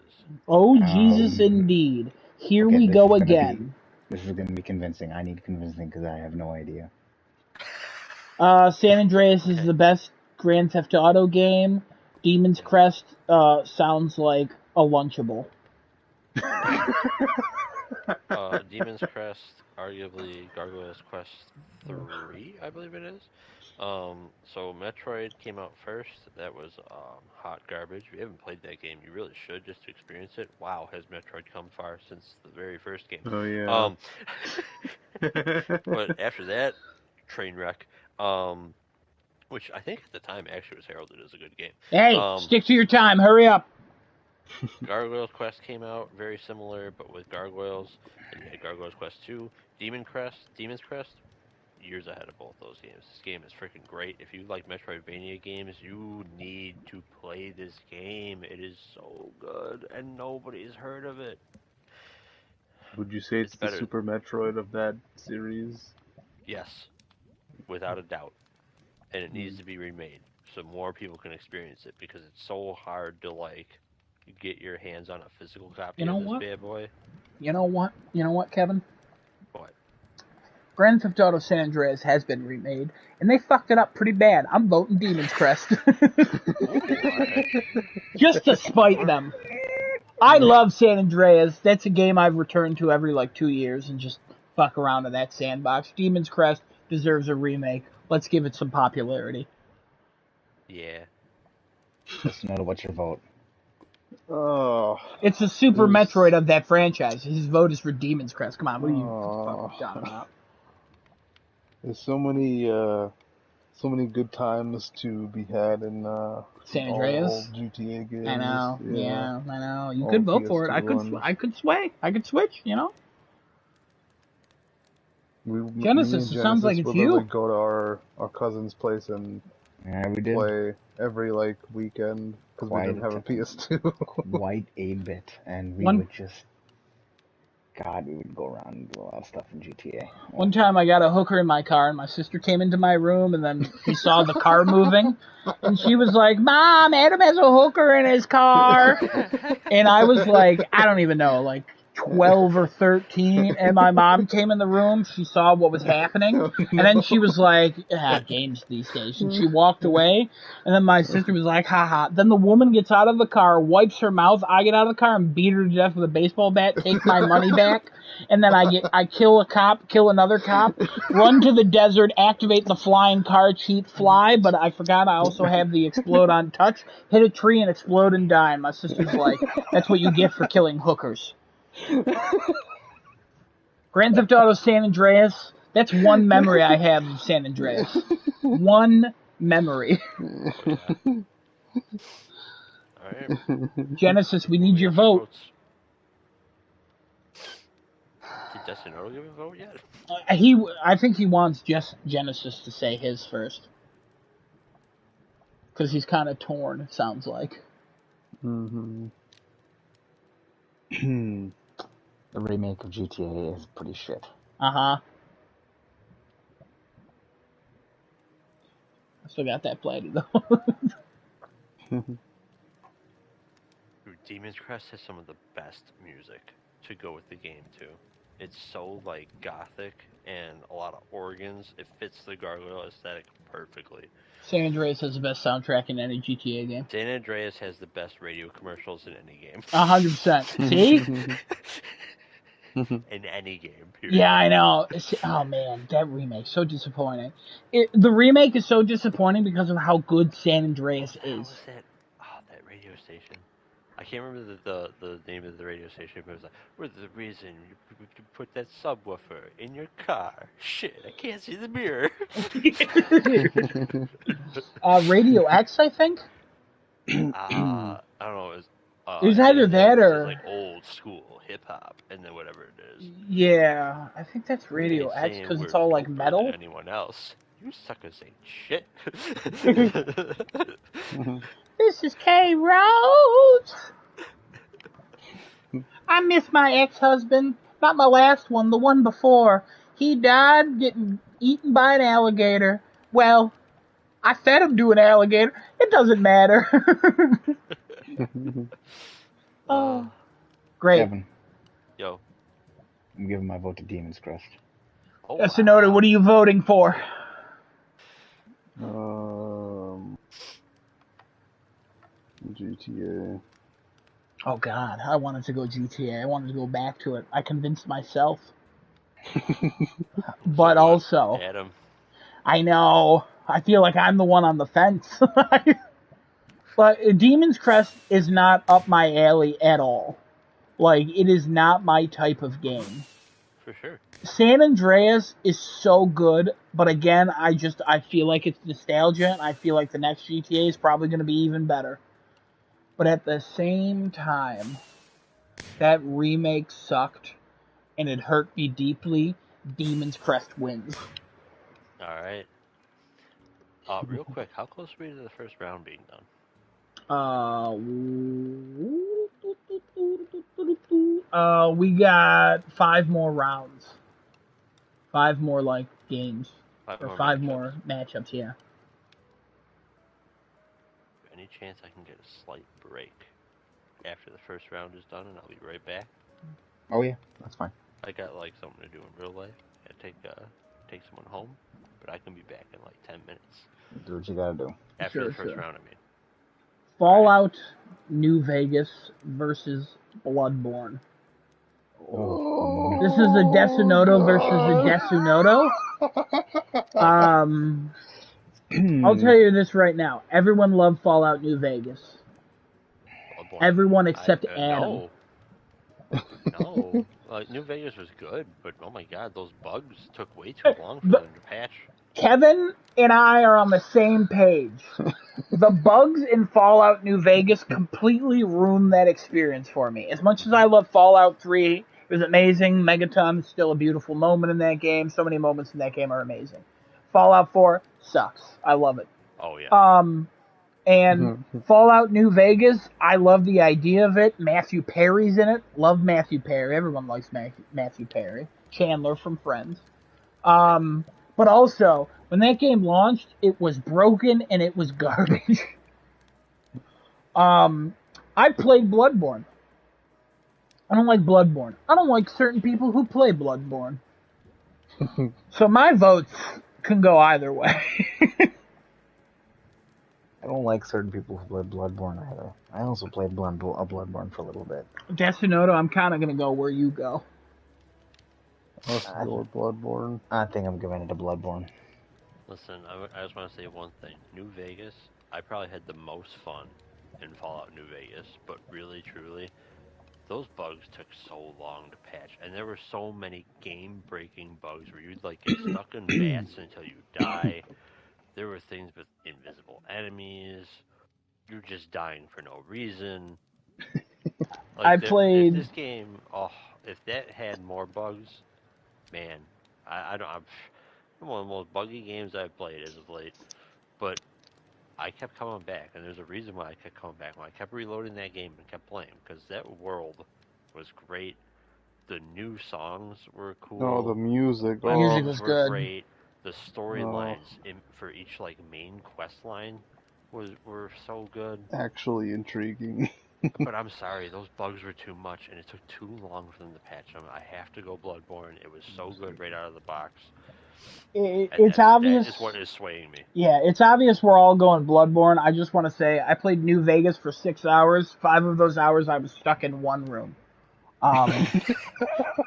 Oh, Jesus, indeed. Here we go again. This is going to be convincing. I need convincing because I have no idea. San Andreas is the best Grand Theft Auto game. Demon's Crest sounds like a Lunchable. Demon's Crest, arguably Gargoyle's Quest 3, I believe it is. So Metroid came out first. That was hot garbage. If you haven't played that game, you really should just to experience it. Wow, has Metroid come far since the very first game. Oh, yeah. But after that, train wreck. Which I think at the time actually was heralded as a good game. Hey, stick to your time. Hurry up. Gargoyle's Quest came out, very similar, but with gargoyles. Then you had Gargoyle's Quest 2. Demon's Crest, years ahead of both those games. This game is freaking great. If you like Metroidvania games, you need to play this game. It is so good, and nobody's heard of it. Would you say it's the Super Metroid of that series? Yes, without a doubt. And it needs to be remade so more people can experience it because it's so hard to get your hands on a physical copy of this bad boy. You know what, Kevin? What? Grand Theft Auto San Andreas has been remade, and they fucked it up pretty bad. I'm voting Demon's Crest. Just to spite them. I love San Andreas. That's a game I've returned to every 2 years and just fuck around in that sandbox. Demon's Crest deserves a remake. Let's give it some popularity. Yeah. Just know what's your vote. Oh. It's the Super There's- Metroid of that franchise. His vote is for Demon's Crest. Come on, what are you Oh. fucking talking about? There's so many good times to be had in San all Andreas? GTA games. I know. Yeah, I know. You All could vote for it. PS2 ones. I could sway. I could switch. You know. Me Genesis, and it sounds like it's would you. literally go to our cousin's place and Yeah, we did. play every like weekend because we didn't have a PS2. Quite a bit, and we One- would just. God, we would go around and do a lot of stuff in GTA. One time I got a hooker in my car, and my sister came into my room, and then he saw the car moving, and she was like, "Mom, Adam has a hooker in his car." And I was like, I don't even know, like 12 or 13, and my mom came in the room, she saw what was happening, and then she was like, games these days, and she walked away, and then my sister was like, haha. Then the woman gets out of the car, wipes her mouth, I get out of the car and beat her to death with a baseball bat, take my money back, and then I kill a cop, kill another cop, run to the desert, activate the flying car, cheat, fly, but I forgot I also have the explode on touch, hit a tree and explode and die, and my sister's like, that's what you get for killing hookers. Grand Theft Auto San Andreas, that's one memory I have of San Andreas. One memory. Alright. Genesis, we need your vote. Did Destinoto give a vote yet? I think he wants just Genesis to say his first. Because he's kind of torn, it sounds like. Mm-hmm. The remake of GTA is pretty shit. Uh-huh. I still got that played, though. Dude, Demon's Crest has some of the best music to go with the game, too. It's so, like, gothic and a lot of organs. It fits the gargoyle aesthetic perfectly. San Andreas has the best soundtrack in any GTA game. San Andreas has the best radio commercials in any game. 100%. See? In any game, period. Yeah, I know. Oh, man, that remake's so disappointing. The remake is so disappointing because of how good San Andreas How is. was that? Oh, that radio station. I can't remember the name of the radio station, but it was like, we're the reason you put that subwoofer in your car. Shit, I can't see the mirror. Radio X, I think? I don't know. It was either that or... like old school hip-hop, and then whatever it is. Yeah, I think that's Radio X, because it's all like metal. Anyone else. You suckers ain't shit. This is K. Rhodes. I miss my ex-husband. Not my last one, the one before. He died getting eaten by an alligator. Well, I fed him to an alligator. It doesn't matter. Oh, great. Kevin, Yo. I'm giving my vote to Demon's Crest. Oh, Sonoda, what are you voting for? GTA. Oh, God. I wanted to go GTA. I wanted to go back to it. I convinced myself. But also... Adam. I know. I feel like I'm the one on the fence. But Demon's Crest is not up my alley at all. Like, it is not my type of game. For sure. San Andreas is so good, but again, I feel like it's nostalgia, and I feel like the next GTA is probably going to be even better. But at the same time, that remake sucked, and it hurt me deeply. Demon's Crest wins. Alright. Real quick, how close were you to the first round being done? We got 5 more rounds. 5 more, like, games. Or 5 more matchups, yeah. Any chance I can get a slight break after the first round is done, and I'll be right back? Oh yeah, that's fine. I got, like, something to do in real life. I take someone home, but I can be back in, like, 10 minutes. Do what you gotta do. After the first round, I mean. Fallout New Vegas versus Bloodborne. Oh. This is a Desunoto versus a Desunoto. I'll tell you this right now. Everyone loved Fallout New Vegas. Everyone except Adam. No. New Vegas was good, but oh my god, those bugs took way too long for them to patch. Kevin and I are on the same page. The bugs in Fallout New Vegas completely ruined that experience for me. As much as I love Fallout 3, it was amazing. Megaton is still a beautiful moment in that game. So many moments in that game are amazing. Fallout 4 sucks. I love it. Oh, yeah. And Fallout New Vegas, I love the idea of it. Matthew Perry's in it. Love Matthew Perry. Everyone likes Matthew Perry. Chandler from Friends. But also, when that game launched, it was broken and it was garbage. I played Bloodborne. I don't like Bloodborne. I don't like certain people who play Bloodborne. So my votes can go either way. I don't like certain people who play Bloodborne either. I also played Bloodborne for a little bit. Destinoto, I'm kind of going to go where you go. Let's go with Bloodborne. I think I'm giving it to Bloodborne. Listen, I just want to say one thing. New Vegas, I probably had the most fun in Fallout New Vegas, but really, truly, those bugs took so long to patch, and there were so many game-breaking bugs where you'd like get stuck in vats until you die. There were things with invisible enemies. You're just dying for no reason. played this game. Oh, if that had more bugs, man, I'm one of the most buggy games I've played as of late. But I kept coming back, and there's a reason why I kept coming back. When I kept reloading that game and kept playing, because that world was great. The new songs were cool. Oh, the music. The music was good. Great. The storylines for each main quest line were so good. Actually intriguing. But I'm sorry, those bugs were too much, and it took too long for them to patch them. I have to go Bloodborne. It was so good right out of the box. It's obvious. That is what is swaying me. Yeah, it's obvious we're all going Bloodborne. I just want to say I played New Vegas for 6 hours. 5 of those hours I was stuck in one room.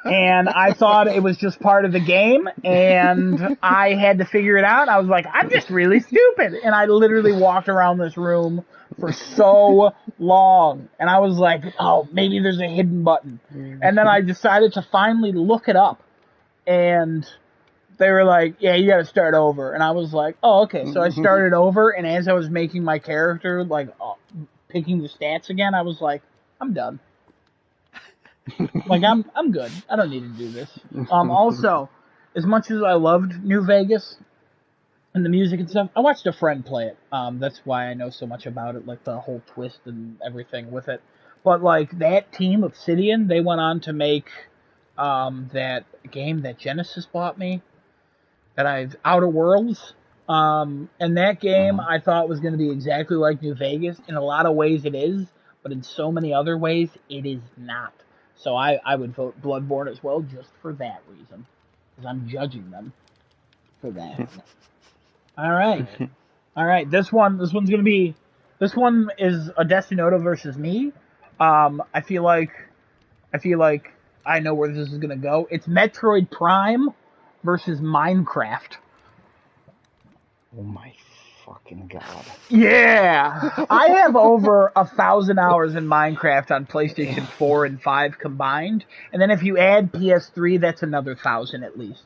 And I thought it was just part of the game, and I had to figure it out. I was like, I'm just really stupid. And I literally walked around this room for so long. And I was like, oh, maybe there's a hidden button. And then I decided to finally look it up. And they were like, yeah, you gotta start over. And I was like, oh, okay. So I started over, and as I was making my character, picking the stats again, I was like, I'm done. I'm good. I don't need to do this. Also, as much as I loved New Vegas and the music and stuff, I watched a friend play it. That's why I know so much about it, the whole twist and everything with it. But, that team, Obsidian, they went on to make that game that Genesis bought me, Outer Worlds. And that game I thought was going to be exactly like New Vegas. In a lot of ways it is, but in so many other ways it is not. So I would vote Bloodborne as well, just for that reason, because I'm judging them for that. All right. This one is a Destinoto versus me. I feel like I know where this is gonna go. It's Metroid Prime versus Minecraft. Oh my fucking god. Yeah! I have over 1,000 hours in Minecraft on PlayStation 4 and 5 combined. And then if you add PS3, that's another 1,000 at least.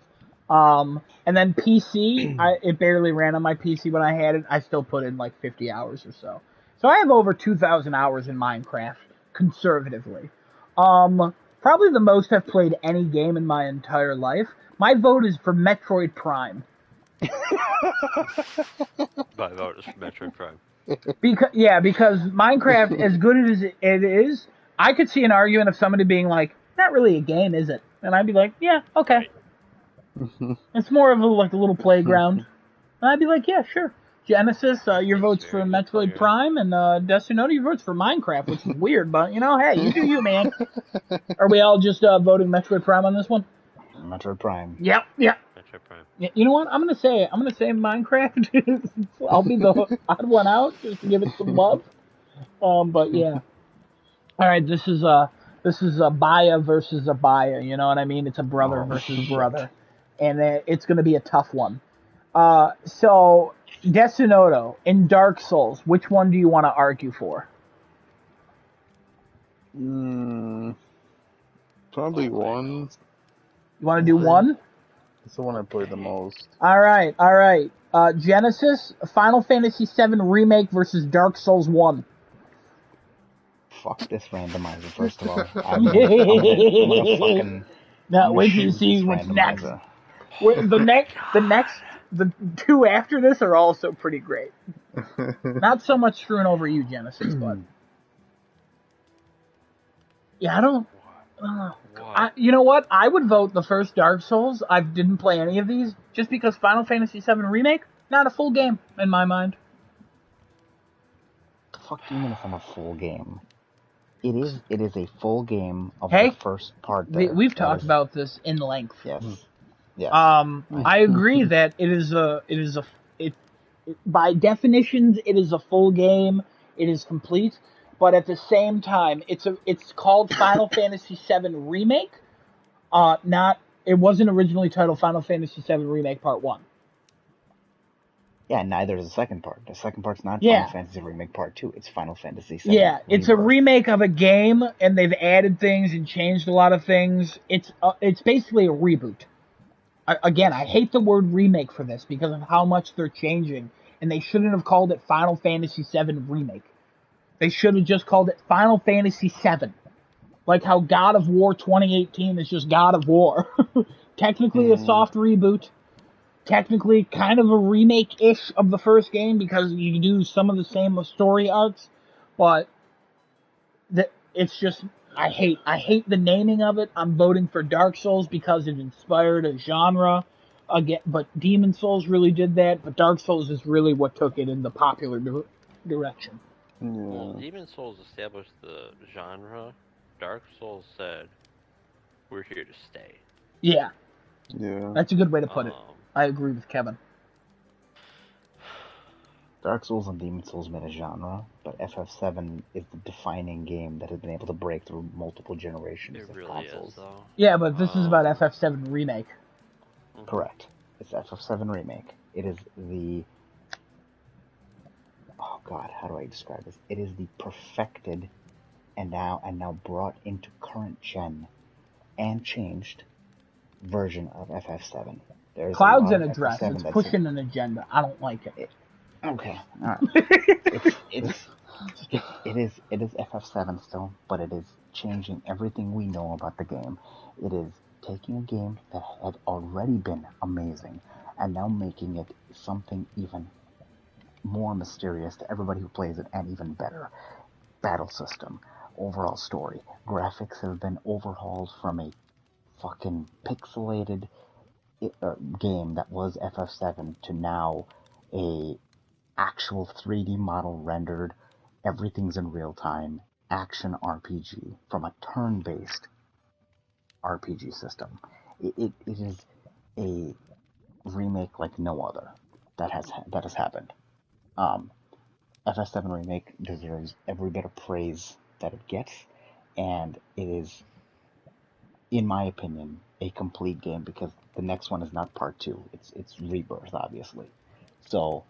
And then PC, it barely ran on my PC when I had it. I still put in 50 hours or so. So I have over 2,000 hours in Minecraft, conservatively. Probably the most I've played any game in my entire life. My vote is for Metroid Prime. My vote is for Metroid Prime. Because Minecraft, as good as it is, I could see an argument of somebody being like, not really a game, is it? And I'd be like, yeah, okay. Right. It's more of a little playground. And I'd be like, yeah, sure. Genesis, your vote's for Metroid Prime, and Destinoto, your vote's for Minecraft, which is weird, but, hey, you do you, man. Are we all just voting Metroid Prime on this one? Metroid Prime. Yep. Metroid Prime. Yeah, you know what? I'm gonna say Minecraft. I'll be the odd one out just to give it some love. But yeah. All right, this is a Baya versus a Baya. You know what I mean? It's a brother versus brother, and it's gonna be a tough one. So Destinoto in Dark Souls, which one do you want to argue for? Probably Oh, I know. one. You want to do one? It's the one I played the most. All right. Genesis, Final Fantasy VII Remake versus Dark Souls 1. Fuck this randomizer, first of all. I'm gonna fucking... Now, I'm gonna wait till you shoot see this what's next. randomizer. The two after this are also pretty great. Not so much screwing over you, Genesis, but yeah, I don't. What? You know what? I would vote the first Dark Souls. I didn't play any of these just because Final Fantasy VII Remake, not a full game in my mind. The fuck do you mean it's not a full game? It is a full game of Hey, the first part there. we've talked about this in length. Yes. Yes. I agree that it by definitions it is a full game. It is complete, but at the same time, it's called Final Fantasy VII Remake. It wasn't originally titled Final Fantasy VII Remake Part 1. Yeah, neither is the second part. The second part's not Yeah. Final Fantasy Remake Part 2. It's Final Fantasy VII Yeah, it's a Rebirth. remake of a game, and they've added things and changed a lot of things. It's basically a reboot. Again, I hate the word remake for this because of how much they're changing, and they shouldn't have called it Final Fantasy VII Remake. They should have just called it Final Fantasy VII. Like how God of War 2018 is just God of War. Technically a soft reboot. Technically kind of a remake-ish of the first game because you do some of the same story arcs, but it's just I hate the naming of it. I'm voting for Dark Souls because it inspired a genre. Again, but Demon Souls really did that. But Dark Souls is really what took it in the popular direction. Well, Demon Souls established the genre. Dark Souls said, "We're here to stay." Yeah, Yeah. that's a good way to put it. I agree with Kevin. Dark Souls and Demon Souls made a genre, but FF7 is the defining game that has been able to break through multiple generations It of really consoles. is, though. Yeah, but this is about FF7 Remake. Correct. It's FF7 Remake. It is the... Oh god, how do I describe this? It is the perfected and now brought into current gen and changed version of FF7. There's Cloud's a an lot of address. FF7 It's that's pushing an agenda. I don't like it. Okay, alright. It is FF7 still, but it is changing everything we know about the game. It is taking a game that had already been amazing and now making it something even more mysterious to everybody who plays it, and even better. Battle system, overall story, graphics have been overhauled from a fucking pixelated game that was FF7 to now a actual 3D model rendered, everything's in real time, action RPG from a turn-based RPG system. It is a remake like no other that has happened. FF7 Remake deserves every bit of praise that it gets, and it is, in my opinion, a complete game because the next one is not part 2. It's Rebirth, obviously. So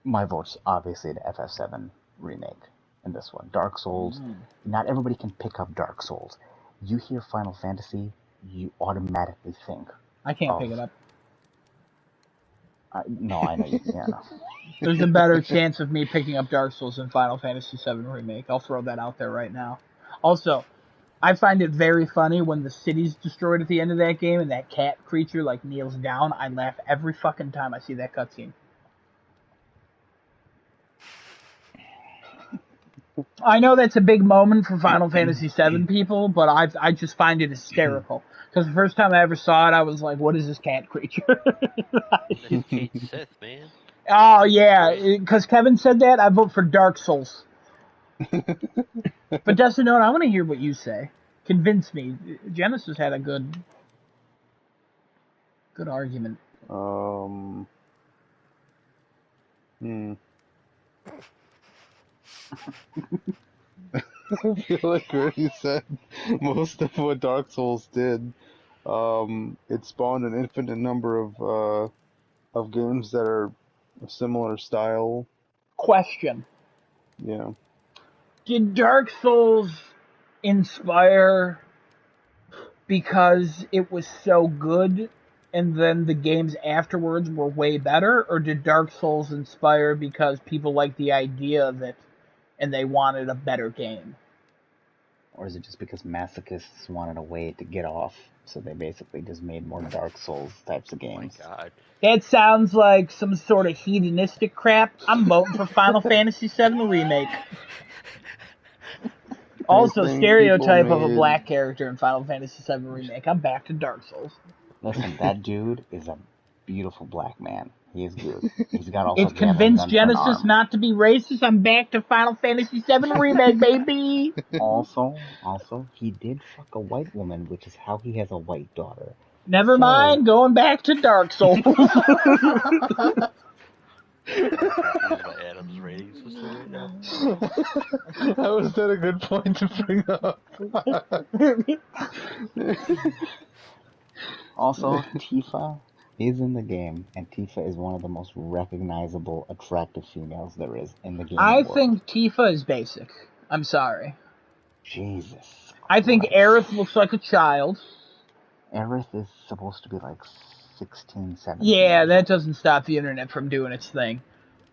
my vote's obviously the FF7 Remake in this one. Dark Souls, not everybody can pick up Dark Souls. You hear Final Fantasy, you automatically think. I can't pick it up. No, I know you can. Yeah, no. There's a better chance of me picking up Dark Souls than Final Fantasy VII Remake. I'll throw that out there right now. Also, I find it very funny when the city's destroyed at the end of that game and that cat creature like kneels down. I laugh every fucking time I see that cutscene. I know that's a big moment for Final Fantasy VII people, but I just find it hysterical. Because the first time I ever saw it, I was like, what is this cat creature? It's Kate Sith, man. Oh, yeah. Because Kevin said that, I vote for Dark Souls. But Dustin, I want to hear what you say. Convince me. Genesis had a good argument. I feel like we already said most of what Dark Souls did. It spawned an infinite number of games that are a similar style. Question. Yeah. Did Dark Souls inspire because it was so good and then the games afterwards were way better? Or did Dark Souls inspire because people liked the idea of it and they wanted a better game? Or is it just because masochists wanted a way to get off, so they basically just made more Dark Souls types of games? Oh my god. That sounds like some sort of hedonistic crap. I'm voting for Final Fantasy VII Remake. Also, stereotype of a black character in Final Fantasy VII Remake. I'm back to Dark Souls. Listen, that dude is a beautiful black man. He is good. He's got also. It convinced Genesis not to be racist. I'm back to Final Fantasy VII Remake, baby. Also, he did fuck a white woman, which is how he has a white daughter. Never mind, going back to Dark Souls. Adam's ratings system right now. How is that a good point to bring up? Also, Tifa is in the game, and Tifa is one of the most recognizable, attractive females there is in the game. I think Tifa is basic. I'm sorry. Jesus. I think Aerith looks like a child. Aerith is supposed to be like 16, 17. Yeah, that doesn't stop the internet from doing its thing.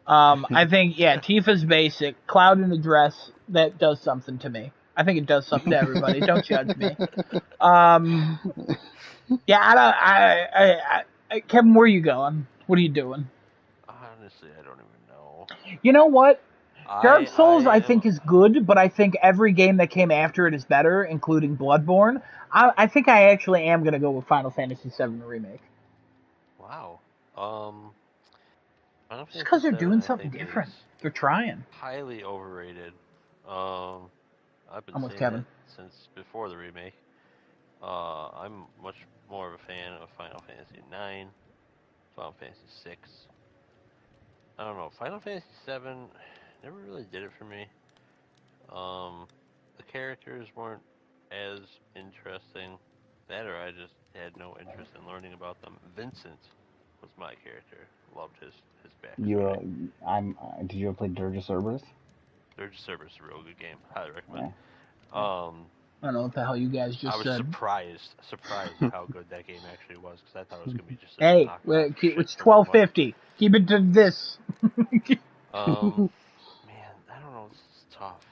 I think, Tifa's basic. Cloud in a dress, that does something to me. I think it does something to everybody. Don't judge me. Kevin, where are you going? What are you doing? Honestly, I don't even know. You know what? Dark Souls, I think, is good, but I think every game that came after it is better, including Bloodborne. I think I actually am going to go with Final Fantasy VII Remake. Wow. Just because they're doing something different. They're trying. Highly overrated. I've been saying Kevin. that since before the remake. I'm much more of a fan of Final Fantasy IX, Final Fantasy VI. I don't know. Final Fantasy VII never really did it for me. The characters weren't as interesting. That or I just had no interest in learning about them. Vincent was my character. Loved his backstory. Did you ever play Dirge of Cerberus? Dirge of Cerberus is a real good game. Highly recommend. I don't know what the hell you guys just said. I was surprised at how good that game actually was, because I thought it was going to be just it's 12:50. Keep it to this. Man, I don't know. This is tough.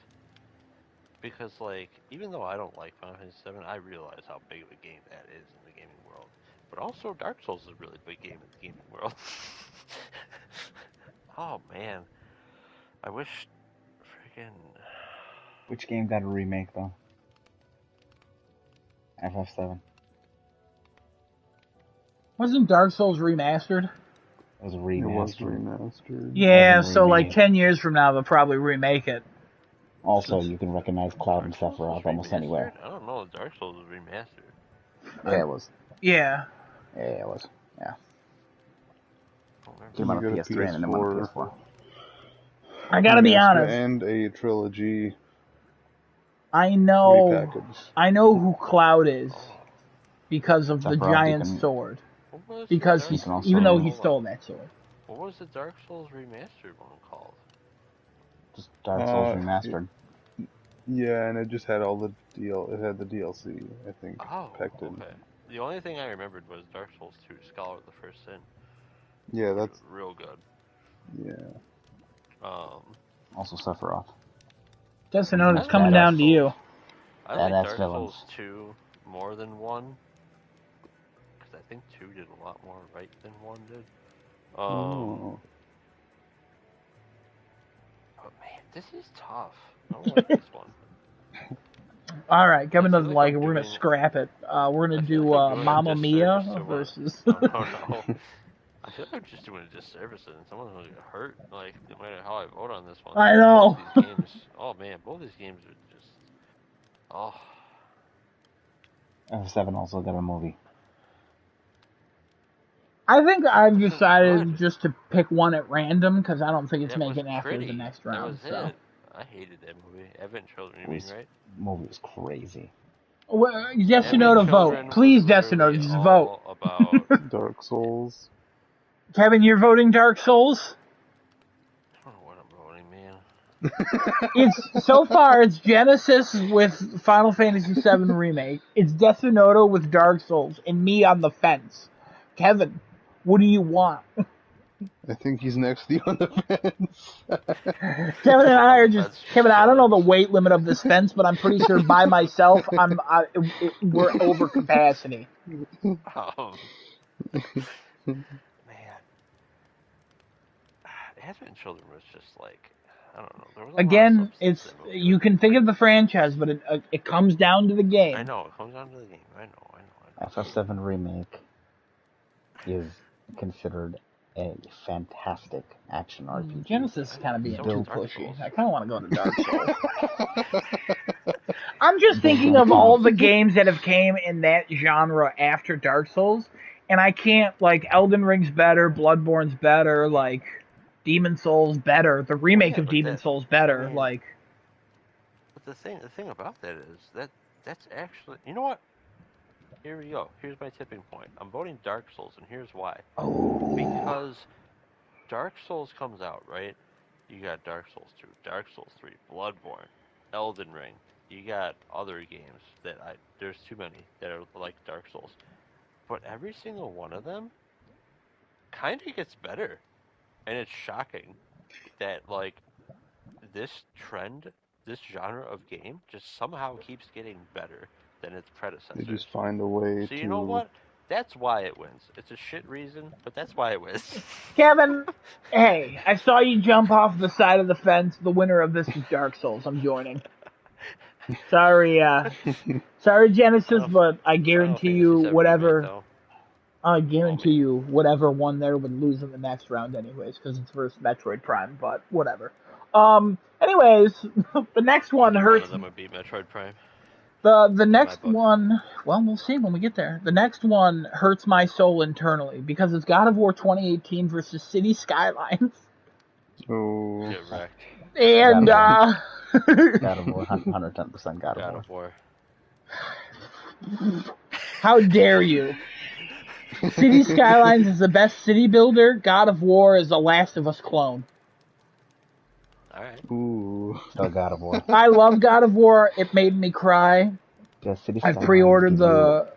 Because, even though I don't like Final Fantasy VII, I realize how big of a game that is in the gaming world. But also, Dark Souls is a really big game in the gaming world. Oh, man. I wish freaking... Which game got a remake, though? FF7. Wasn't Dark Souls remastered? It was remastered. Yeah, so 10 years from now, they'll probably remake it. Also, you can recognize Cloud and Sephiroth almost anywhere. I don't know. Dark Souls was remastered. Yeah, it was. Yeah. Yeah, it was. Yeah. Came out on PS3 and then went on PS4. I gotta be honest. And a trilogy. I know repackaged. who Cloud is because of the giant sword. Because even though he stole that sword. What was the Dark Souls remastered one called? Just Dark Souls remastered. Yeah, and it just had all the it had the DLC, I think, packed in. The only thing I remembered was Dark Souls 2, Scholar of the First Sin. Yeah, that's real good. Yeah. Also Sephiroth. Just a note, it's coming down to you. I like Dark Souls 2 more than 1. Because I think 2 did a lot more right than 1 did. But man, this is tough. I don't like this one. Alright, Kevin doesn't like it. We're going to scrap it. We're going to do Mamma Mia versus... No. I feel like I'm just doing a disservice and someone's going to get hurt, no matter how I vote on this one. I know. Both these games, both these games are just... F7 also got a movie. I think I've decided just to pick one at random, because I don't think it's making after the next round. I hated that movie. Advent Children, you mean, right? Movie was crazy. Well, yes or no to vote. Please, yes or no, just vote. About Dark Souls. Kevin, you're voting Dark Souls? I don't know what I'm voting, man. It's so far it's Genesis with Final Fantasy VII Remake, it's Death Note with Dark Souls, and me on the fence. Kevin, what do you want? I think he's next to you on the fence. Kevin and I are That's just Kevin. I don't know the short. weight limit of this fence, but I'm pretty sure by myself, we're over capacity. Um, man, Advent Children was just like, I don't know. There was a lot of Again, substance it's in that movie. you can think of the franchise, but it comes down to the game. I know it comes down to the game. I know. FF7 Remake is considered a fantastic action RPG. Genesis is kind of being So too is Dark pushy. Souls. I kind of want to go to Dark Souls. I'm just thinking of all the games that have came in that genre after Dark Souls, and I can't, like, Elden Ring's better, Bloodborne's better, like, Demon Souls better, the remake of Demon Souls better, like. But the thing about that is that's actually, you know what? Here we go. Here's my tipping point. I'm voting Dark Souls, and here's why. Oh. Because Dark Souls comes out, right? You got Dark Souls 2, Dark Souls 3, Bloodborne, Elden Ring. You got other games that there's too many that are like Dark Souls. But every single one of them kind of gets better. And it's shocking that, like, this trend, this genre of game, just somehow keeps getting better than its predecessors. They just find a way So to. you know what? That's why it wins. It's a shit reason, but that's why it wins. Kevin, hey, I saw you jump off the side of the fence. The winner of this is Dark Souls. I'm joining. Sorry, Genesis, but I guarantee you whatever. I guarantee you whatever won there would lose in the next round anyways, because it's versus Metroid Prime. But whatever. Anyways, the next one hurts. One of them would beat Metroid Prime. The next one, well, we'll see when we get there. The next one hurts my soul internally because it's God of War 2018 versus City Skylines. Oh. Get wrecked. And God of War, 110% God of War. How dare you? City Skylines is the best city builder. God of War is the Last of Us clone. Alright. Ooh. Still God of War. I love God of War. It made me cry. Yeah, I've pre-ordered the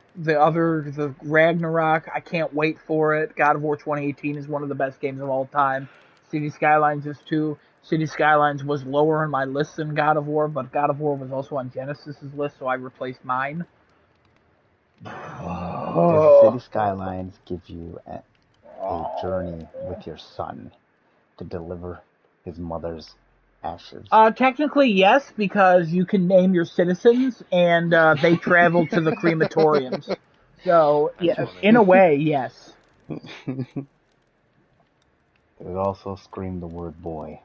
Ragnarok. I can't wait for it. God of War 2018 is one of the best games of all time. City Skylines is too. City Skylines was lower on my list than God of War, but God of War was also on Genesis's list, so I replaced mine. Does City Skylines give you a journey with your son to deliver his mother's ashes? Technically, yes, because you can name your citizens, and they travel to the crematoriums. So, yeah, in a way, yes. It would also scream the word boy.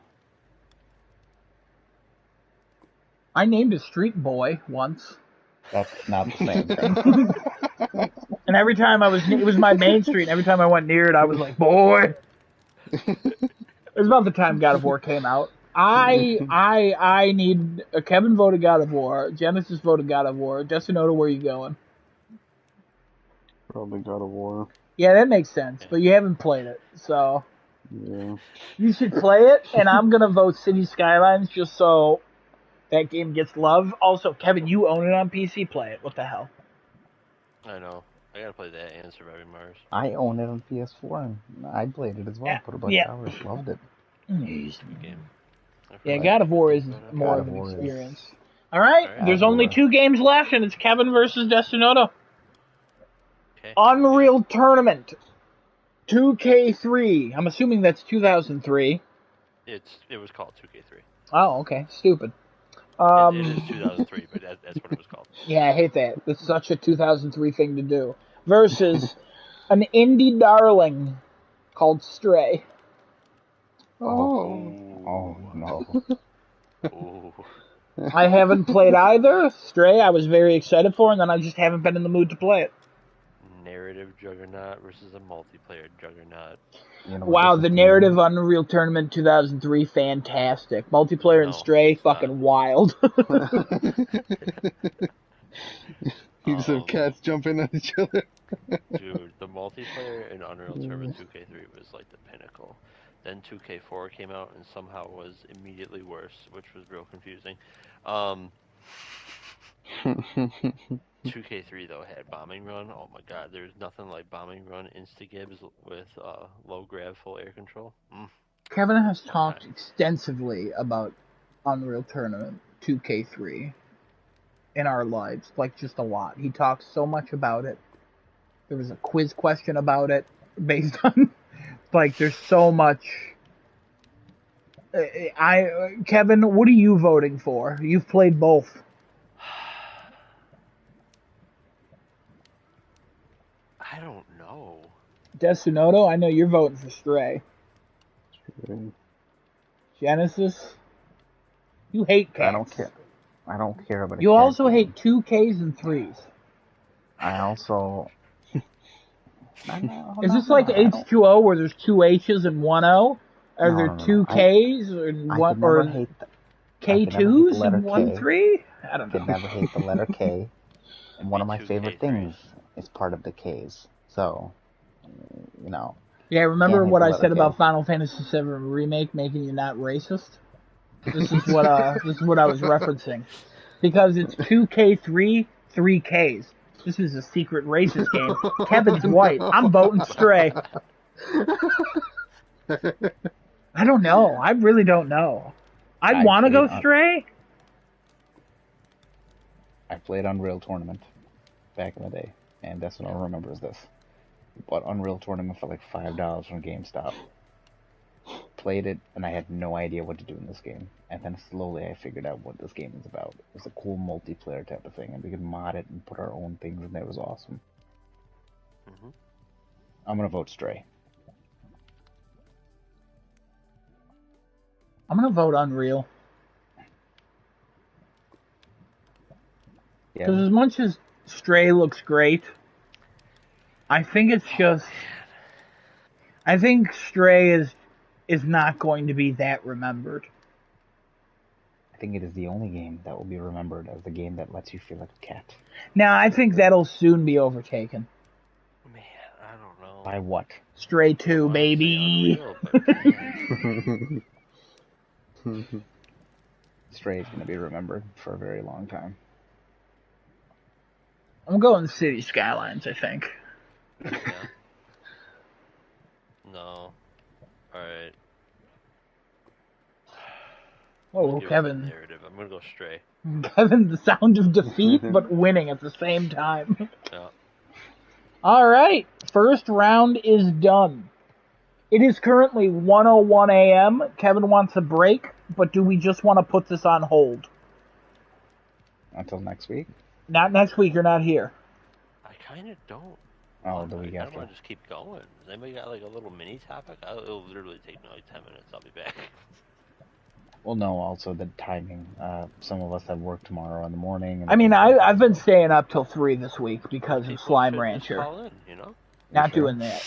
I named a street boy once. That's not the same thing. And every time it was my main street, and every time I went near it, I was like, boy. It was about the time God of War came out. I need Kevin voted God of War, Genesis voted God of War. Destinoto, where are you going? Probably God of War. Yeah, that makes sense, but you haven't played it, so Yeah. you should play it. And I'm gonna vote City Skylines just so that game gets love. Also, Kevin, you own it on PC. Play it. What the hell? I know. I gotta play that and Surviving Mars. I own it on PS4 and I played it as well. Put a bunch of hours. Loved it. Game. Yeah, God of War is more of an experience. All right, there's only 2 games left, and it's Kevin versus Destinoto. Okay. Unreal Tournament 2K3. I'm assuming that's 2003. It was called 2K3. Oh, okay. Stupid. It is 2003, but that's what it was called. Yeah, I hate that. It's such a 2003 thing to do. Versus an indie darling called Stray. Oh no. Ooh. I haven't played either. Stray, I was very excited for, and then I just haven't been in the mood to play it. Narrative juggernaut versus a multiplayer juggernaut. You know, Wow, the narrative Unreal Tournament 2003, fantastic. Multiplayer and Stray, fucking wild. You just have cats jumping at each other. Dude, the multiplayer in Unreal Tournament 2K3 was like the pinnacle. Then 2K4 came out and somehow was immediately worse, which was real confusing. 2K3 though had Bombing Run. Oh my God, there's nothing like Bombing Run Insta-Gibbs with low grab, full air control. Kevin has One talked time. extensively about Unreal Tournament 2K3 in our lives, like just a lot. He talks so much about it. There was a quiz question about it based on like there's so much. Kevin, what are you voting for? You've played both. I don't know. Desunoto, I know you're voting for Stray. Genesis, you hate cats. I don't care. I don't care about. You also hate 2Ks and 3s. I also. Is this like H2O where there's two H's and one O? Are there two Ks and one or K2s and one 3? I don't know. I could never hate the letter K. And one of my favorite things is part of the Ks. So, you know. Yeah, remember what I said about Final Fantasy VII Remake making you not racist? This is what I was referencing. Because it's 2K3, 3Ks. This is a secret racist game. Kevin's white. I'm voting Stray. I don't know. I really don't know. I'd want to go Stray. I played Unreal Tournament back in the day, and that's what I remember is this. Bought Unreal Tournament for like $5 from GameStop. Played it, and I had no idea what to do in this game. And then slowly I figured out what this game is about. It was a cool multiplayer type of thing, and we could mod it and put our own things in there. It was awesome. I'm gonna vote Stray. I'm gonna vote Unreal. Because as much as Stray looks great, I think it's just... I think Stray is not going to be that remembered. I think it is the only game that will be remembered as the game that lets you feel like a cat. Now, I think that'll soon be overtaken. Man, I don't know. By what? Stray 2, baby! Unreal, Stray is going to be remembered for a very long time. I'm going City Skylines, I think. Yeah. No. Alright. Oh, Kevin. Narrative. I'm gonna go Stray. Kevin, the sound of defeat, but winning at the same time. Yeah. Alright, first round is done. It is currently 1:01 a.m. Kevin wants a break, but do we just want to put this on hold? Until next week? Not next week, you're not here. I kind of don't. Oh, the week after. I want to just keep going. Has anybody got like a little mini topic? It'll literally take me like 10 minutes. I'll be back. Well, no, also the timing. Some of us have work tomorrow in the morning. I mean, I've been staying up till 3 this week because of Slime Rancher. Call in, you know? Not doing that.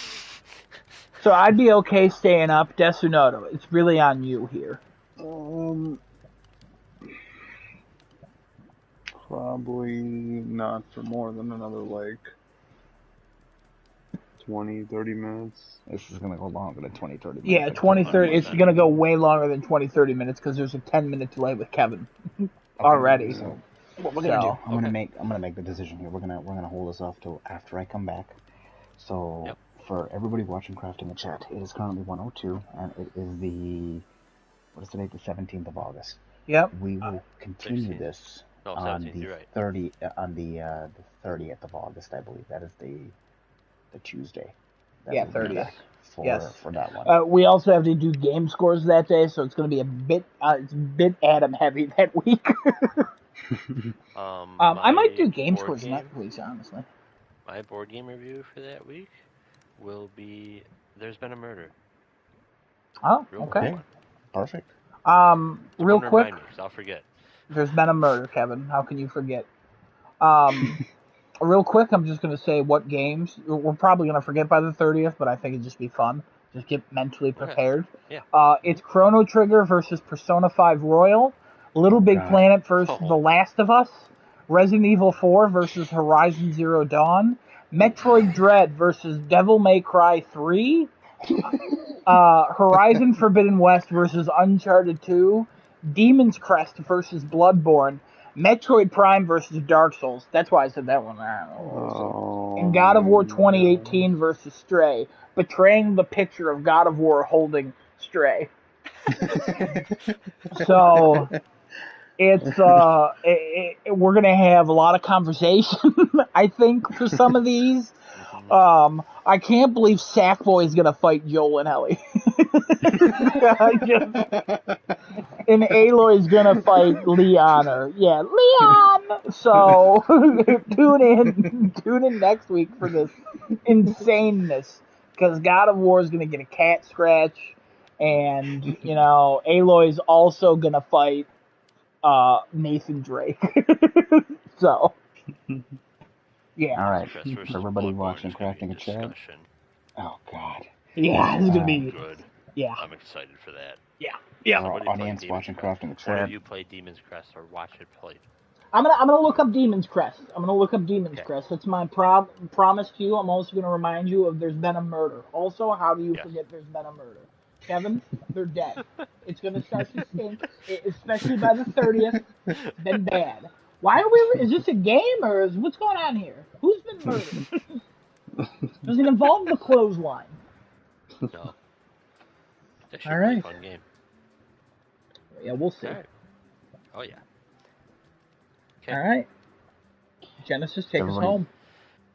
So I'd be okay staying up. Desunoto, it's really on you here. Probably not for more than another, like, 20, 30 minutes. This is going to go longer than 20, 30 minutes. Yeah, 20, 30. It's going to go way longer than 20, 30 minutes because there's a 10-minute delay with Kevin already. So, what we're going to do, I'm going to make the decision here. We're going to hold this off till after I come back. So, for everybody watching Crafting a Chat, it is currently 1:02, and it is the, what is the date? The 17th of August. Yep. We will continue this on the 30th of August, I believe. That is the Tuesday. 30th. For that one. We also have to do game scores that day, so it's going to be a bit Adam heavy that week. I might do game scores next week, honestly. My board game review for that week will be There's Been a Murder. Oh, okay. Perfect. Real quick. Remind me, 'cause I'll forget. There's been a murder, Kevin. How can you forget? Real quick, I'm just going to say what games. We're probably going to forget by the 30th, but I think it'd just be fun. Just get mentally prepared. Yeah. It's Chrono Trigger versus Persona 5 Royal, Little Big Planet versus The Last of Us, Resident Evil 4 versus Horizon Zero Dawn, Metroid Dread versus Devil May Cry 3, Horizon Forbidden West versus Uncharted 2, Demon's Crest versus Bloodborne, Metroid Prime versus Dark Souls. That's why I said that one. I don't know. And God of War 2018 versus Stray, betraying the picture of God of War holding Stray. So it's we're gonna have a lot of conversation, I think, for some of these. I can't believe Sackboy is gonna fight Joel and Ellie. And Aloy's gonna fight Leon, Leon. So tune in next week for this insaneness, because God of War is gonna get a cat scratch, and Aloy's also gonna fight Nathan Drake. So yeah. All right, versus everybody Bloodborne watching is gonna be Crafting a Chat. discussion. Oh God. Yeah, it's gonna be good. Yeah. I'm excited for that. Yeah. Our Somebody audience play watching Demon's Crest. Crafting a One Chat. of you play Demon's Crest or watch it played. I'm gonna look up Demon's Crest. Crest. That's my promise to you. I'm also gonna remind you of there's been a murder. Also, how do you forget there's been a murder? Kevin, they're dead. It's gonna start to stink, especially by the 30th. It's been bad. Why are we? Is this a game or what's going on here? Who's been murdered? Does it involve the clothesline? No. That should be a fun game. Yeah, we'll see. Right. Oh yeah. Okay. All right. Genesis, take us home.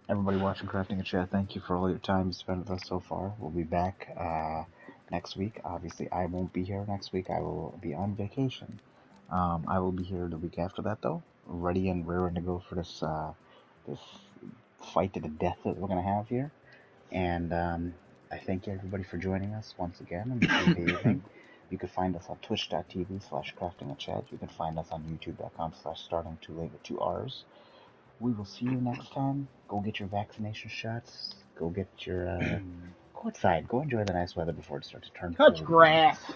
Everybody watching Crafting a Chat, thank you for all your time you spent with us so far. We'll be back next week. Obviously, I won't be here next week. I will be on vacation. I will be here the week after that, though, ready and raring to go for this this fight to the death that we're gonna have here. And I thank everybody for joining us once again on the Tuesday evening. You can find us on twitch.tv/craftingachat. You can find us on youtube.com/starting2late with 2 R's. We will see you next time. Go get your vaccination shots. Go get your go outside. Go enjoy the nice weather before it starts to turn cold. Touch grass.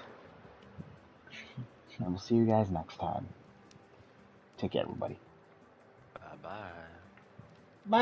And we'll see you guys next time. Take care, everybody. Bye-bye.